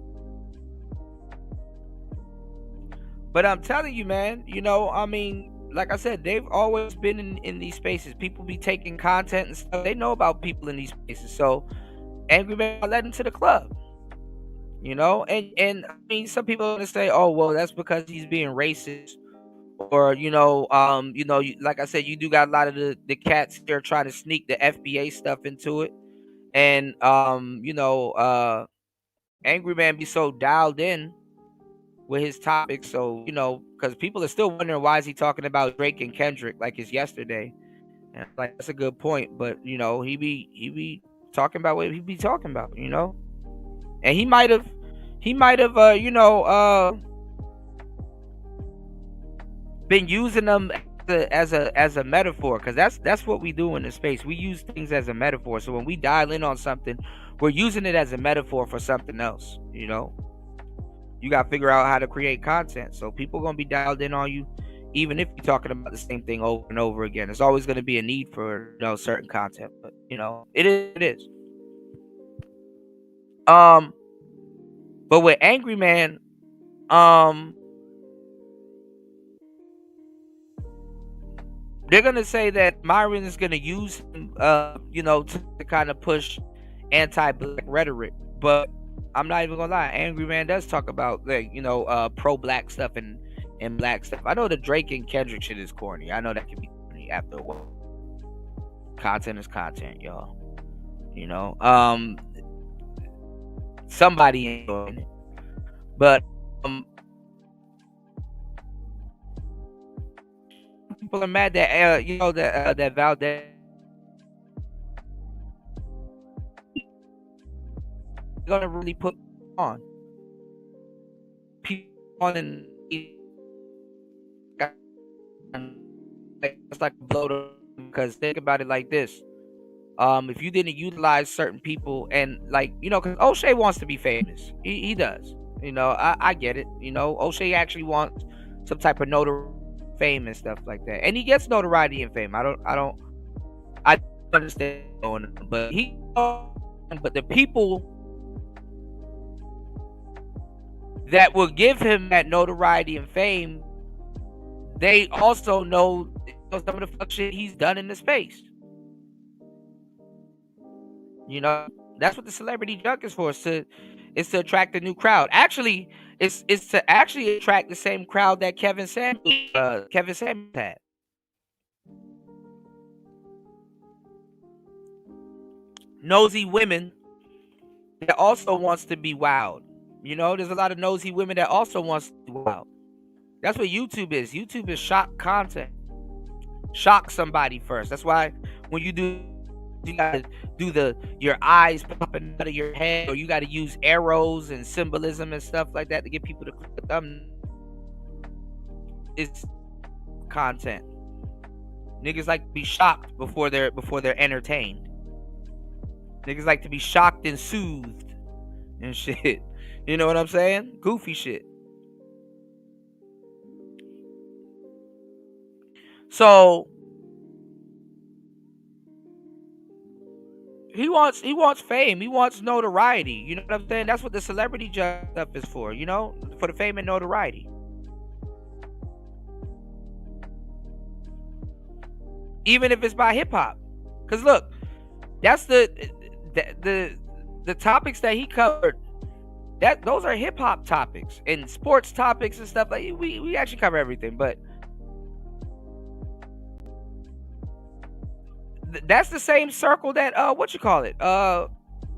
But I'm telling you, man, you know, I mean, like I said, they've always been in these spaces. People be taking content and stuff. They know about people in these spaces. So Angryman let into the club. you know. And I mean, some people are gonna say, oh well, that's because he's being racist, or like I said, you do got a lot of the cats here trying to sneak the FBA stuff into it, and Angry Man be so dialed in with his topics, so because people are still wondering why is he talking about Drake and Kendrick like it's yesterday, and like that's a good point, but he be talking about what he be talking about, and he might have been using them as a metaphor, because that's what we do in the space. We use things as a metaphor. So when we dial in on something, we're using it as a metaphor for something else. You got to figure out how to create content. So people gonna be dialed in on you, even if you're talking about the same thing over and over again. There's always going to be a need for certain content, but it is. But with Angry Man, they're gonna say that Myron is gonna use him, to kind of push anti-black rhetoric. But I'm not even gonna lie, Angry Man does talk about like pro-black stuff and black stuff. I know the Drake and Kendrick shit is corny. I know that can be corny after a while. Content is content, y'all. Somebody enjoying it, but people are mad that that Valdez gonna really put on people on, and it's like a blow to, because think about it like this. If you didn't utilize certain people, and because Oshay wants to be famous, he does. I get it. Oshay actually wants some type of notoriety, fame, and stuff like that, and he gets notoriety and fame. I don't understand, but the people that will give him that notoriety and fame, they also know some of the fuck shit he's done in the space. That's what the celebrity junk is for. It's to attract a new crowd. Actually, it's to actually attract the same crowd that Kevin Samuels had. Nosy women that also wants to be wild. There's a lot of nosy women that also wants to be wild. That's what YouTube is. YouTube is shock content. Shock somebody first. That's why when you gotta do your eyes popping out of your head, or you gotta use arrows and symbolism and stuff like that to get people to click the thumb. It's content. Niggas like to be shocked before they're entertained. Niggas like to be shocked and soothed and shit. You know what I'm saying? Goofy shit. So he wants fame. He wants notoriety. You know what I'm saying? That's what the celebrity stuff is for. For the fame and notoriety. Even if it's by hip hop, because look, that's the topics that he covered. Those are hip hop topics and sports topics and stuff. Like we actually cover everything, but that's the same circle that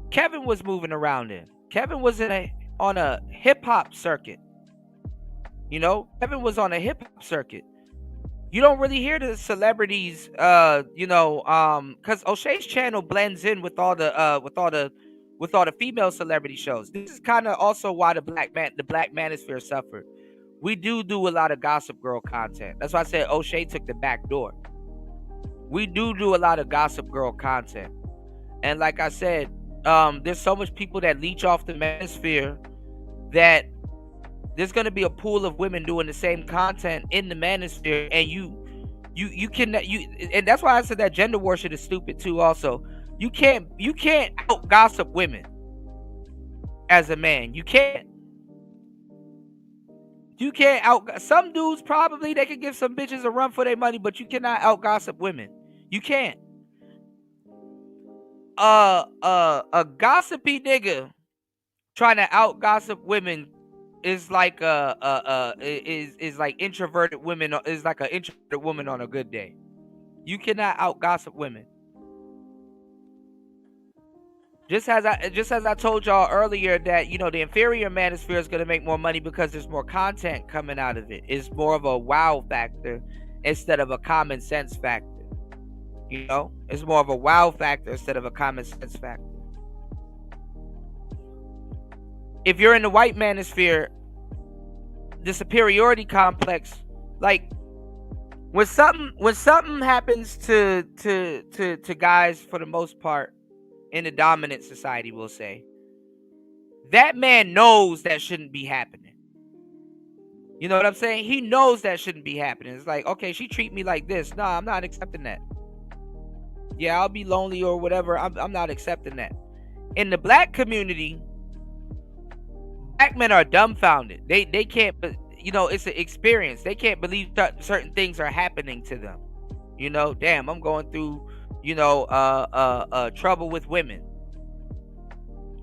Kevin was moving around in. Kevin was on a hip hop circuit. Kevin was on a hip hop circuit. You don't really hear the celebrities, because Oshay's channel blends in with all the female celebrity shows. This is kind of also why the black manosphere suffered. We do a lot of Gossip Girl content. That's why I said Oshay took the back door. We do a lot of Gossip Girl content, and like I said, there's so much people that leech off the manosphere that there's gonna be a pool of women doing the same content in the manosphere, and and that's why I said that gender war shit is stupid too. Also, you can't out gossip women as a man. You can't out some dudes. Probably they can give some bitches a run for their money, but you cannot out gossip women. You can't. A gossipy nigga trying to out gossip women is like is like introverted women, is like an introverted woman on a good day. You cannot out gossip women. Just as I told y'all earlier that, you know, the inferior manosphere is going to make more money because there's more content coming out of it. It's more of a wow factor instead of a common sense factor. You know, it's more of a wow factor instead of a common sense factor. If you're in the white manosphere, the superiority complex, like when something happens to guys, for the most part, in the dominant society, we'll say, that man knows that shouldn't be happening. You know what I'm saying? He knows that shouldn't be happening. It's like, okay, she treat me like this. Nah, I'm not accepting that. Yeah, I'll be lonely or whatever. I'm not accepting that. In the black community, black men are dumbfounded. They can't, you know, it's an experience. They can't believe certain things are happening to them. You know, damn, I'm going through, you know, trouble with women.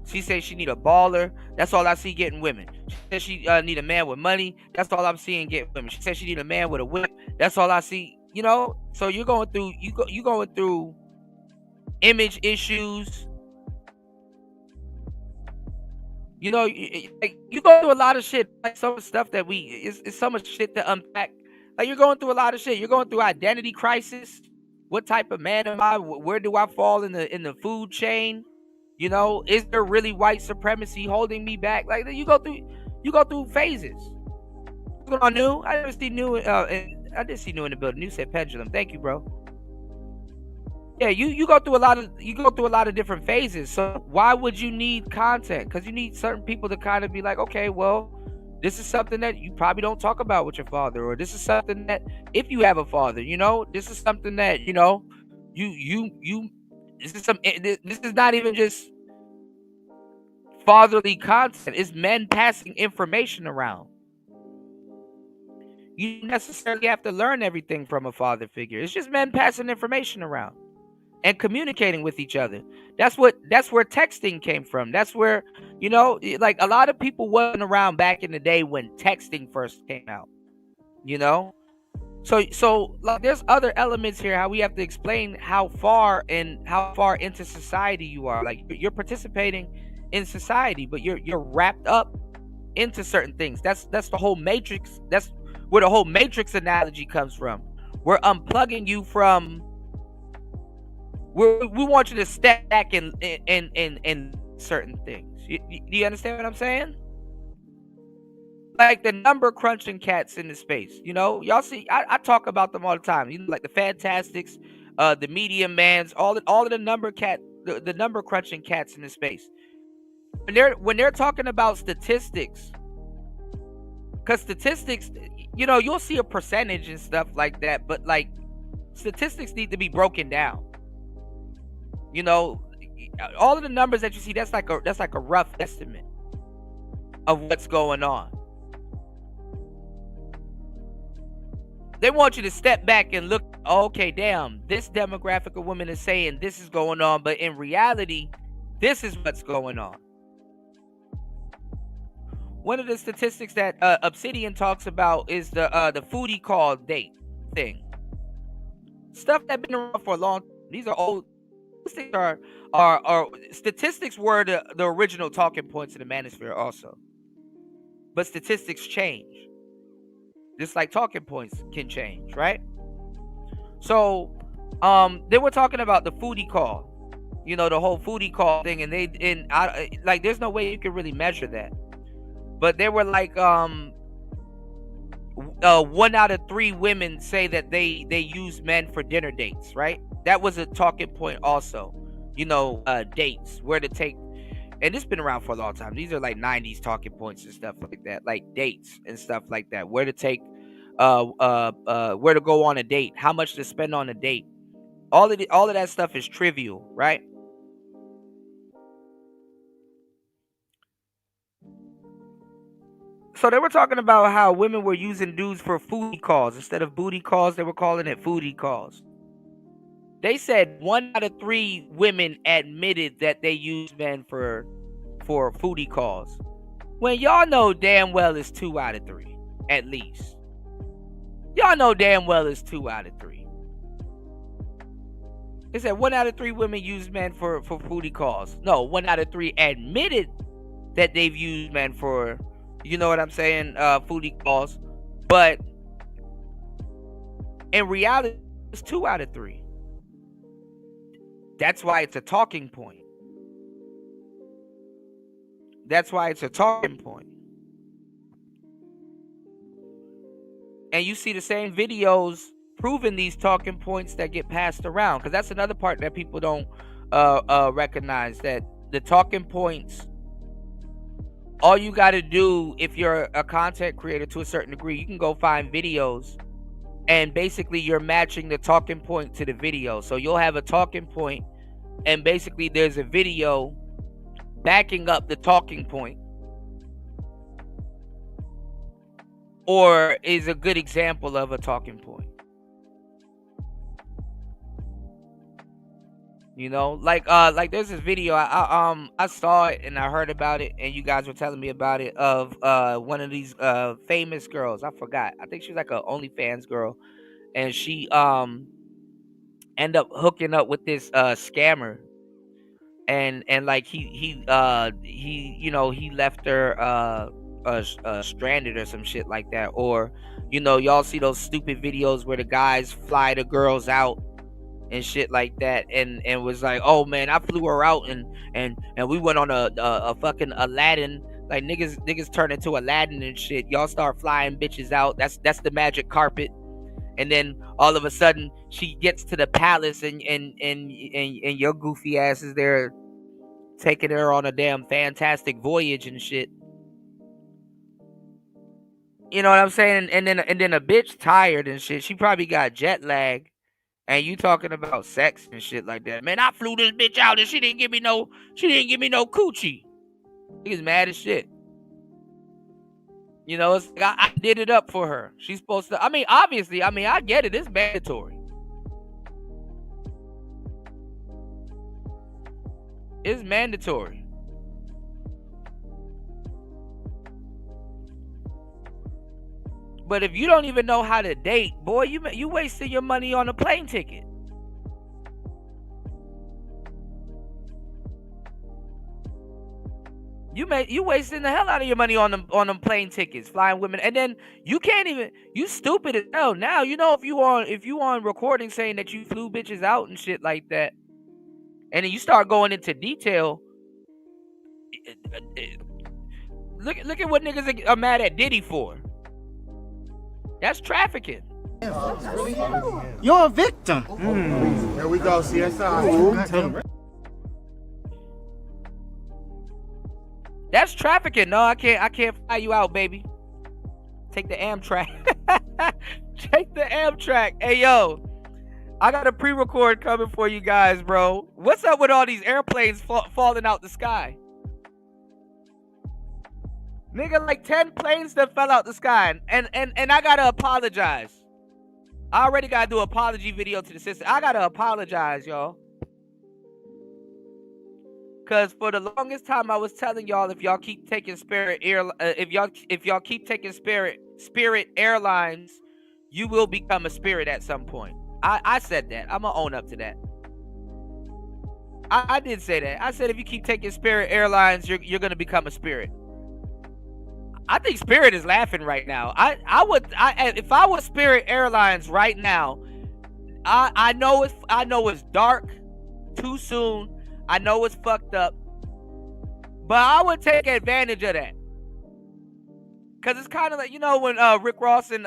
She says she need a baller. That's all I see getting women. She says she need a man with money. That's all I'm seeing getting women. She says she need a man with a whip. That's all I see. You know, so you're going through, you going through image issues. You know, you go through a lot of shit. Like some of the stuff that it's so much shit to unpack. Like you're going through a lot of shit. You're going through identity crisis. What type of man am I? Where do I fall in the food chain? You know, is there really white supremacy holding me back? Like you go through phases. What's going on, New? I didn't see New. I did see New in the building. New said pendulum. Thank you, bro. Yeah, you go through a lot of different phases. So why would you need content? Because you need certain people to kind of be like, okay, well, this is something that you probably don't talk about with your father, or this is something that, if you have a father, you know, this is something that, you know, this is not even just fatherly content. It's men passing information around. You don't necessarily have to learn everything from a father figure. It's just men passing information around and communicating with each other. That's where texting came from. That's where, you know, like a lot of people wasn't around back in the day when texting first came out, you know? So like there's other elements here, how we have to explain how far into society you are. Like you're participating in society, but you're wrapped up into certain things. That's the whole matrix. That's where the whole matrix analogy comes from. We're unplugging you from, we want you to step back in certain things. Do you understand what I'm saying? Like the number crunching cats in the space, you know, y'all see, I talk about them all the time. You know, like the Fantastics, the Medium Mans, all of the number crunching cats in the space. When they're talking about statistics, because statistics, you know, you'll see a percentage and stuff like that, but like statistics need to be broken down. You know, all of the numbers that you see, that's like a rough estimate of what's going on. They want you to step back and look, okay, damn, this demographic of women is saying this is going on, but in reality, this is what's going on. One of the statistics that Obsidian talks about is the foodie call date thing. Stuff that's been around for a long time. These are old. Statistics are statistics were the original talking points in the manosphere also. But statistics change. Just like talking points can change, right? So they were talking about the foodie call, you know, the whole foodie call thing, and like there's no way you can really measure that. But they were like 1 out of 3 women say that they use men for dinner dates, right? That was a talking point also. You know, dates, where to take, and it's been around for a long time. These are like 90s talking points and stuff like that, like dates and stuff like that. Where to take, where to go on a date, how much to spend on a date. All of that stuff is trivial, right? So they were talking about how women were using dudes for foodie calls. Instead of booty calls, they were calling it foodie calls. They said 1 out of 3 women admitted that they use men for for foodie calls, when y'all know damn well it's 2 out of 3, at least. Y'all know damn well it's 2 out of 3. They said 1 out of 3 women use men for foodie calls. No, 1 out of 3 admitted that they've used men for, you know what I'm saying, foodie calls. But in reality, it's 2 out of 3. That's why it's a talking point. That's why it's a talking point. And you see the same videos proving these talking points that get passed around, because that's another part that people don't recognize, that the talking points, all you got to do if you're a content creator to a certain degree, you can go find videos and basically you're matching the talking point to the video. So you'll have a talking point and basically there's a video backing up the talking point. Or is a good example of a talking point. You know, like there's this video I saw it and I heard about it and you guys were telling me about it, of one of these famous girls. I forgot. I think she's like a OnlyFans girl, and she end up hooking up with this scammer, and like he you know, he left her stranded or some shit like that. Or, you know, y'all see those stupid videos where the guys fly the girls out and shit like that, and was like, oh man, I flew her out and we went on a fucking Aladdin, like niggas turn into Aladdin and shit. Y'all start flying bitches out. That's the magic carpet. And then all of a sudden she gets to the palace and your goofy ass is there taking her on a damn fantastic voyage and shit. You know what I'm saying? And then a bitch tired and shit. She probably got jet lag. And you talking about sex and shit like that. Man, I flew this bitch out and she didn't give me no coochie. Niggas mad as shit. You know, it's like I did it up for her. She's supposed to, I mean, obviously, I get it. It's mandatory. It's mandatory. But if you don't even know how to date, boy, you wasting your money on a plane ticket. You wasting the hell out of your money on them plane tickets, flying women, and then you can't even, you stupid as hell. Now you know if you on recording saying that you flew bitches out and shit like that, and then you start going into detail. Look at what niggas are mad at Diddy for. That's trafficking. You're a victim. There we go, CSI. That's trafficking. No, I can't fly you out, baby. Take the Amtrak. Take the Amtrak. Hey, yo, I got a pre-record coming for you guys, bro. What's up with all these airplanes falling out the sky? Nigga, like 10 planes that fell out the sky, and I gotta apologize. I already gotta do an apology video to the sister. I gotta apologize, y'all. Cause for the longest time I was telling y'all, if y'all keep taking Spirit Airlines, you will become a Spirit at some point. I said that. I'm gonna own up to that. I did say that. I said if you keep taking Spirit Airlines, you're gonna become a Spirit. I think Spirit is laughing right now. If I was Spirit Airlines right now, I know it's dark, too soon. I know it's fucked up, but I would take advantage of that. Cause it's kind of like, you know, when Rick Ross and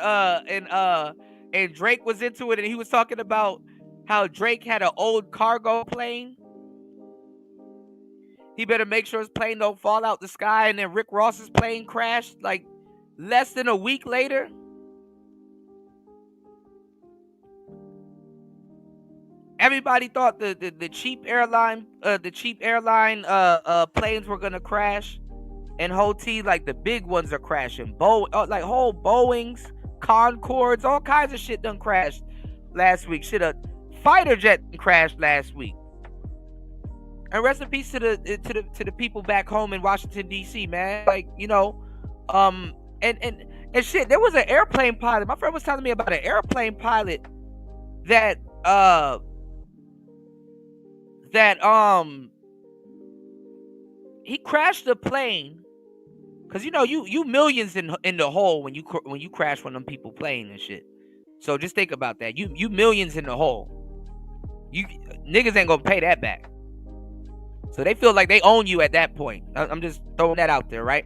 Drake was into it, and he was talking about how Drake had an old cargo plane. He better make sure his plane don't fall out the sky, and then Rick Ross's plane crashed like less than a week later. Everybody thought the cheap airline planes were gonna crash, and whole T, like the big ones are crashing. Like whole Boeings, Concords, all kinds of shit done crashed last week. Shit, a fighter jet crashed last week. And rest in peace to the people back home in Washington D.C., man. Like, and shit. There was an airplane pilot. My friend was telling me about an airplane pilot that he crashed the plane because you millions in the hole when you crash one of them people plane and shit. So just think about that. You millions in the hole. You niggas ain't gonna pay that back. So they feel like they own you at that point. I'm just throwing that out there, right?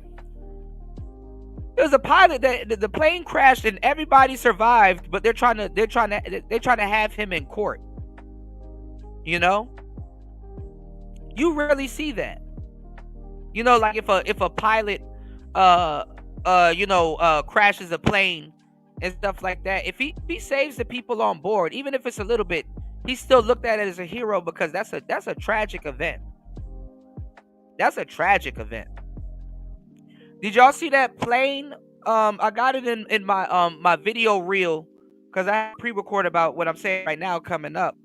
There's a pilot that the plane crashed and everybody survived, but they're trying to have him in court. You rarely see that. Like if a pilot crashes a plane and stuff like that, if he saves the people on board, even if it's a little bit, he's still looked at as a hero because that's a tragic event. That's a tragic event. Did y'all see that plane? I got it in my video reel because I pre-record about what I'm saying right now coming up.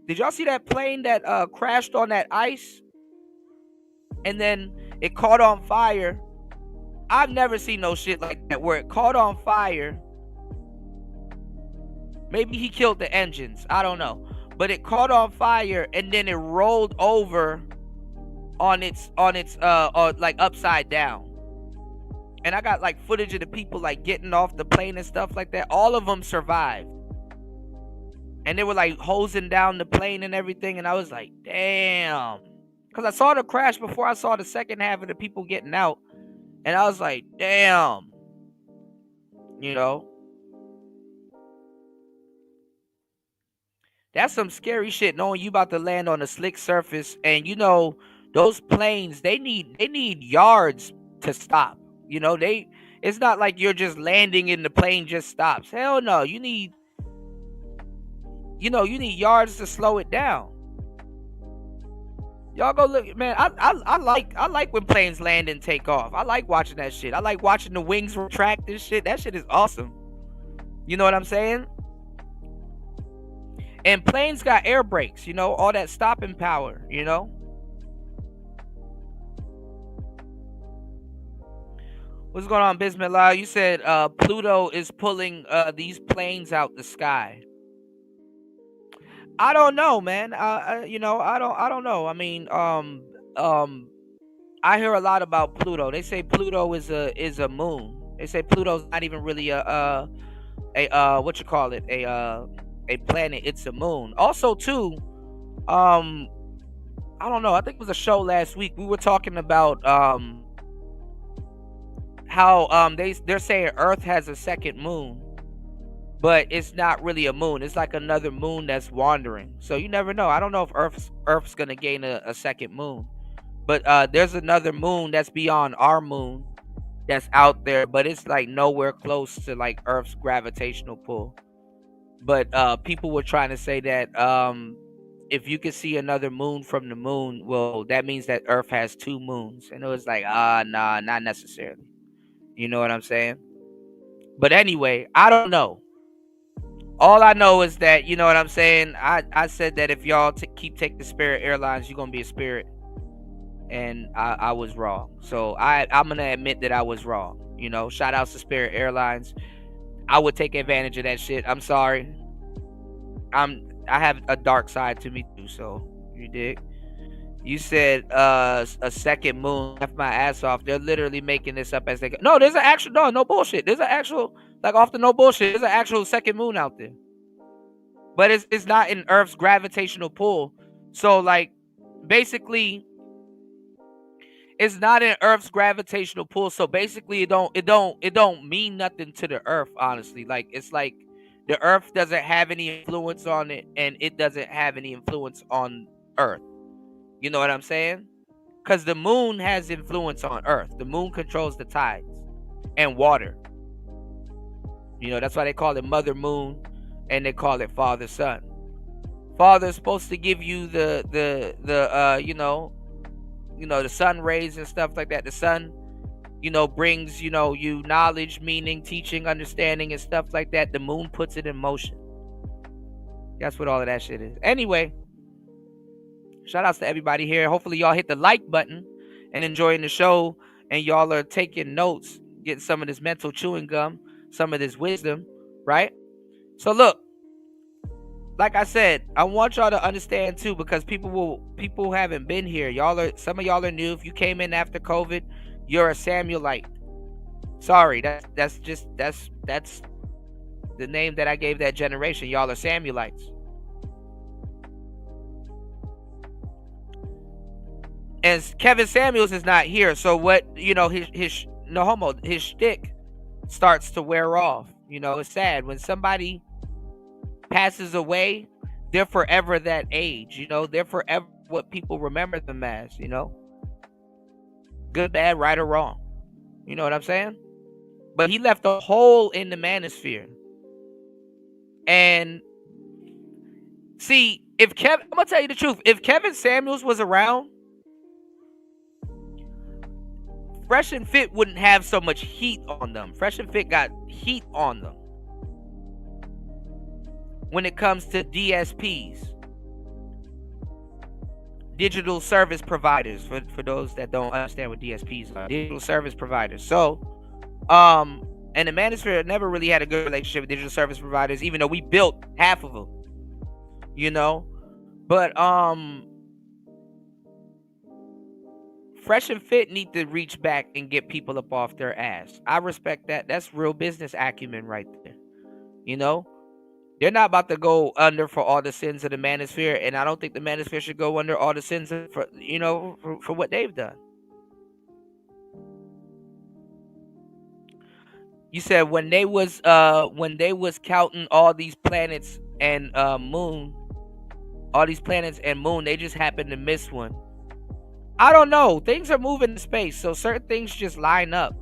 Did y'all see that plane that crashed on that ice and then it caught on fire? I've never seen no shit like that where it caught on fire. Maybe he killed the engines. I don't know. But it caught on fire and then it rolled over on its like upside down. And I got like footage of the people like getting off the plane and stuff like that. All of them survived. And they were like hosing down the plane and everything. And I was like, damn. Because I saw the crash before I saw the second half of the people getting out. And I was like, damn. That's some scary shit, knowing you about to land on a slick surface. And those planes, they need yards to stop. It's not like you're just landing and the plane just stops. Hell no. You need yards to slow it down. Y'all go look, man. I like when planes land and take off. I like watching that shit. I like watching the wings retract and shit. That shit is awesome. You know what I'm saying? And planes got air brakes, all that stopping power, What's going on, Bismillah? You said Pluto is pulling these planes out the sky. I don't know, man. I don't know. I mean, I hear a lot about Pluto. They say Pluto is a moon. They say Pluto's not even really a planet. It's a moon. Also, too, I don't know. I think it was a show last week. We were talking about how they're saying Earth has a second moon, but it's not really a moon. It's like another moon that's wandering. So you never know. I don't know if Earth's gonna gain a second moon, but there's another moon that's beyond our moon that's out there, but it's like nowhere close to like Earth's gravitational pull. But people were trying to say that if you could see another moon from the moon, well, that means that Earth has two moons. And it was like, nah, not necessarily. You know what I'm saying? But anyway, I don't know. All I know is that, you know what I'm saying? I said that if y'all keep taking the Spirit Airlines, you're going to be a spirit. And I was wrong. So I'm going to admit that I was wrong. Shout outs to Spirit Airlines. I would take advantage of that shit. I'm sorry. I have a dark side to me too, so you dig? You said a second moon. Left my ass off. They're literally making this up as they go. No, there's an actual no bullshit. There's an actual, like, off the no bullshit. There's an actual second moon out there. But it's not in Earth's gravitational pull. So like basically it's not in Earth's gravitational pull. So basically it don't mean nothing to the Earth, honestly. Like it's like the Earth doesn't have any influence on it, and it doesn't have any influence on Earth. You know what I'm saying? Because the moon has influence on Earth. The moon controls the tides and water. That's why they call it Mother Moon, and they call it Father Sun. Father's supposed to give you the sun rays and stuff like that. The sun, brings, you knowledge, meaning, teaching, understanding, and stuff like that. The moon puts it in motion. That's what all of that shit is. Anyway, Shout outs to everybody here. Hopefully y'all hit the like button and enjoying the show, and y'all are taking notes, getting some of this mental chewing gum, some of this wisdom, right? So look, like I said, I want y'all to understand too, because people who haven't been here, some of y'all are new. If you came in after COVID, you're a Samuelite. Sorry, that's the name that I gave that generation. Y'all are Samuelites. And Kevin Samuels is not here, so what, his no homo, his shtick starts to wear off. It's sad when somebody passes away. They're forever that age. They're forever what people remember them as. Good, bad, right, or wrong. You know what I'm saying? But he left a hole in the manosphere. And see, I'm gonna tell you the truth. If Kevin Samuels was around, Fresh and Fit wouldn't have so much heat on them. Fresh and Fit got heat on them when it comes to DSPs, digital service providers. For those that don't understand what DSPs are, digital service providers. So, and the manosphere never really had a good relationship with digital service providers, even though we built half of them. But Fresh and Fit need to reach back and get people up off their ass. I respect that. That's real business acumen right there. They're not about to go under for all the sins of the manosphere, and I don't think the manosphere should go under all the sins for what they've done. You said when they was counting all these planets and moon, they just happened to miss one. I don't know. Things are moving in space, so certain things just line up.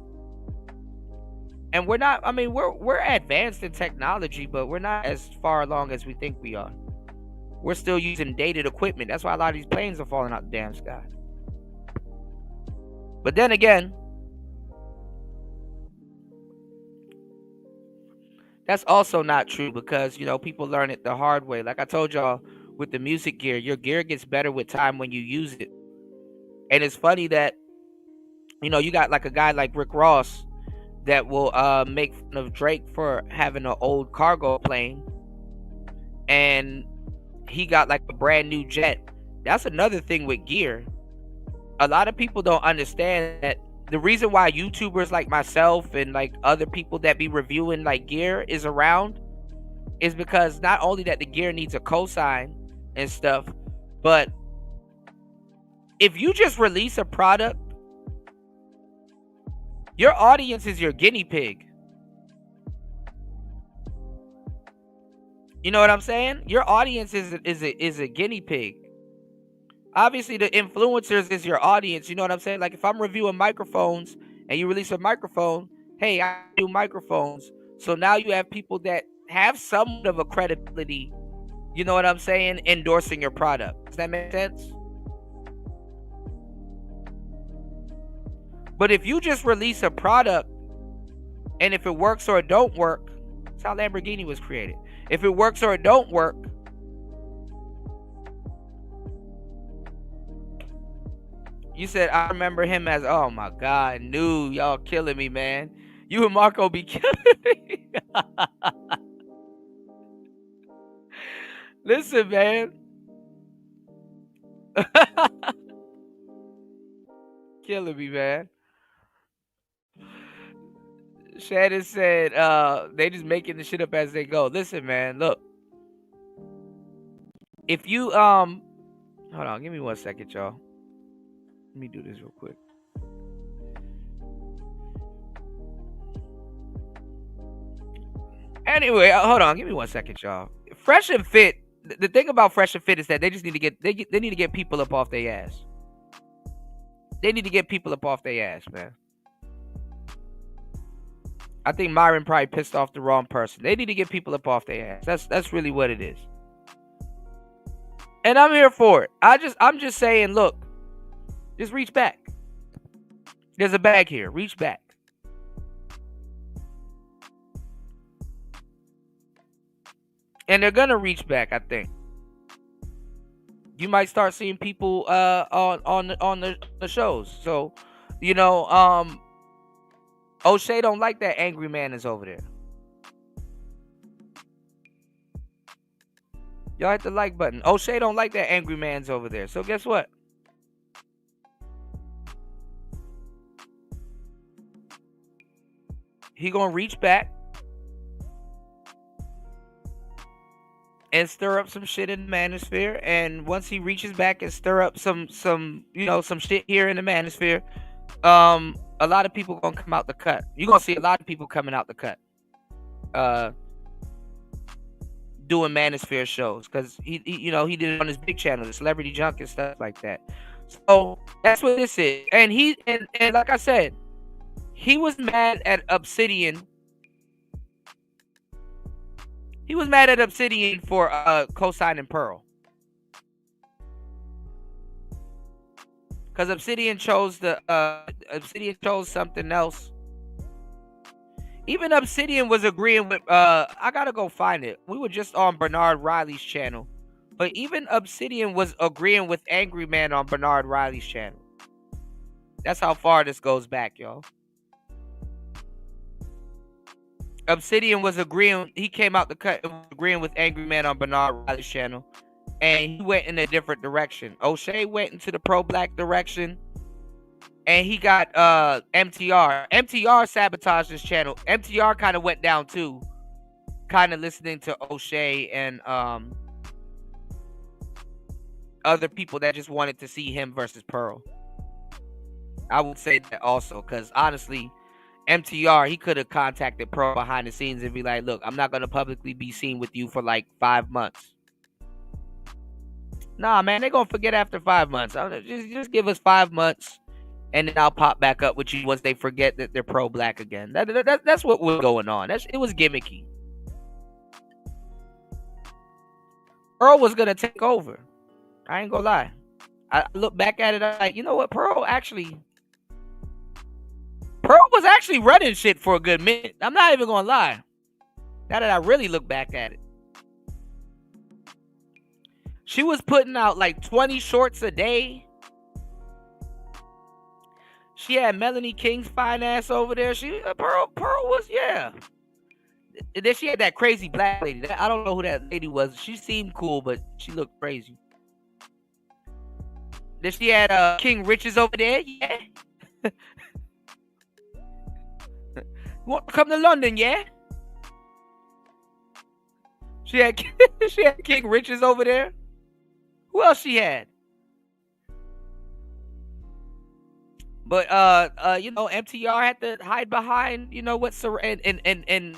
And we're not, we're advanced in technology, but we're not as far along as we think we are. We're still using dated equipment. That's why a lot of these planes are falling out the damn sky. But then again, that's also not true, because, people learn it the hard way. Like I told y'all with the music gear, your gear gets better with time when you use it. And it's funny that, you got like a guy like Rick Ross that will make fun of Drake for having an old cargo plane, and he got like a brand new jet. That's another thing with gear. A lot of people don't understand that the reason why YouTubers like myself and like other people that be reviewing like gear is around is because not only that the gear needs a cosign and stuff, but if you just release a product, your audience is your guinea pig. You know what I'm saying? Your audience is a guinea pig. Obviously, the influencers is your audience. You know what I'm saying? Like if I'm reviewing microphones and you release a microphone, hey, I do microphones. So now you have people that have somewhat of a credibility, you know what I'm saying, endorsing your product. Does that make sense? But if you just release a product, and if it works or it don't work, that's how Lamborghini was created. If it works or it don't work, you said, I remember him as, oh my God, new, y'all killing me, man. You and Marco be killing me. Listen, man. Killing me, man. Shannon said, they just making the shit up as they go. Listen, man, look. If you, hold on, give me 1 second, y'all. Let me do this real quick. Anyway, hold on, give me 1 second, y'all. Fresh and Fit. The thing about Fresh and Fit is that they just need to get they need to get people up off their ass. They need to get people up off their ass, man. I think Myron probably pissed off the wrong person. They need to get people up off their ass. That's really what it is. And I'm here for it. I'm just saying, look, just reach back. There's a bag here. Reach back. And they're gonna reach back, I think. you might start seeing people on the shows. So, Oshay don't like that angry man is over there. Y'all hit the like button. Oshay don't like that angry man's over there. So guess what? He gonna reach back and stir up some shit in the manosphere. And once he reaches back and stir up some shit here in the manosphere, a lot of people gonna come out the cut. You're gonna see a lot of people coming out the cut. Doing manosphere shows, because he did it on his big channel, the Celebrity Junk and stuff like that. So that's what this is. And and like I said, he was mad at Obsidian. He was mad at Obsidian for co-signing Pearl, because Obsidian chose something else. Even Obsidian was agreeing with, I gotta go find it. We were just on Bernard Riley's channel. But even Obsidian was agreeing with Angry Man on Bernard Riley's channel. That's how far this goes back, y'all. Obsidian was agreeing, he came out the cut and was agreeing with Angry Man on Bernard Riley's channel. And he went in a different direction. Oshay went into the pro-black direction. And he got MTR. MTR sabotaged his channel. MTR kind of went down too. Kind of listening to Oshay and other people that just wanted to see him versus Pearl. I would say that also, because honestly, MTR, he could have contacted Pearl behind the scenes and be like, look, I'm not going to publicly be seen with you for like 5 months. Nah, man, they're going to forget after 5 months. Just give us 5 months. And then I'll pop back up with you once they forget that they're pro-black again. That's what was going on. It was gimmicky. Pearl was going to take over. I ain't going to lie. I look back at it, I'm like, you know what? Pearl was actually running shit for a good minute. I'm not even going to lie. Now that I really look back at it. She was putting out like 20 shorts a day. She had Melanie King's fine ass over there. Pearl was, yeah. And then she had that crazy black lady. I don't know who that lady was. She seemed cool, but she looked crazy. Then she had King Riches over there. Yeah. Want to come to London, yeah? She had King Riches over there. Who else she had? But MTR had to hide behind, what and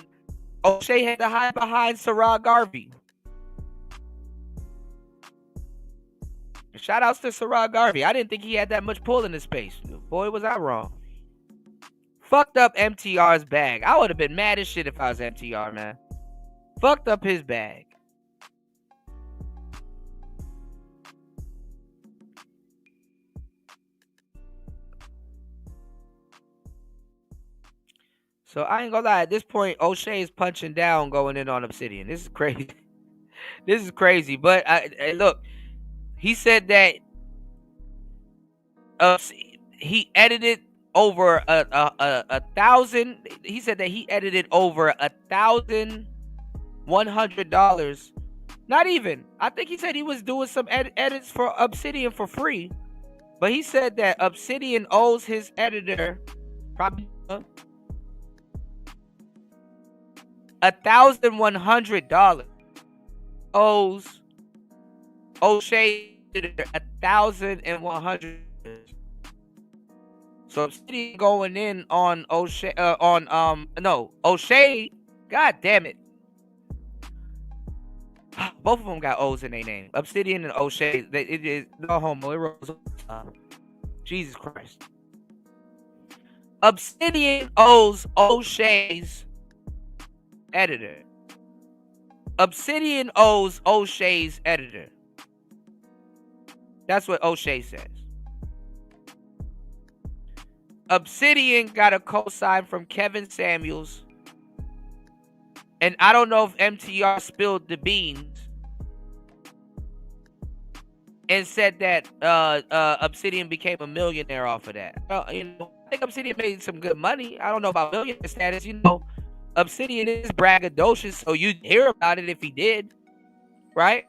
Oshay had to hide behind Sarah Garvey. Shout outs to Sarah Garvey. I didn't think he had that much pull in his space. Boy, was I wrong. Fucked up MTR's bag. I would have been mad as shit if I was MTR, man. Fucked up his bag. So I ain't gonna lie, at this point, Oshay is punching down, going in on Obsidian. This is crazy. This is crazy. But look, he said that he edited over a thousand. He said that he edited over $1,100. Not even. I think he said he was doing some edits for Obsidian for free. But he said that Obsidian owes his editor probably $1,100. Owes Oshay $1,100. So Obsidian going in on Oshay Oshay. God damn it! Both of them got O's in their name. Obsidian and Oshay. It is no homo. It rolls. Jesus Christ. Obsidian owes Oshay's editor. Obsidian owes Oshay's editor. That's what Oshay says. Obsidian got a cosign from Kevin Samuels. And I don't know if MTR spilled the beans. and said that Obsidian became a millionaire off of that. You know, I think Obsidian made some good money. I don't know about millionaire status. You know, Obsidian is braggadocious, so you'd hear about it if he did, right?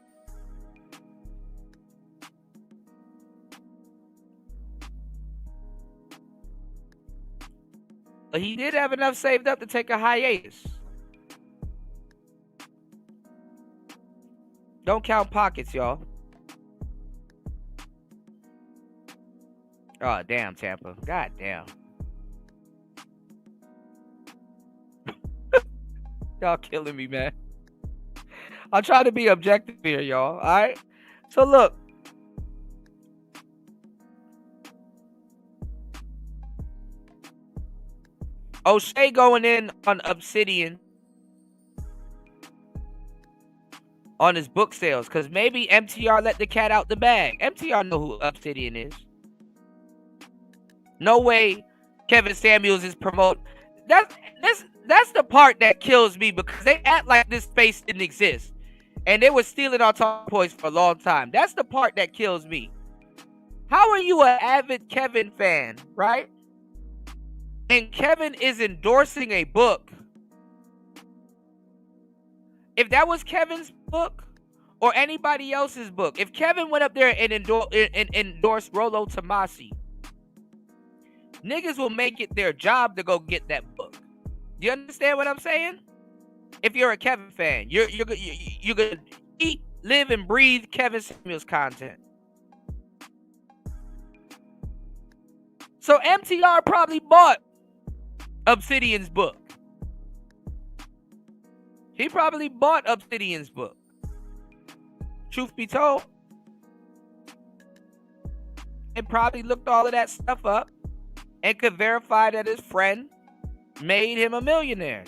But he did have enough saved up to take a hiatus. Don't count pockets, y'all. Oh, damn, Tampa. God damn. Y'all killing me, man. I'm trying to be objective here, y'all. All right? So, look. Oshay going in on Obsidian on his book sales because maybe MTR let the cat out the bag. MTR know who Obsidian is. No way Kevin Samuels is promoting. That's the part that kills me because they act like this space didn't exist. And they were stealing our talk points for a long time. That's the part that kills me. How are you an avid Kevin fan, right? And Kevin is endorsing a book. If that was Kevin's book or anybody else's book, if Kevin went up there and endorsed Rollo Tomasi, niggas will make it their job to go get that book. You understand what I'm saying? If you're a Kevin fan, you're gonna eat, live, and breathe Kevin Samuels content. So MTR probably bought Obsidian's book. He probably bought Obsidian's book. Truth be told. And probably looked all of that stuff up and could verify that his friend made him a millionaire.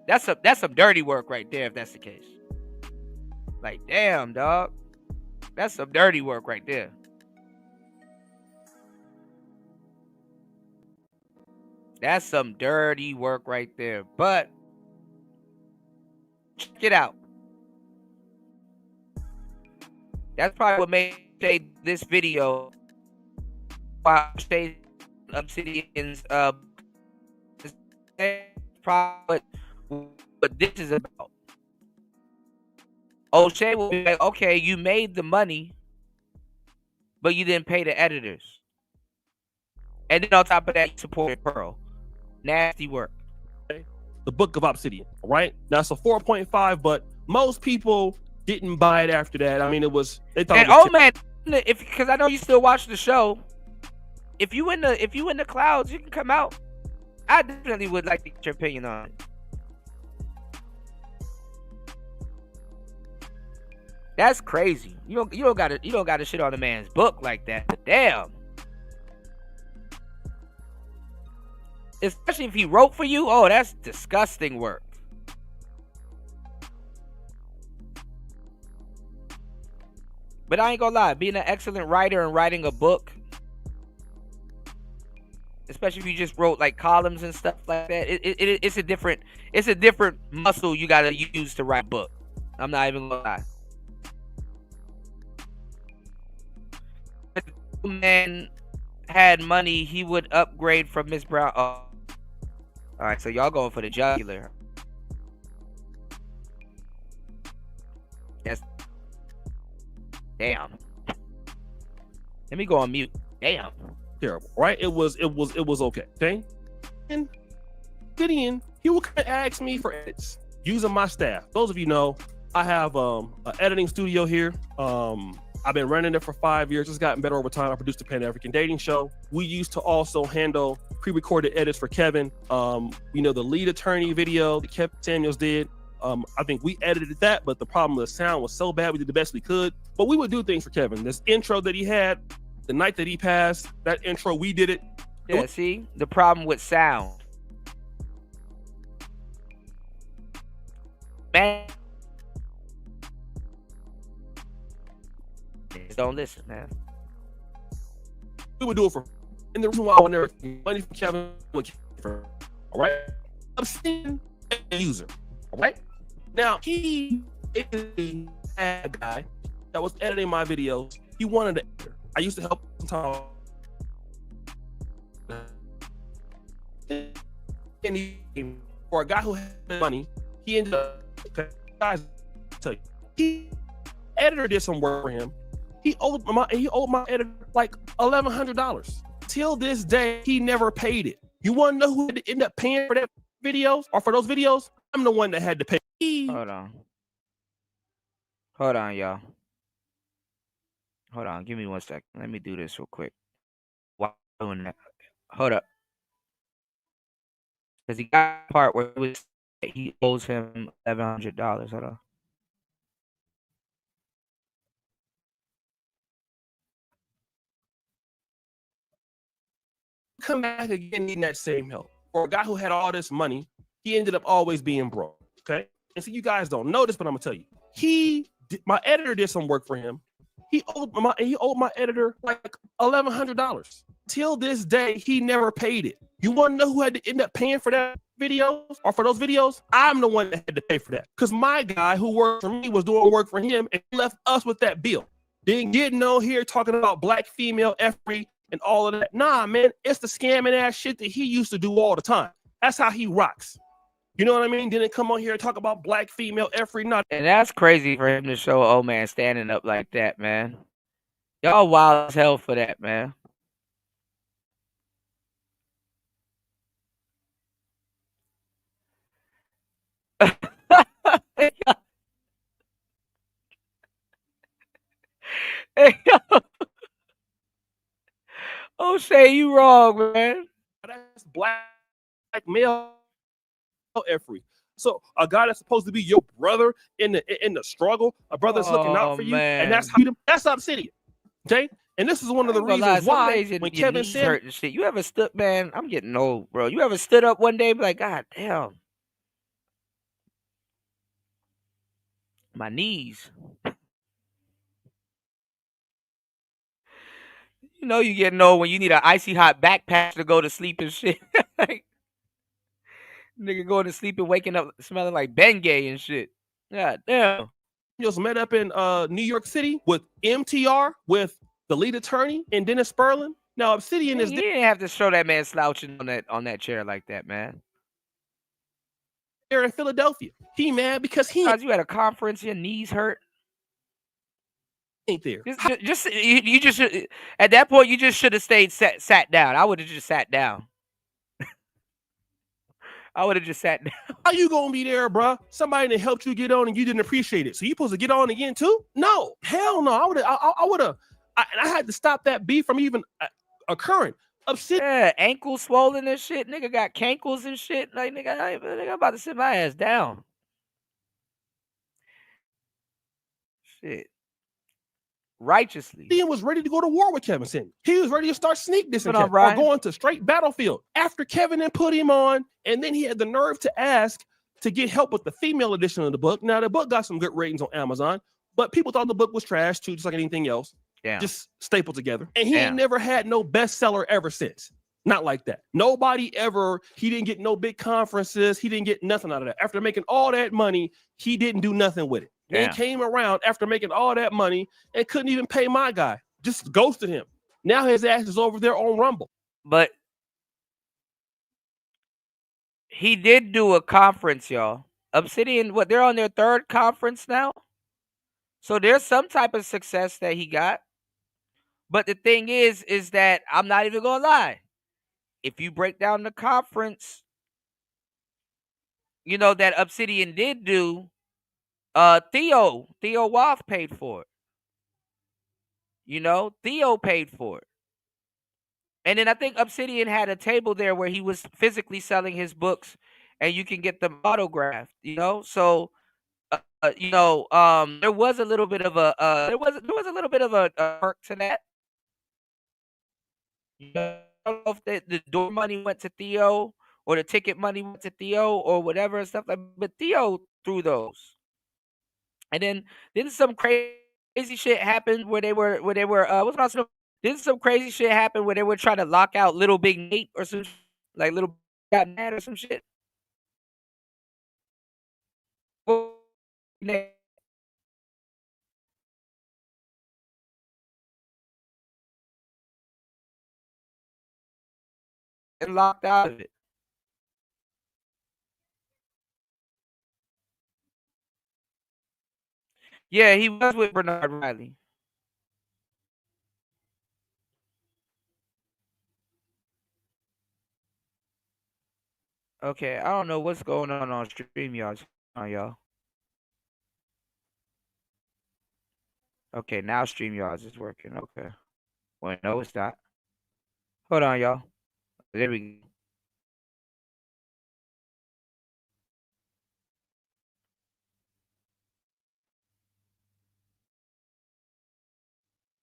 That's some dirty work right there if that's the case. Like, damn, dog. That's some dirty work right there. That's some dirty work right there. But check it out. That's probably what made Shay this video. While Shay Obsidian's probably what this is about. Oshay will be like, okay, you made the money, but you didn't pay the editors. And then on top of that, you supported Pearl. Nasty work. The Book of Obsidian, right? Now it's a 4.5, but most people didn't buy it after that. I mean, they thought. And oh man, because I know you still watch the show. If you in the clouds, you can come out. I definitely would like to get your opinion on it. That's crazy. You don't gotta shit on a man's book like that. But damn. Especially if he wrote for you. Oh, that's disgusting work. But I ain't gonna lie, being an excellent writer and writing a book, especially if you just wrote like columns and stuff like that, it's a different muscle you gotta use to write a book. I'm not even gonna lie. If the man had money, he would upgrade from Miss Brown. Oh. All right, so y'all going for the jugular. Yes. Damn. Let me go on mute. Damn. Terrible, right? It was okay. Okay. And Gideon, he would kind of ask me for edits using my staff. Those of you know, I have an editing studio here. I've been running it for 5 years. It's gotten better over time. I produced the Pan-African Dating Show. We used to also handle pre-recorded edits for Kevin. You know, the lead attorney video that Kevin Samuels did. I think we edited that, but the problem with the sound was so bad, we did the best we could. But we would do things for Kevin. This intro that he had, the night that he passed, that intro, we did it. Yeah, see? The problem with sound. Man. Don't listen, man. We would do it for, and the reason why I would never money for Kevin, all right? Obsidian user, all right? Now he is a bad guy. that was editing my videos. He wanted an editor. I used to help him talk. And for a guy who had money, he ended up, guys, tell you, he editor did some work for him. He owed my editor like $1,100. Till this day, he never paid it. You want to know who had to end up paying for that videos or for those videos? I'm the one that had to pay. Hold on, y'all. Hold on, give me 1 second. Let me do this real quick. While doing that, hold up, because he got a part where he owes him $1,100. Hold on. Come back again needing that same help. For a guy who had all this money, he ended up always being broke. Okay, and so you guys don't know this, but I'm gonna tell you, my editor did some work for him. He owed my editor like $1,100. Till this day, he never paid it. You want to know who had to end up paying for that videos or for those videos? I'm the one that had to pay for that because my guy who worked for me was doing work for him and he left us with that bill. Then getting on here talking about black female effery and all of that. Nah, man, it's the scamming ass shit that he used to do all the time. That's how he rocks. You know what I mean? Didn't come on here and talk about black female every night. And that's crazy for him to show old man standing up like that, man. Y'all wild as hell for that, man. Hey, yo. Oshay, you wrong, man. That's black male every. So a guy that's supposed to be your brother in the struggle, a brother that's looking out for you, and that's Obsidian. Okay, and this is one of the reasons why when Kevin said hurt and shit, you ever stood, man? I'm getting old, bro. You ever stood up one day and be like, God damn, my knees. You know you getting old when you need an icy hot back patch to go to sleep and shit. Like, nigga going to sleep and waking up smelling like Bengay and shit. God damn. Just met up in New York City with MTR, with the lead attorney and Dennis Sperlin. Now Obsidian is. You didn't have to show that man slouching on that chair like that, man. There in Philadelphia, he mad because you had a conference, your knees hurt. Ain't there? You just at that point you just should have stayed sat down. I would have just sat down. I would have just sat down. How you gonna be there, bro? Somebody that helped you get on and you didn't appreciate it. So you supposed to get on again too? No, hell no. I would have. I had to stop that beef from even occurring. Yeah, ankle swollen and shit. Nigga got cankles and shit. Like nigga, I'm about to sit my ass down. Shit. Righteously. Ian was ready to go to war with Kevin Samuels. He was ready to start sneak dissing Kevin or going to straight battlefield after Kevin had put him on, and then he had the nerve to ask to get help with the female edition of the book. Now the book got some good ratings on Amazon, but people thought the book was trash too, just like anything else. Yeah. Just stapled together. And he ain't never had no bestseller ever since. Not like that. Nobody ever, he didn't get no big conferences. He didn't get nothing out of that. After making all that money, he didn't do nothing with it. And came around after making all that money and couldn't even pay my guy. Just ghosted him. Now his ass is over there on Rumble. But he did do a conference, y'all. Obsidian, they're on their third conference now. So there's some type of success that he got. But the thing is that I'm not even gonna lie. If you break down the conference, you know that Obsidian did do. Theo Wath paid for it. You know, Theo paid for it. And then I think Obsidian had a table there where he was physically selling his books, and you can get them autographed. You know, so there was a little bit of a perk to that. You know, I don't know if the door money went to Theo or the ticket money went to Theo or whatever and stuff like. But Theo threw those. And then some crazy shit happened where they were didn't some crazy shit happen where they were trying to lock out Little Big Nate or some like Little got mad or some shit. and locked out of it. Yeah, he was with Bernard Riley. Okay, I don't know what's going on StreamYards, y'all. Okay, now StreamYards is working. Okay. Well, no, it's not. Hold on, y'all. There we go.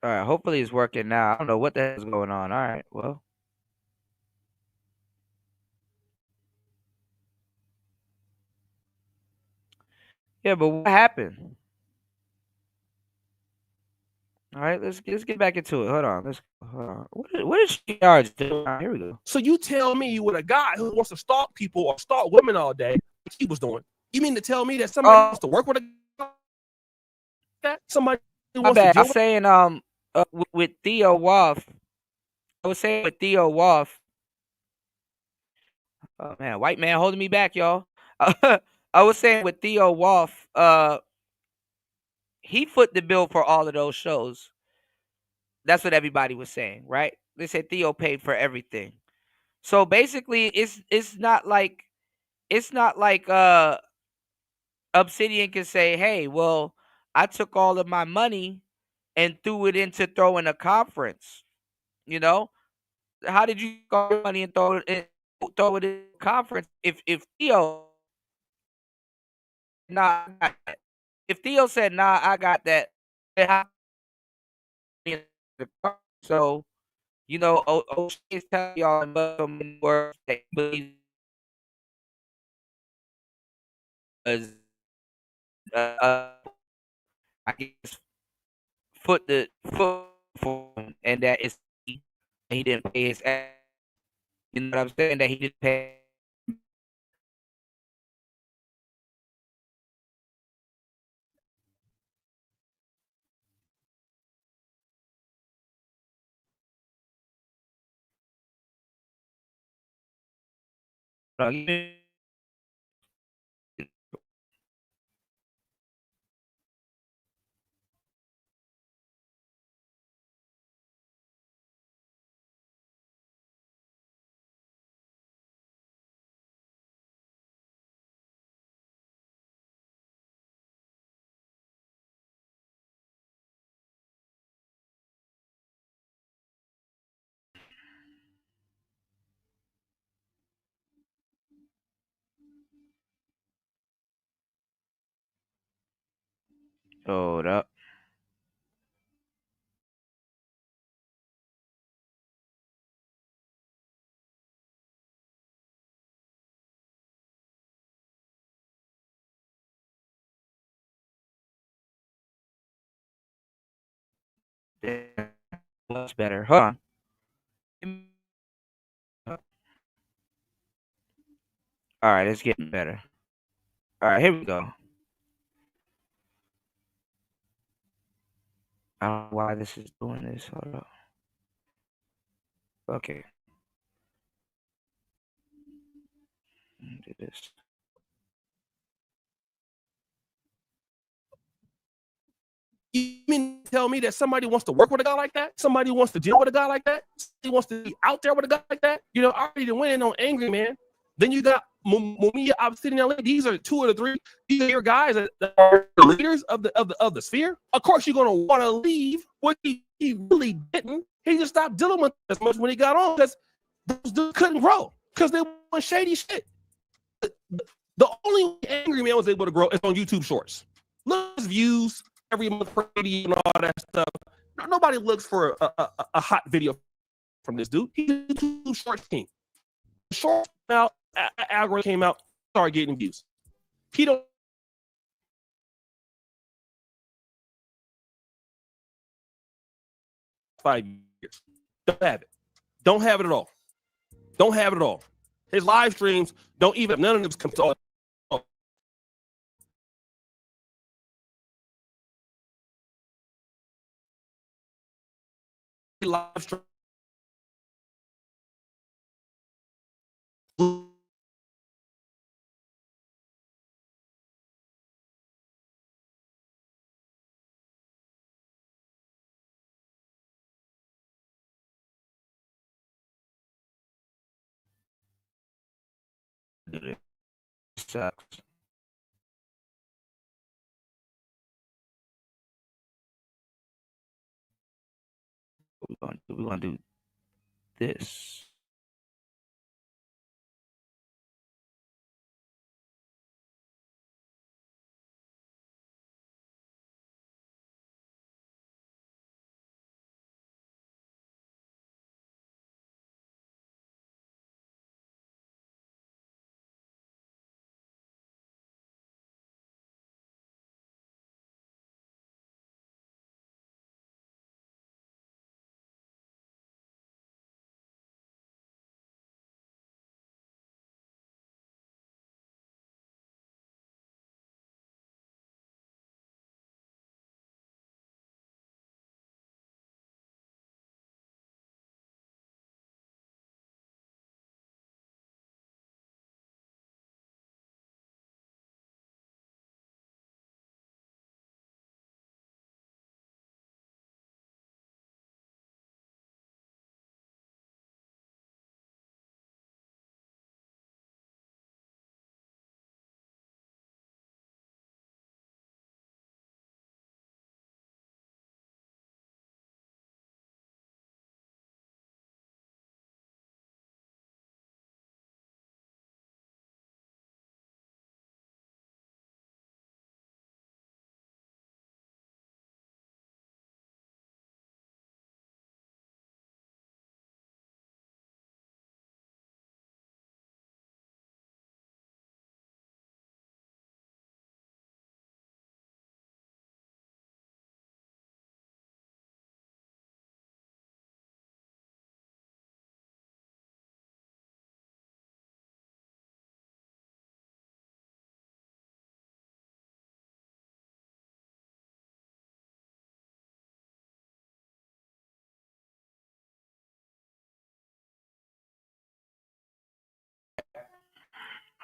All right, hopefully it's working now. I don't know what the hell's going on. All right, well. Yeah, but what happened? All right, let's get back into it. Hold on. Hold on. What is StreamYards doing? Here we go. So you tell me with a guy who wants to stalk people or stalk women all day, like he was doing. You mean to tell me that somebody wants to work with a guy? That somebody wants to I deal was saying with Theo Wolf. I was saying with Theo Wolf. Oh man, white man holding me back, y'all. I was saying with Theo Wolf, he foot the bill for all of those shows. That's what everybody was saying, right? They said Theo paid for everything. So basically, it's not like Obsidian can say, "Hey, well, I took all of my money and threw it into throwing a conference." You know, how did you go your money and throw it in a conference? If Theo, nah, I got that. If Theo said, "Nah, I got that," then how- so you know, O'Shea is telling y'all in so many words that he believes as I guess foot for him, and that is he didn't pay his ass. You know what I'm saying? That he didn't pay. Hold up. Much better. Hold on. All right, it's getting better. All right, here we go. I don't know why this is doing this. Hold up. Okay. Do this. You mean to tell me that somebody wants to work with a guy like that? Somebody wants to deal with a guy like that? Somebody wants to be out there with a guy like that? You know, I already went on Angry Man. Then you got Mumia, Obsidian. These are two of the three. These are your guys that are the leaders of the sphere. Of course, you're gonna want to leave. What he really didn't. He just stopped dealing with as much when he got on because those dudes couldn't grow because they want shady shit. The only way Angry Man was able to grow is on YouTube Shorts. Look at his views every month and all that stuff. Nobody looks for a hot video from this dude. He's a YouTube Shorts king. Short out, algorithm came out, started getting views. He don't 5 years. Don't have it. Don't have it at all. Don't have it at all. His live streams don't even, none of them come to all. Live stream It sucks. What we're gonna do this.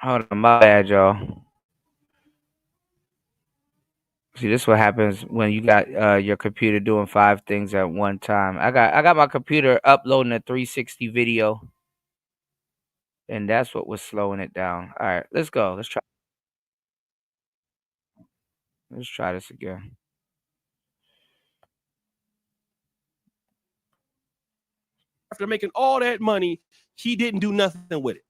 Hold on, my bad, y'all. See, this is what happens when you got your computer doing 5 things at one time. I got my computer uploading a 360 video, and that's what was slowing it down. All right, let's go. Let's try this again. After making all that money, he didn't do nothing with it.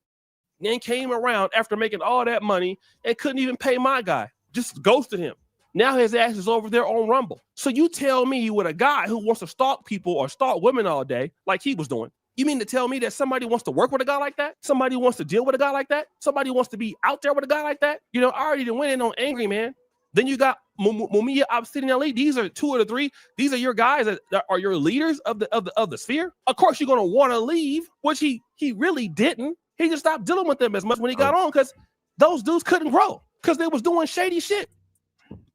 Then came around after making all that money and couldn't even pay my guy. Just ghosted him. Now his ass is over there on Rumble. So you tell me with a guy who wants to stalk people or stalk women all day, like he was doing, you mean to tell me that somebody wants to work with a guy like that? Somebody wants to deal with a guy like that? Somebody wants to be out there with a guy like that? You know, I already went in on Angryman. Then you got Mumia, Obsidian Ali. These are 2 of the 3. These are your guys that are your leaders of the sphere. Of course, you're gonna want to leave, which he really didn't. He just stopped dealing with them as much when he got on because those dudes couldn't grow because they was doing shady shit.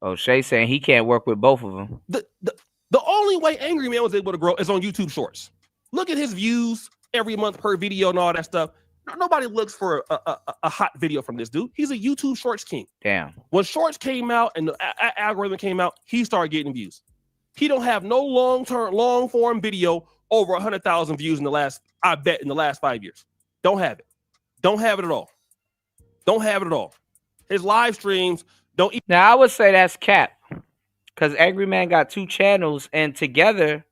Oshay saying he can't work with both of them. The only way Angryman was able to grow is on YouTube Shorts. Look at his views every month per video and all that stuff. Nobody looks for a hot video from this dude. He's a YouTube Shorts king. Damn. When Shorts came out and the algorithm came out, he started getting views. He don't have no long form video over 100,000 views in the last 5 years. Don't have it. Don't have it at all. Don't have it at all. His live streams don't. Now I would say that's cap, because Angryman got 2 channels, and together,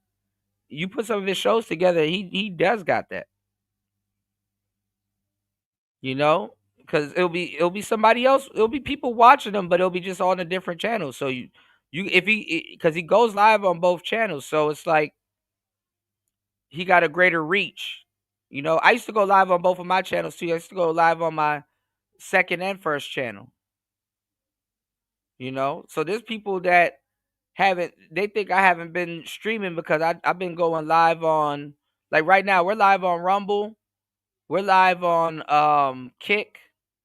you put some of his shows together, he does got that. You know, because it'll be somebody else. It'll be people watching them, but it'll be just on a different channel. So because he goes live on both channels, so it's like he got a greater reach. You know, I used to go live on both of my channels too. I used to go live on my second and first channel. You know, so there's people that they think I haven't been streaming because I've been going live on, like right now, we're live on Rumble, we're live on Kick,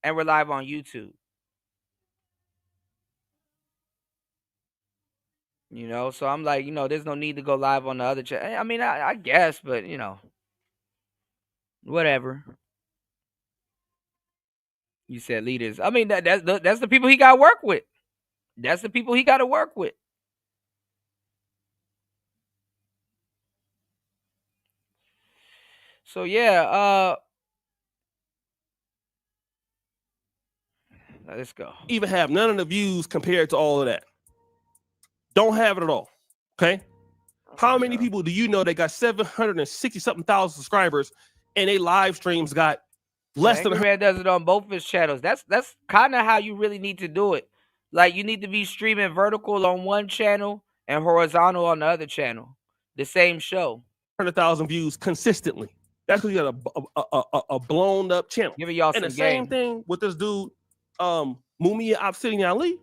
and we're live on YouTube. You know, so I'm like, you know, there's no need to go live on the other channel. I mean, I guess, but you know, whatever. You said leaders. I mean, that's the people he got to work with. That's the people he got to work with. So yeah, Let's go. Even have none of the views compared to all of that. Don't have it at all. Okay. How many people do you know that got 760 something thousand subscribers and they live streams got less than? Angryman does it on both of his channels. That's kind of how you really need to do it. Like you need to be streaming vertical on one channel and horizontal on the other channel. The same show. 100,000 views consistently. That's because you got a blown up channel. Giving y'all and some the same thing with this dude, Mumia Obsidian Ali.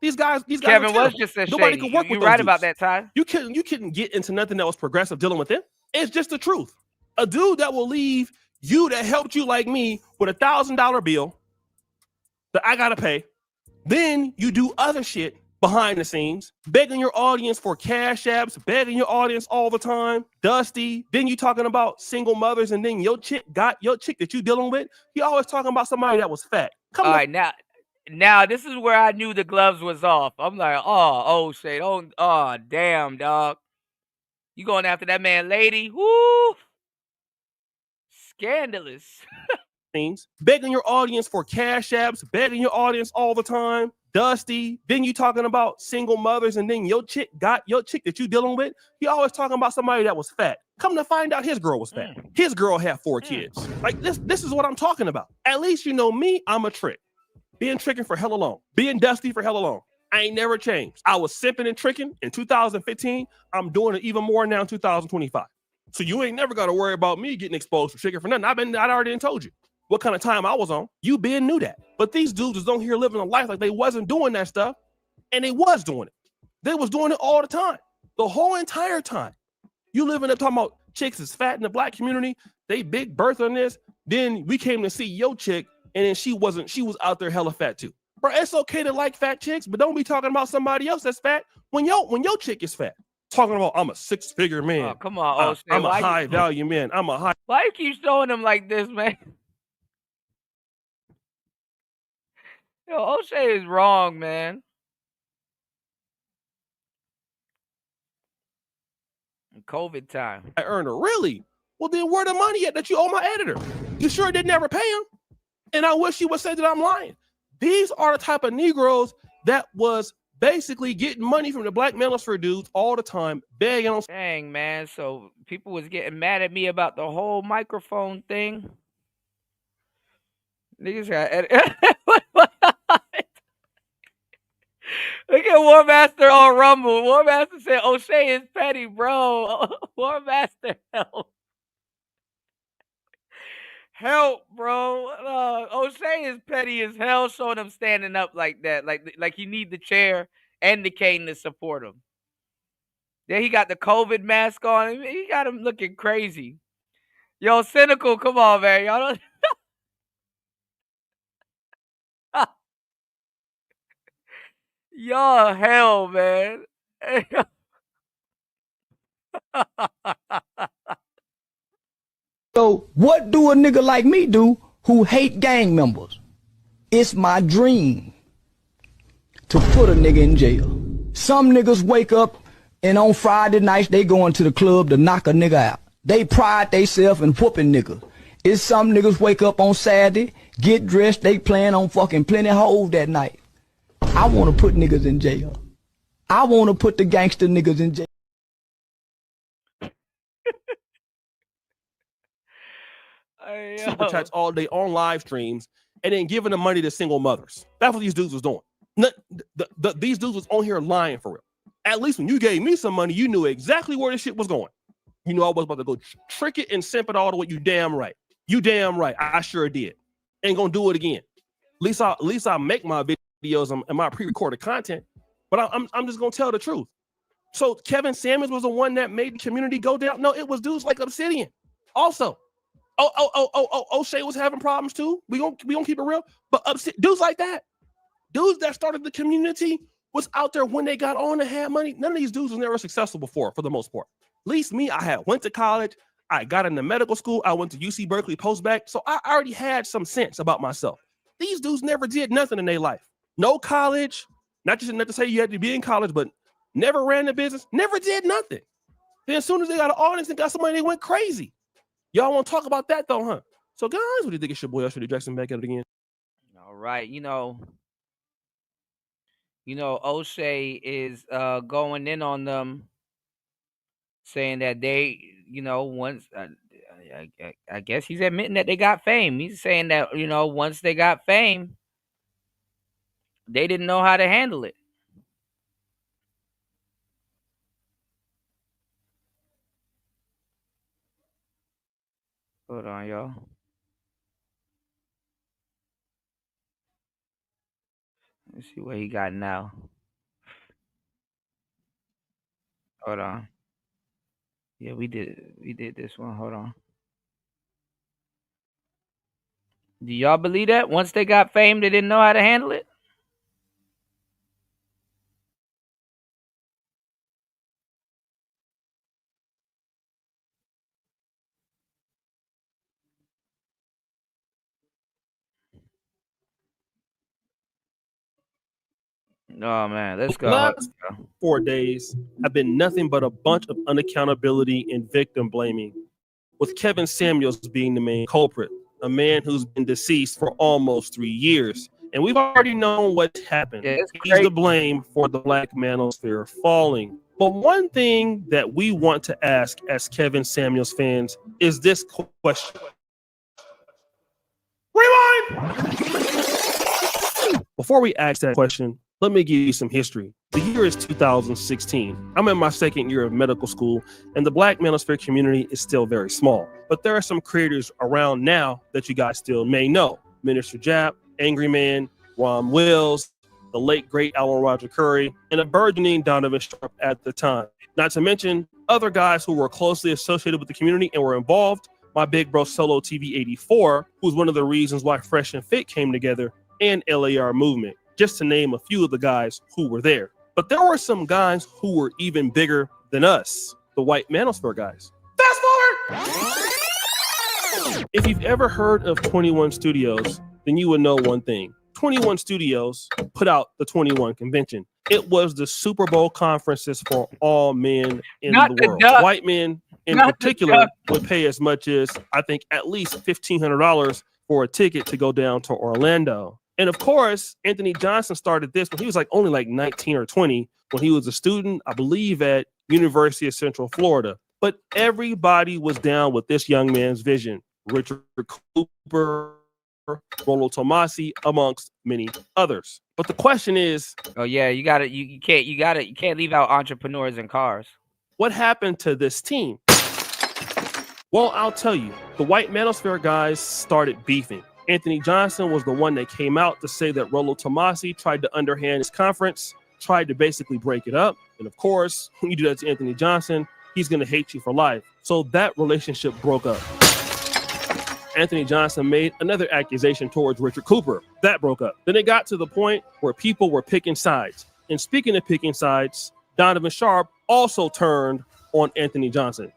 These guys Kevin was just a nobody shady. could work with You're right those about dudes. that, Ty. You couldn't get into nothing that was progressive dealing with them. It's just the truth. A dude that will leave you that helped you like me with $1,000 bill that I gotta pay. Then you do other shit behind the scenes, begging your audience for cash apps, begging your audience all the time, Dusty. Then you talking about single mothers, and then your chick that you dealing with. You always talking about somebody that was fat. All right, now this is where I knew the gloves was off. I'm like, oh shit, oh damn, dog. You going after that man, lady? Woo! Scandalous. Things, begging your audience for cash apps, begging your audience all the time, Dusty. Then you talking about single mothers, and then your chick that you dealing with. You always talking about somebody that was fat. Come to find out, his girl was fat. His girl had 4 kids. Like this is what I'm talking about. At least you know me. I'm a trick. Being tricking for hella long. Being Dusty for hella long. I ain't never changed. I was simping and tricking in 2015. I'm doing it even more now in 2025. So you ain't never got to worry about me getting exposed for tricking for nothing. I already told you what kind of time I was on. You been knew that. But these dudes is on here living a life like they wasn't doing that stuff. And they was doing it. They was doing it all the time. The whole entire time. You living up talking about chicks is fat in the black community. They big birth on this. Then we came to see your chick, and then she was out there hella fat too. Bro, it's okay to like fat chicks, but don't be talking about somebody else that's fat when your chick is fat. Talking about I'm a 6-figure man. Oh, come on, Oshay. I'm a high value man. Why you keep showing them like this, man? Yo, Oshay is wrong, man. COVID time. I earned her. Really? Well, then where the money at that you owe my editor? You sure didn't ever pay him? And I wish you would say that I'm lying. These are the type of Negroes that was basically getting money from the black manosphere dudes all the time, begging on. Dang, man. So people was getting mad at me about the whole microphone thing. Niggas got edit. Look at War Master on Rumble. War Master said Oshay is petty, bro. War Master, help. Help, bro. Oshay is petty as hell, showing him standing up like that. Like he need the chair and the cane to support him. Then he got the COVID mask on. He got him looking crazy. Yo, Cynical, come on, man. Y'all don't... Y'all hell, man. So what do a nigga like me do who hate gang members? It's my dream to put a nigga in jail. Some niggas wake up and on Friday nights they going to the club to knock a nigga out. They pride theyself in whooping niggas. It's some niggas wake up on Saturday, get dressed, they plan on fucking plenty hoes that night. I want to put niggas in jail. I want to put the gangster niggas in jail. Super chats all day on live streams and then giving the money to single mothers. That's what these dudes was doing. These dudes was on here lying for real. At least when you gave me some money, you knew exactly where this shit was going. You knew I was about to go trick it and simp it all the way. You damn right. You damn right. I sure did. Ain't gonna do it again. At least I make my videos and my pre-recorded content, but I'm just gonna tell the truth. So Kevin Samuels was the one that made the community go down. No, it was dudes like Obsidian. Also, Oshay was having problems too. We gonna keep it real. But dudes like that, dudes that started the community was out there when they got on and had money. None of these dudes was never successful before, for the most part. At least me, I went to college. I got into medical school. I went to UC Berkeley post-bac. So I already had some sense about myself. These dudes never did nothing in their life. No college. Not to say you had to be in college, but never ran a business. Never did nothing. Then as soon as they got an audience and got somebody, they went crazy. Y'all want to talk about that though, huh? So guys, what do you think? It's your boy Oshay Jackson back at it again. All right. Oshay is going in on them, saying that they, once I guess he's admitting that they got fame. He's saying that once they got fame, they didn't know how to handle it. Hold on, y'all. Let's see what he got now. Hold on. Yeah, we did this one. Hold on. Do y'all believe that once they got fame, they didn't know how to handle it? Oh man, let's go. Last 4 days have been nothing but a bunch of unaccountability and victim blaming, with Kevin Samuels being the main culprit, a man who's been deceased for almost 3 years. And we've already known what's happened. Yeah, he's to blame for the Black manosphere falling. But one thing that we want to ask as Kevin Samuels fans is this question. Rewind! Before we ask that question, let me give you some history. The year is 2016. I'm in my second year of medical school, and the Black manosphere community is still very small. But there are some creators around now that you guys still may know. Minister Jap, Angryman, Ron Wills, the late great Alan Roger Curry, and a burgeoning Donovan Sharp at the time. Not to mention other guys who were closely associated with the community and were involved. My big bro Solo TV 84, who's one of the reasons why Fresh and Fit came together, and LAR Movement, just to name a few of the guys who were there. But there were some guys who were even bigger than us, the White Manosphere guys. Fast forward! If you've ever heard of 21 Studios, then you would know one thing. 21 Studios put out the 21 Convention. It was the Super Bowl conferences for all men in the world. White men in particular would pay as much as, I think, at least $1,500 for a ticket to go down to Orlando. And of course, Anthony Johnson started this when he was only 19 or 20, when he was a student, I believe, at University of Central Florida. But everybody was down with this young man's vision. Richard Cooper, Rollo Tomasi, amongst many others. But the question is, oh yeah, you can't leave out entrepreneurs and cars. What happened to this team? Well, I'll tell you, the White Manosphere guys started beefing. Anthony Johnson was the one that came out to say that Rollo Tomasi tried to underhand his conference, tried to basically break it up. And of course, when you do that to Anthony Johnson, he's going to hate you for life. So that relationship broke up. Anthony Johnson made another accusation towards Richard Cooper. That broke up. Then it got to the point where people were picking sides. And speaking of picking sides, Donovan Sharp also turned on Anthony Johnson.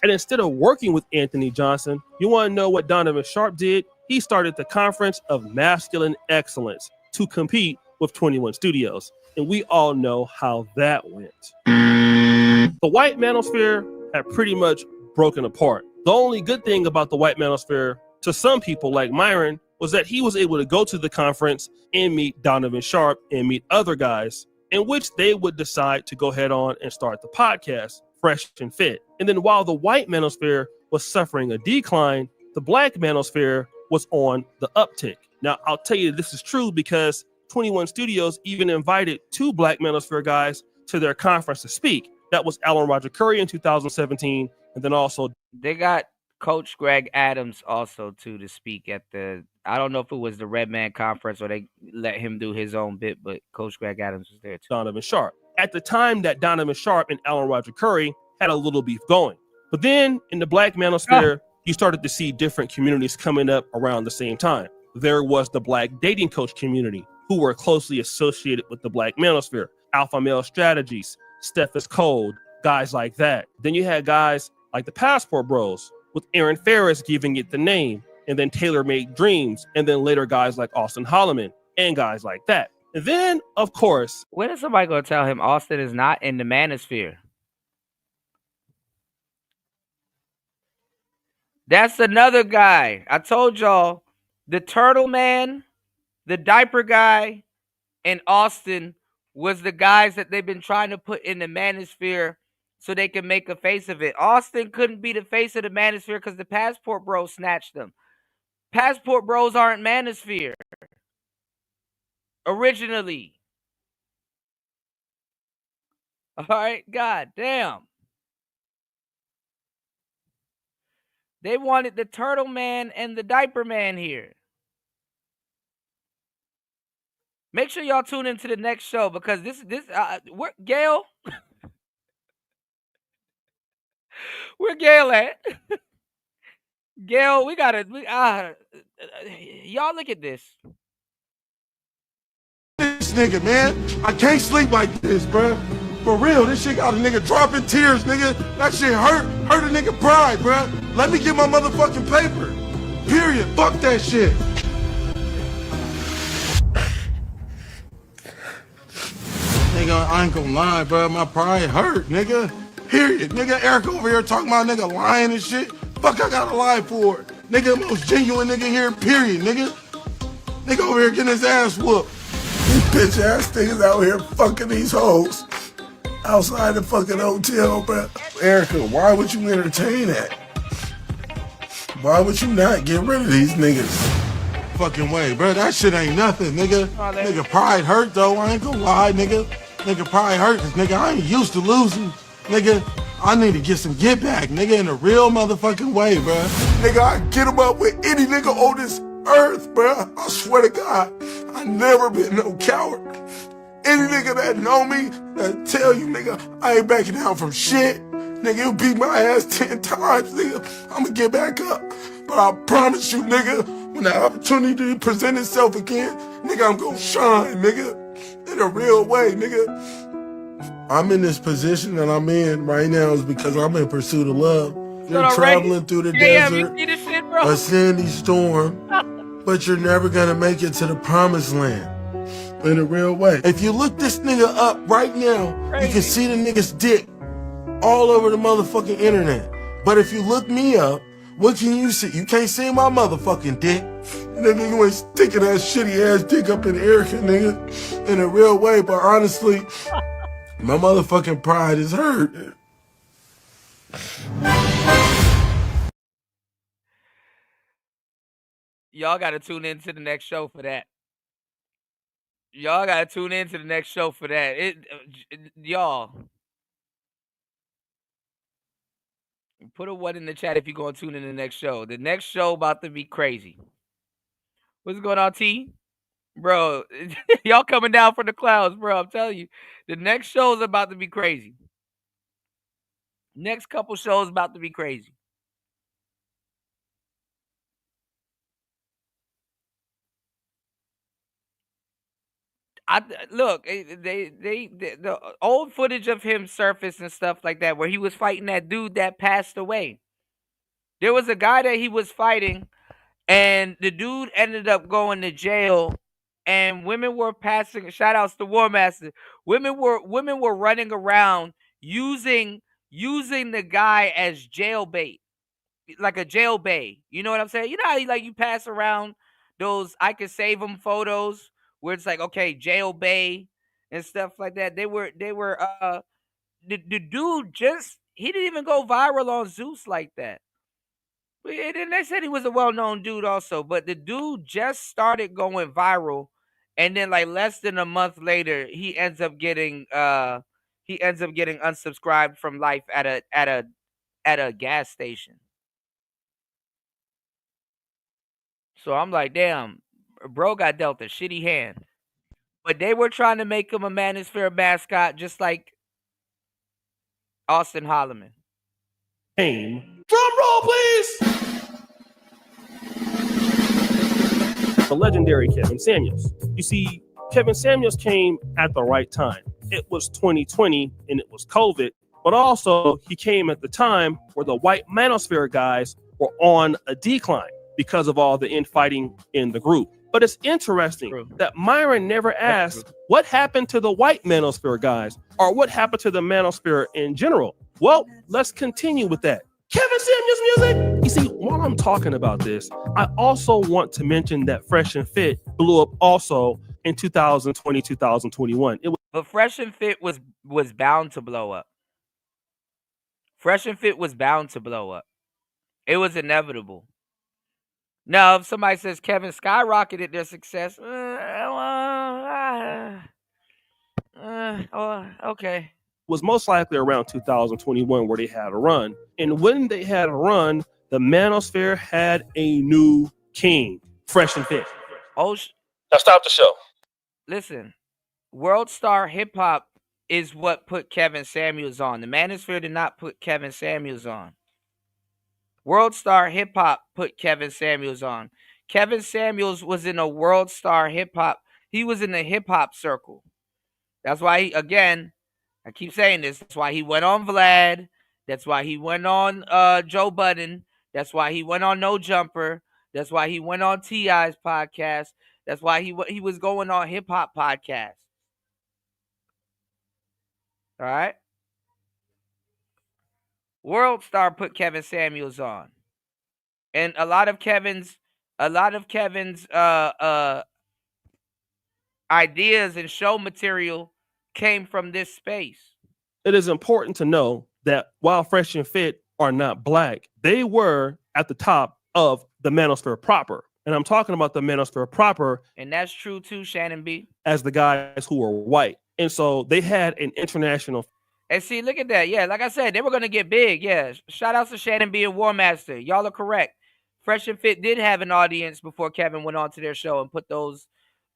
And instead of working with Anthony Johnson, you want to know what Donovan Sharp did? He started the Conference of Masculine Excellence to compete with 21 Studios. And we all know how that went. The White Manosphere had pretty much broken apart. The only good thing about the White Manosphere, to some people like Myron, was that he was able to go to the conference and meet Donovan Sharp and meet other guys, in which they would decide to go head on and start the podcast, Fresh and Fit. And then while the White Manosphere was suffering a decline, the Black Manosphere was on the uptick. Now, I'll tell you this is true because 21 Studios even invited 2 Black Manosphere guys to their conference to speak. That was Alan Roger Curry in 2017, and then also they got Coach Greg Adams also too to speak at the, I don't know if it was the Red Man Conference or they let him do his own bit, but Coach Greg Adams was there too. Donovan Sharp. At the time that Donovan Sharp and Alan Roger Curry had a little beef going. But then in the Black Manosphere, you started to see different communities coming up around the same time. There was the Black dating coach community, who were closely associated with the Black Manosphere. Alpha Male Strategies, Steph is Cold, guys like that. Then you had guys like the Passport Bros, with Aaron Ferris giving it the name, and then Tailor Made Dreams, and then later guys like Austin Holloman, and guys like that. And then, of course, when is somebody going to tell him Austin is not in the manosphere? That's another guy. I told y'all the Turtle Man, the Diaper Guy, and Austin was the guys that they've been trying to put in the manosphere so they can make a face of it. Austin couldn't be the face of the manosphere because the Passport Bros snatched them. Passport Bros aren't manosphere originally. All right, god damn. They wanted the Turtle Man and the Diaper Man here. Make sure y'all tune into the next show because where Gail? Where Gail at? Gail, y'all look at this. This nigga, man, I can't sleep like this, bruh. For real, this shit got a nigga dropping tears, nigga. That shit hurt a nigga pride, bruh. Let me get my motherfucking paper. Period. Fuck that shit. Nigga, I ain't gonna lie, bruh. My pride hurt, nigga. Period. Nigga, Eric over here talking about nigga lying and shit. Fuck, I gotta lie for it. Nigga, most genuine nigga here, period, nigga. Nigga over here getting his ass whooped. These bitch ass niggas out here fucking these hoes outside the fucking hotel, bro. Erica, why would you entertain that? Why would you not get rid of these niggas? Fucking way, bro. That shit ain't nothing, nigga. Nigga, pride hurt though. I ain't gonna lie, nigga. Nigga, pride hurt, cause nigga, I ain't used to losing. Nigga, I need to get some get back, nigga, in a real motherfucking way, bro. Nigga, I get him up with any nigga on this earth, bro. I swear to God, I never been no coward. Any nigga that know me, that tell you, nigga, I ain't backing down from shit. Nigga, you beat my ass 10 times, nigga. I'ma get back up. But I promise you, nigga, when the opportunity present itself again, nigga, I'm gonna shine, nigga. In a real way, nigga. I'm in this position that I'm in right now is because I'm in pursuit of love. You're traveling through the desert, a sandy storm, but you're never gonna make it to the promised land. In a real way. If you look this nigga up right now, you can see the nigga's dick all over the motherfucking internet. But if you look me up, what can you see? You can't see my motherfucking dick. Nigga, you ain't sticking that shitty ass dick up in Erica, nigga. In a real way, but honestly, my motherfucking pride is hurt. Y'all gotta tune in to the next show for that. Y'all gotta tune in to the next show for that. Y'all. Put a 1 in the chat if you're gonna tune in to the next show. The next show about to be crazy. What's going on, T? Bro, y'all coming down from the clouds, bro. I'm telling you. The next show is about to be crazy. Next couple shows about to be crazy. Look, the old footage of him surfaced and stuff like that, where he was fighting that dude that passed away. There was a guy that he was fighting, and the dude ended up going to jail, and women were passing. Shout outs to War Master. Women were running around using the guy as jail bait, like a jail bay. You know what I'm saying? You know how you pass around those I Can Save Them photos where it's like, okay, jail bay and stuff like that. They were the dude he didn't even go viral on Zeus like that. And then they said he was a well-known dude also, but the dude just started going viral, and then like less than a month later, he ends up getting unsubscribed from life at a gas station. So I'm like, damn, bro got dealt a shitty hand. But they were trying to make him a manosphere mascot, just like Austin Holloman. Drum roll, please. The legendary Kevin Samuels. You see, Kevin Samuels came at the right time. It was 2020 and it was COVID, but also he came at the time where the white manosphere guys were on a decline because of all the infighting in the group. But it's interesting that Myron never asked what happened to the white manosphere guys or what happened to the manosphere in general. Well, let's continue with that. Kevin Samuels music. You see, while I'm talking about this, I also want to mention that Fresh and Fit blew up also in 2020, 2021. But Fresh and Fit was bound to blow up. Fresh and Fit was bound to blow up. It was inevitable. Now, if somebody says Kevin skyrocketed their success, okay. Was most likely around 2021 where they had a run. And when they had a run, the manosphere had a new king, Fresh and Fit. Oh, now stop the show. Listen, World Star Hip Hop is what put Kevin Samuels on. The manosphere did not put Kevin Samuels on. World Star Hip Hop put Kevin Samuels on. Kevin Samuels was in a World Star Hip Hop. He was in the hip hop circle. That's why he, again, I keep saying this. That's why he went on Vlad. That's why he went on Joe Budden. That's why he went on No Jumper. That's why he went on T.I.'s podcast. That's why he was going on hip hop podcasts. All right. World Star put Kevin Samuels on, and a lot of Kevin's ideas and show material came from this space. It is important to know that while Fresh and Fit are not black, they were at the top of the manosphere proper. And I'm talking about the manosphere proper. And that's true too, Shannon B. As the guys who were white. And so they had an international. And see, look at that. Yeah, like I said, they were going to get big. Yeah, shout out to Shannon B and War Master. Y'all are correct. Fresh and Fit did have an audience before Kevin went on to their show and put those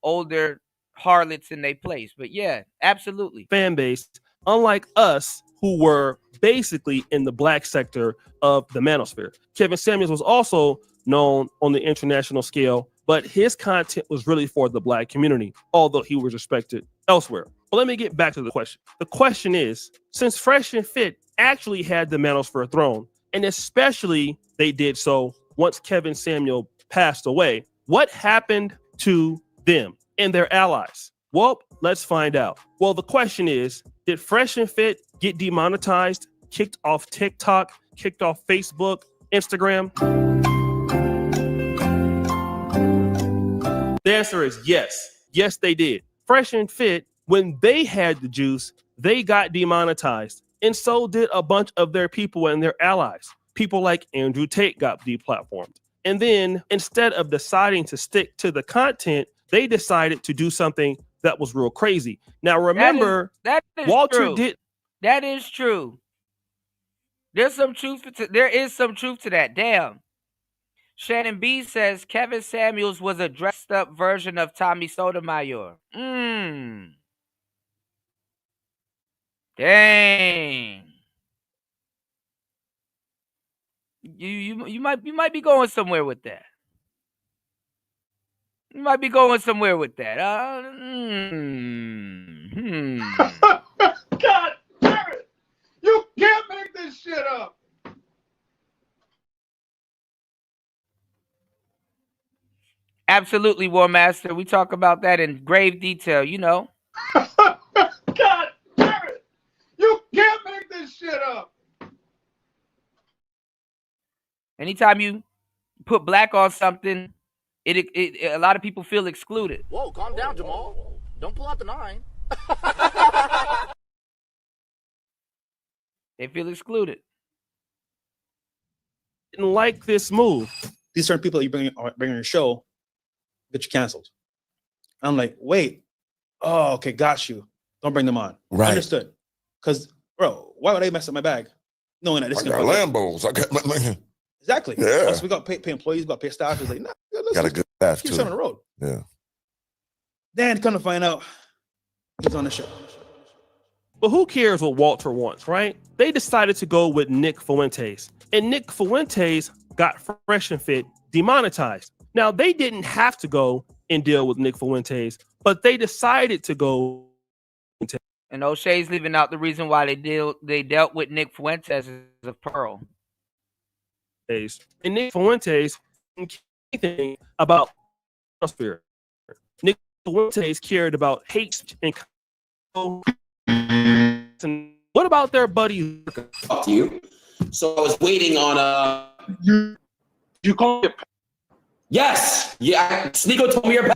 older harlots in their place. But yeah, absolutely. Fan base, unlike us, who were basically in the black sector of the manosphere. Kevin Samuels was also known on the international scale, but his content was really for the black community, although he was respected elsewhere. But let me get back to the question. The question is, since Fresh and Fit actually had the manosphere throne, and especially they did so once Kevin Samuel passed away, what happened to them and their allies? Well, let's find out. Well, the question is, did Fresh and Fit get demonetized, kicked off TikTok, kicked off Facebook, Instagram? The answer is yes. Yes, they did. Fresh and Fit, when they had the juice, they got demonetized. And so did a bunch of their people and their allies. People like Andrew Tate got deplatformed. And then instead of deciding to stick to the content, they decided to do something that was real crazy. Now, remember, that is Walter true. did. That is true. There is some truth to that. Damn. Shannon B says Kevin Samuels was a dressed up version of Tommy Sotomayor. Dang. You might be going somewhere with that. You might be going somewhere with that. God damn it! You can't make this shit up. Absolutely, War Master. We talk about that in grave detail, you know. God damn it! You can't make this shit up. Anytime you put black on something, it a lot of people feel excluded. Whoa, calm down, Jamal. Don't pull out the 9. They feel excluded. Didn't like this move. These certain people that you bring on your show get you canceled. I'm like, wait. Oh, okay, got you. Don't bring them on. Right. Understood. Because, bro, why would they mess up my bag? Knowing that this I got Lambos. I got exactly. Yeah. Once we got to pay employees, we got to pay staff. It's like, nah, got a good staff keep too. on the road. Yeah. Then come to find out, he's on the show. But who cares what Walter wants, right? They decided to go with Nick Fuentes. And Nick Fuentes got Fresh and Fit demonetized. Now, they didn't have to go and deal with Nick Fuentes, but they decided to go. And O'Shea's leaving out the reason why they dealt with Nick Fuentes as a pearl. And Nick Fuentes didn't care anything about manosphere. Nick Fuentes cared about hate and what about their buddy? Fuck you. So I was waiting on You call it? Yes. Yeah. Sneeko told me you're.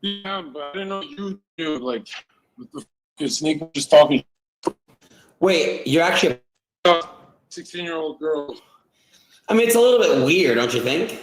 Yeah, but I didn't know you knew. Like, what the fuck is Sneeko just talking? Wait, you're actually 16-year-old girl. I mean, it's a little bit weird, don't you think?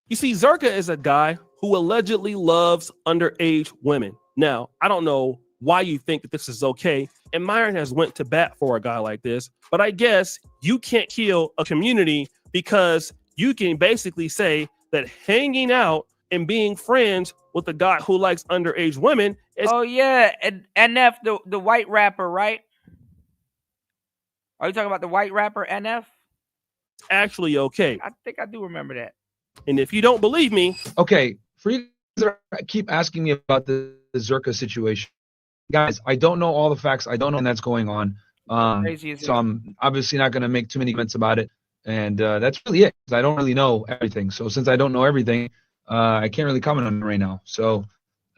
You see, Zerka is a guy who allegedly loves underage women. Now, I don't know why you think that this is okay, and Myron has went to bat for a guy like this, but I guess you can't kill a community because you can basically say that hanging out and being friends with a guy who likes underage women is— Oh yeah, and NF, the white rapper, right? Are you talking about the white rapper NF? actually okay. I think I do remember that. And if you don't believe me, okay, for you that keep asking me about the Zerka situation, guys, I don't know all the facts. I don't know that's going on. So I'm obviously not going to make too many comments about it. And that's really it. I don't really know everything. So since I don't know everything, I can't really comment on it right now. So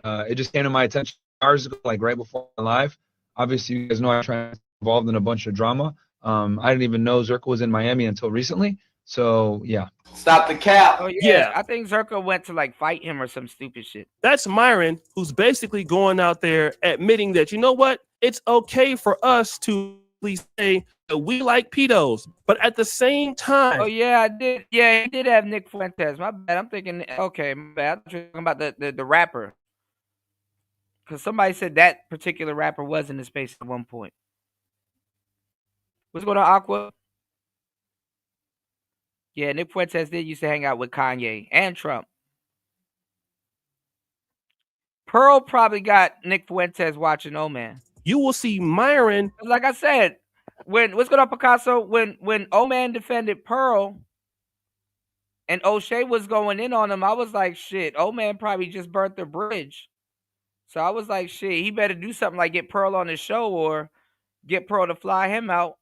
it just came to my attention hours ago, like right before my live. Obviously, you guys know I tried to get involved in a bunch of drama. I didn't even know Zerka was in Miami until recently. So yeah. Stop the cap. Oh yeah, I think Zerka went to like fight him or some stupid shit. That's Myron, who's basically going out there admitting that, you know what, it's okay for us to say that we like pedos, but at the same time— Oh yeah, I did. Yeah, he did have Nick Fuentes. My bad. I'm thinking, okay, my bad. I'm talking about the rapper, because somebody said that particular rapper was in the space at one point. What's going on, Aqua? Yeah, Nick Fuentes did used to hang out with Kanye and Trump. Pearl probably got Nick Fuentes watching O-Man. You will see Myron. Like I said, what's going on, Picasso? When O-Man defended Pearl and Oshay was going in on him, I was like, shit, O-Man probably just burnt the bridge. So I was like, shit, he better do something like get Pearl on the show or get Pearl to fly him out.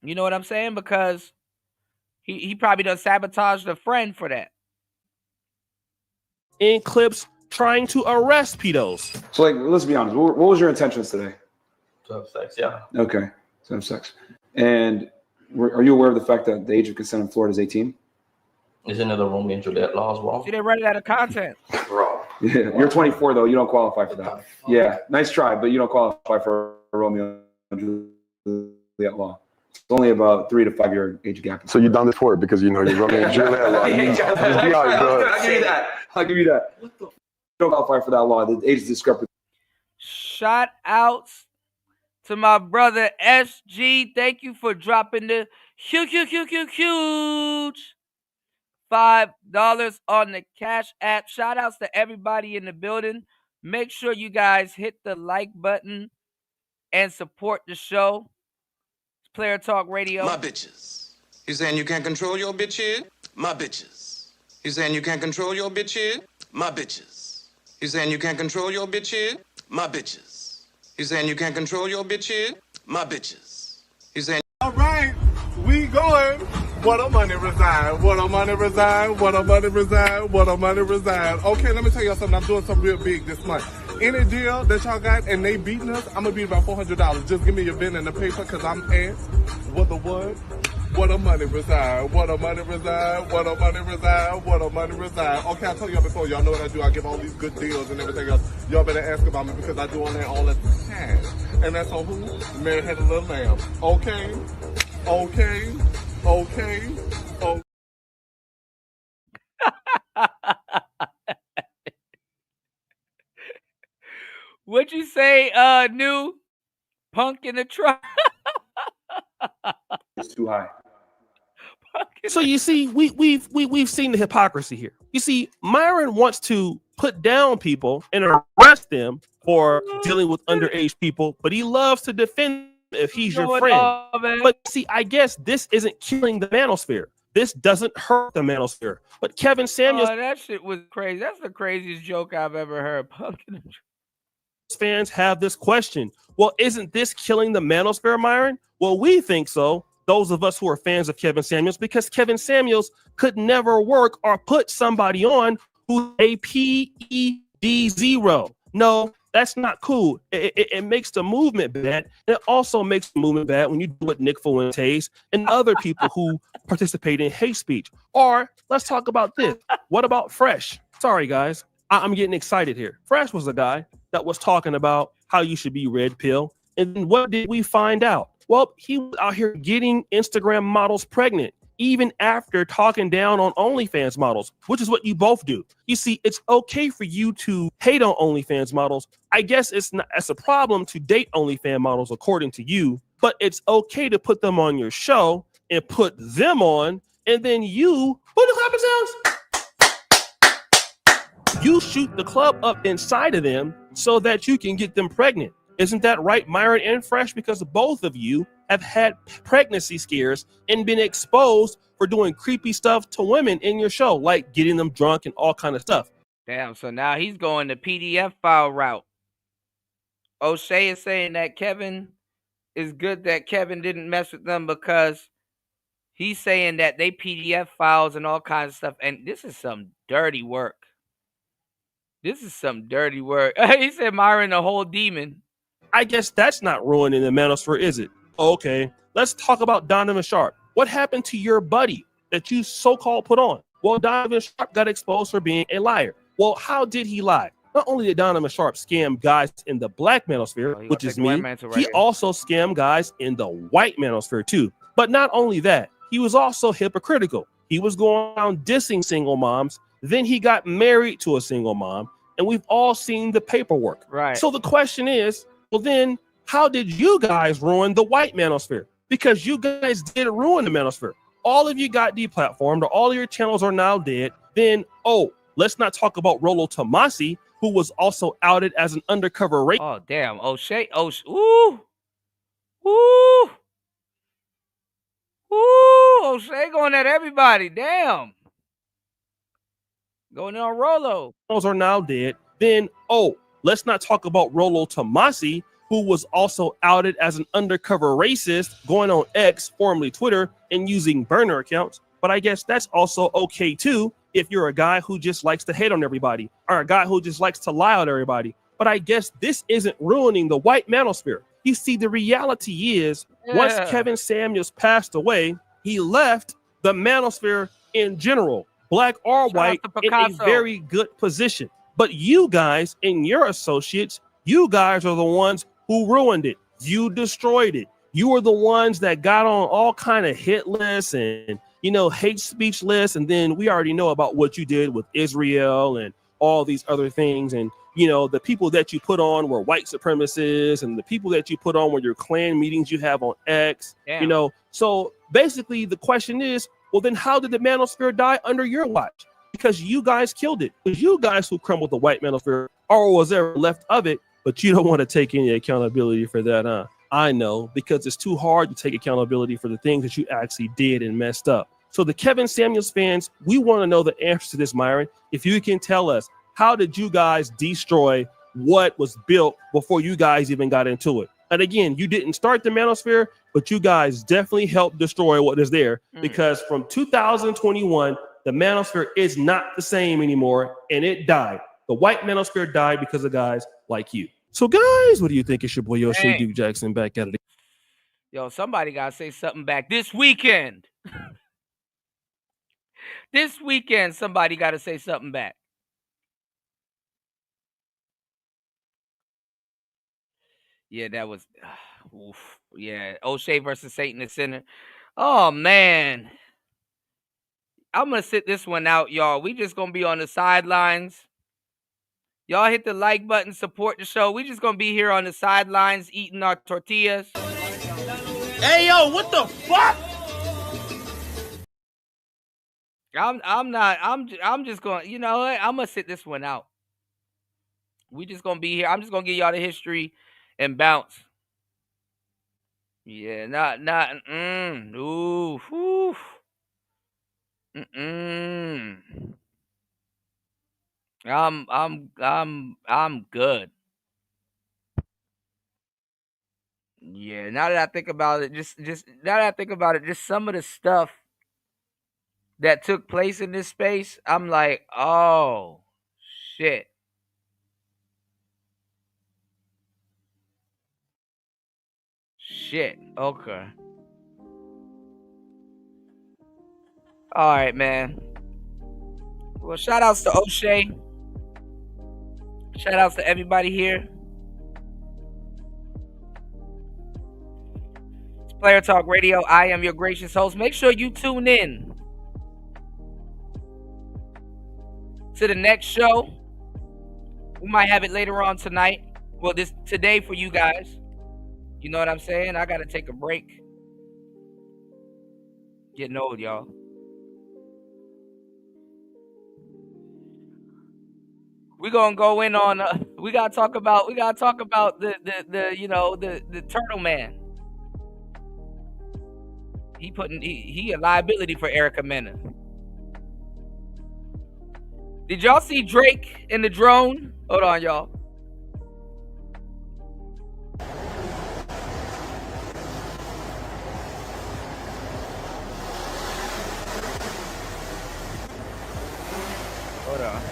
You know what I'm saying? Because he probably done sabotaged a friend for that. In clips trying to arrest pedos. So, like, let's be honest. What was your intentions today? To have sex, yeah. Okay, to have sex. And are you aware of the fact that the age of consent in Florida is 18? Isn't it the Romeo and Juliet law as well? See, they run it out of content. Bro. Yeah, you're 24 though. You don't qualify for that. Yeah, nice try, but you don't qualify for a Romeo and Juliet law. It's only about 3 to 5 year age gap. So you done this for it because you know you're Romeo and Juliet law. I'll give you that. I'll give you that. You don't qualify for that law. The age discrepancy. Shout outs to my brother SG. Thank you for dropping the huge $5 on the Cash App. Shout outs to everybody in the building. Make sure you guys hit the like button and support the show. It's Player Talk Radio. My bitches. You saying you can't control your bitches? My bitches. You saying you can't control your bitches? My bitches. You saying you can't control your bitches? My bitches. You saying you can't control your bitches? My bitches. You saying— All right, we going. What a money reside, what a money reside, what a money reside, what a money reside. Okay, let me tell y'all something. I'm doing something real big this month. Any deal that y'all got and they beating us, I'm gonna be about $400. Just give me your pen and the paper, cause I'm asked what the what? What a money reside, what a money reside, what a money reside, what a money reside. Okay, I told y'all before, y'all know what I do. I give all these good deals and everything else. Y'all better ask about me because I do all that all the time. And that's on who? Man had a little lamb. Okay, okay, okay, okay. What'd you say, new punk in the truck? It's too high. So you see, we've seen the hypocrisy here. You see, Myron wants to put down people and arrest them for dealing with underage people, but he loves to defend if he's your friend. But see, I guess this isn't killing the manosphere. This doesn't hurt the manosphere. But Kevin Samuels— Oh, that shit was crazy. That's the craziest joke I've ever heard. Punk in the truck. Fans have this question. Well, isn't this killing the manosphere, Myron? Well, we think so. Those of us who are fans of Kevin Samuels, because Kevin Samuels could never work or put somebody on who's a PED0. No, That's not cool. It makes the movement bad. And it also makes the movement bad when you do what Nick Fuentes and other people who participate in hate speech. Or let's talk about this. What about Fresh? Sorry, guys. I'm getting excited here. Fresh was a guy that was talking about how you should be red pill. And what did we find out? Well, he was out here getting Instagram models pregnant, even after talking down on OnlyFans models, which is what you both do. You see, it's okay for you to hate on OnlyFans models. I guess it's a problem to date OnlyFans models, according to you, but it's okay to put them on your show and put them on, and then you, what the clapping sounds? You shoot the club up inside of them so that you can get them pregnant. Isn't that right, Myron and Fresh? Because both of you have had pregnancy scares and been exposed for doing creepy stuff to women in your show, like getting them drunk and all kind of stuff. Damn, so now he's going the PDF file route. Oshay is saying that Kevin is good that Kevin didn't mess with them because he's saying that they PDF files and all kinds of stuff. And this is some dirty work. This is some dirty work. He said Myron a whole demon. I guess that's not ruining the manosphere, is it? Okay, let's talk about Donovan Sharp. What happened to your buddy that you so-called put on? Well, Donovan Sharp got exposed for being a liar. Well, how did he lie? Not only did Donovan Sharp scam guys in the black manosphere, which is me, he also scammed guys in the white manosphere too. But not only that, he was also hypocritical. He was going around dissing single moms. Then he got married to a single mom, and we've all seen the paperwork. Right. So the question is, well, then how did you guys ruin the white manosphere? Because you guys did ruin the manosphere. All of you got deplatformed, or all of your channels are now dead. Then, oh, let's not talk about Rollo Tomasi, who was also outed as an undercover rapist. Oh, damn. Oshay. Ooh. Ooh. Ooh. Oshay going at everybody. Damn. Going on Rollo. Channels are now dead. Then, oh, let's not talk about Rollo Tomasi, who was also outed as an undercover racist, going on X, formerly Twitter, and using burner accounts. But I guess that's also okay too, if you're a guy who just likes to hate on everybody, or a guy who just likes to lie on everybody. But I guess this isn't ruining the white manosphere. You see, the reality is, once Kevin Samuels passed away, he left the manosphere in general, black or white, in a very good position. But you guys and your associates, you guys are the ones who ruined it. You destroyed it. You were the ones that got on all kind of hit lists and, you know, hate speech lists. And then we already know about what you did with Israel and all these other things. And, you know, the people that you put on were white supremacists, and the people that you put on were your clan meetings you have on X. Damn. You know, so basically the question is, well, then how did the manosphere die under your watch? Because you guys killed it. It was you guys who crumbled the white manosphere, or was there left of it, but you don't want to take any accountability for that, huh? I know, because it's too hard to take accountability for the things that you actually did and messed up. So the Kevin Samuels fans, we want to know the answer to this, Myron. If you can tell us, how did you guys destroy what was built before you guys even got into it? And again, you didn't start the manosphere, but you guys definitely helped destroy what is there, because from 2021, the manosphere is not the same anymore, and it died. The white manosphere died because of guys like you. So guys, what do you think? It's your boy Oshay Duke Jackson back at it. Yo, somebody got to say something back this weekend. This weekend, somebody got to say something back. Yeah, that was, oof. Yeah, Oshay versus Satan the Sinner. Oh, man. I'm going to sit this one out, y'all. We just going to be on the sidelines. Y'all hit the like button, support the show. We just going to be here on the sidelines eating our tortillas. Hey, yo, what the fuck? I'm just going, you know what? I'm going to sit this one out. We just going to be here. I'm just going to give y'all the history and bounce. Yeah, ooh, whew. I'm good. Yeah, now that I think about it, just some of the stuff that took place in this space, I'm like, oh shit. shit. Okay. All right, man. Well, shout outs to Oshay. Shout outs to everybody here. It's Player Talk Radio. I am your gracious host. Make sure you tune in to the next show. We might have it later on tonight. Well, today for you guys. You know what I'm saying? I gotta take a break. Getting old, y'all. We're gonna go in on we gotta talk about the Turtle Man. He a liability for Erica Mena. Did y'all see Drake in the drone? Hold on, y'all. Hold on.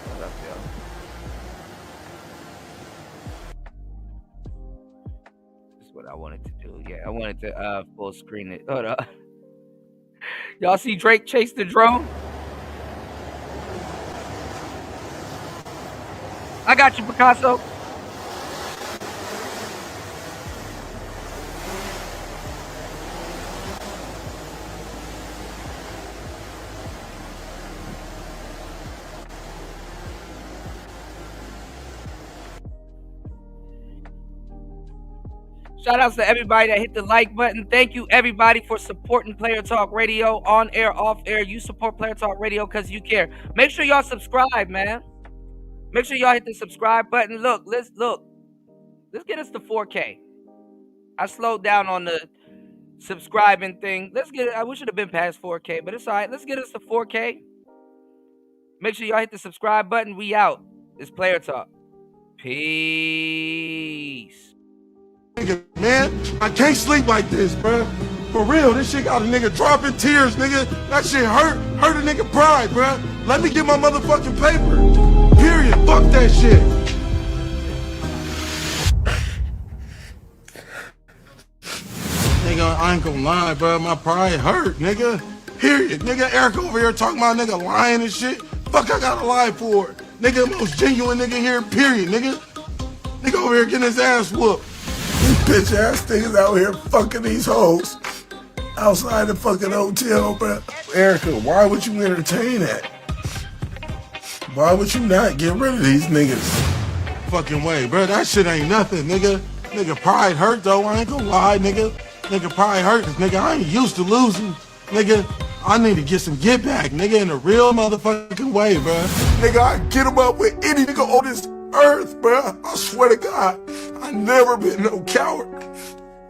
Hold up, y'all. This is what I wanted to do. Yeah, I wanted to full screen it. Hold on. Y'all see Drake chase the drone? I got you, Picasso. Shout outs to everybody that hit the like button. Thank you, everybody, for supporting Player Talk Radio on air, off air. You support Player Talk Radio because you care. Make sure y'all subscribe, man. Make sure y'all hit the subscribe button. Let's get us to 4K. I slowed down on the subscribing thing. We should have been past 4K, but it's all right. Let's get us to 4K. Make sure y'all hit the subscribe button. We out. It's Player Talk. Peace. Nigga, man, I can't sleep like this, bro. For real, this shit got a nigga dropping tears, nigga. That shit hurt a nigga pride, bro. Let me get my motherfucking paper. Period. Fuck that shit. Nigga, I ain't gonna lie, bro. My pride hurt, nigga. Period. Nigga, Eric over here talking about nigga lying and shit. Fuck, I gotta lie for. Nigga, most genuine nigga here, period, nigga. Nigga over here getting his ass whooped. These bitch ass niggas out here fucking these hoes outside the fucking hotel, bro. Erica, why would you entertain that? Why would you not get rid of these niggas? Fucking way, bro. That shit ain't nothing, nigga. Nigga, pride hurt though. I ain't gonna lie, nigga. Nigga, pride hurt. Cause nigga, I ain't used to losing. Nigga, I need to get some get back, nigga, in a real motherfucking way, bro. Nigga, I get him up with any nigga on this earth, bro. I swear to God, I never been no coward.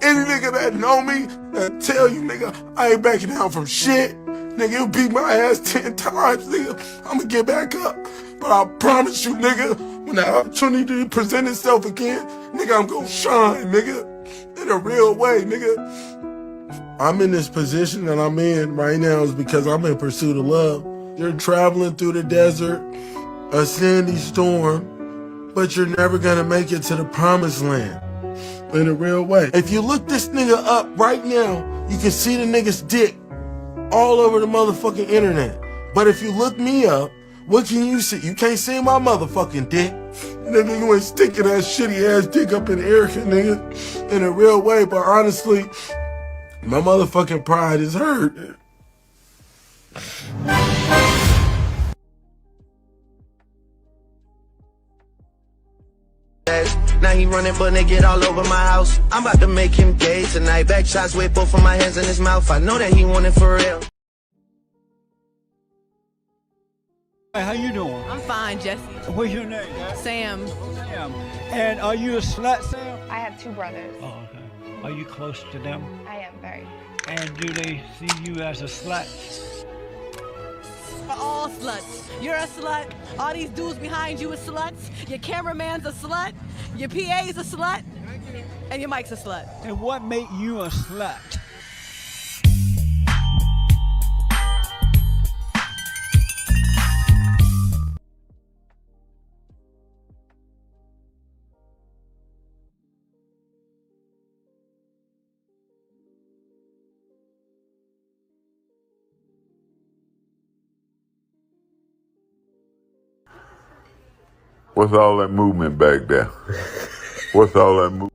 Any nigga that know me, that tell you, nigga, I ain't backing down from shit. Nigga, you beat my ass 10 times, nigga. I'ma get back up. But I promise you, nigga, when the opportunity present itself again, nigga, I'm gonna shine, nigga. In a real way, nigga. I'm in this position that I'm in right now is because I'm in pursuit of love. You're traveling through the desert, a sandy storm, but you're never gonna make it to the promised land. In a real way. If you look this nigga up right now, you can see the nigga's dick all over the motherfucking internet. But if you look me up, what can you see? You can't see my motherfucking dick. Nigga, you ain't sticking that shitty ass dick up in Erica, nigga. In a real way, but honestly, my motherfucking pride is hurt. Now he running but naked all over my house. I'm about to make him gay tonight. Back shots with both of my hands in his mouth. I know that he want it for real. Hey, how you doing? I'm fine, Jesse. What's your name? Sam. Sam. And are you a slut, Sam? I have 2 brothers. Oh, okay. Are you close to them? I am very. And do they see you as a slut? We're all sluts. You're a slut. All these dudes behind you are sluts. Your cameraman's a slut. Your PA's a slut. And your mic's a slut. And what made you a slut? What's all that movement back there? What's all that movement?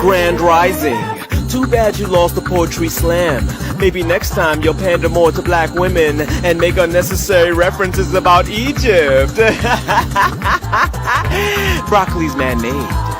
Grand Rising. Too bad you lost the poetry slam. Maybe next time you'll pander more to black women and make unnecessary references about Egypt. Broccoli's man-made.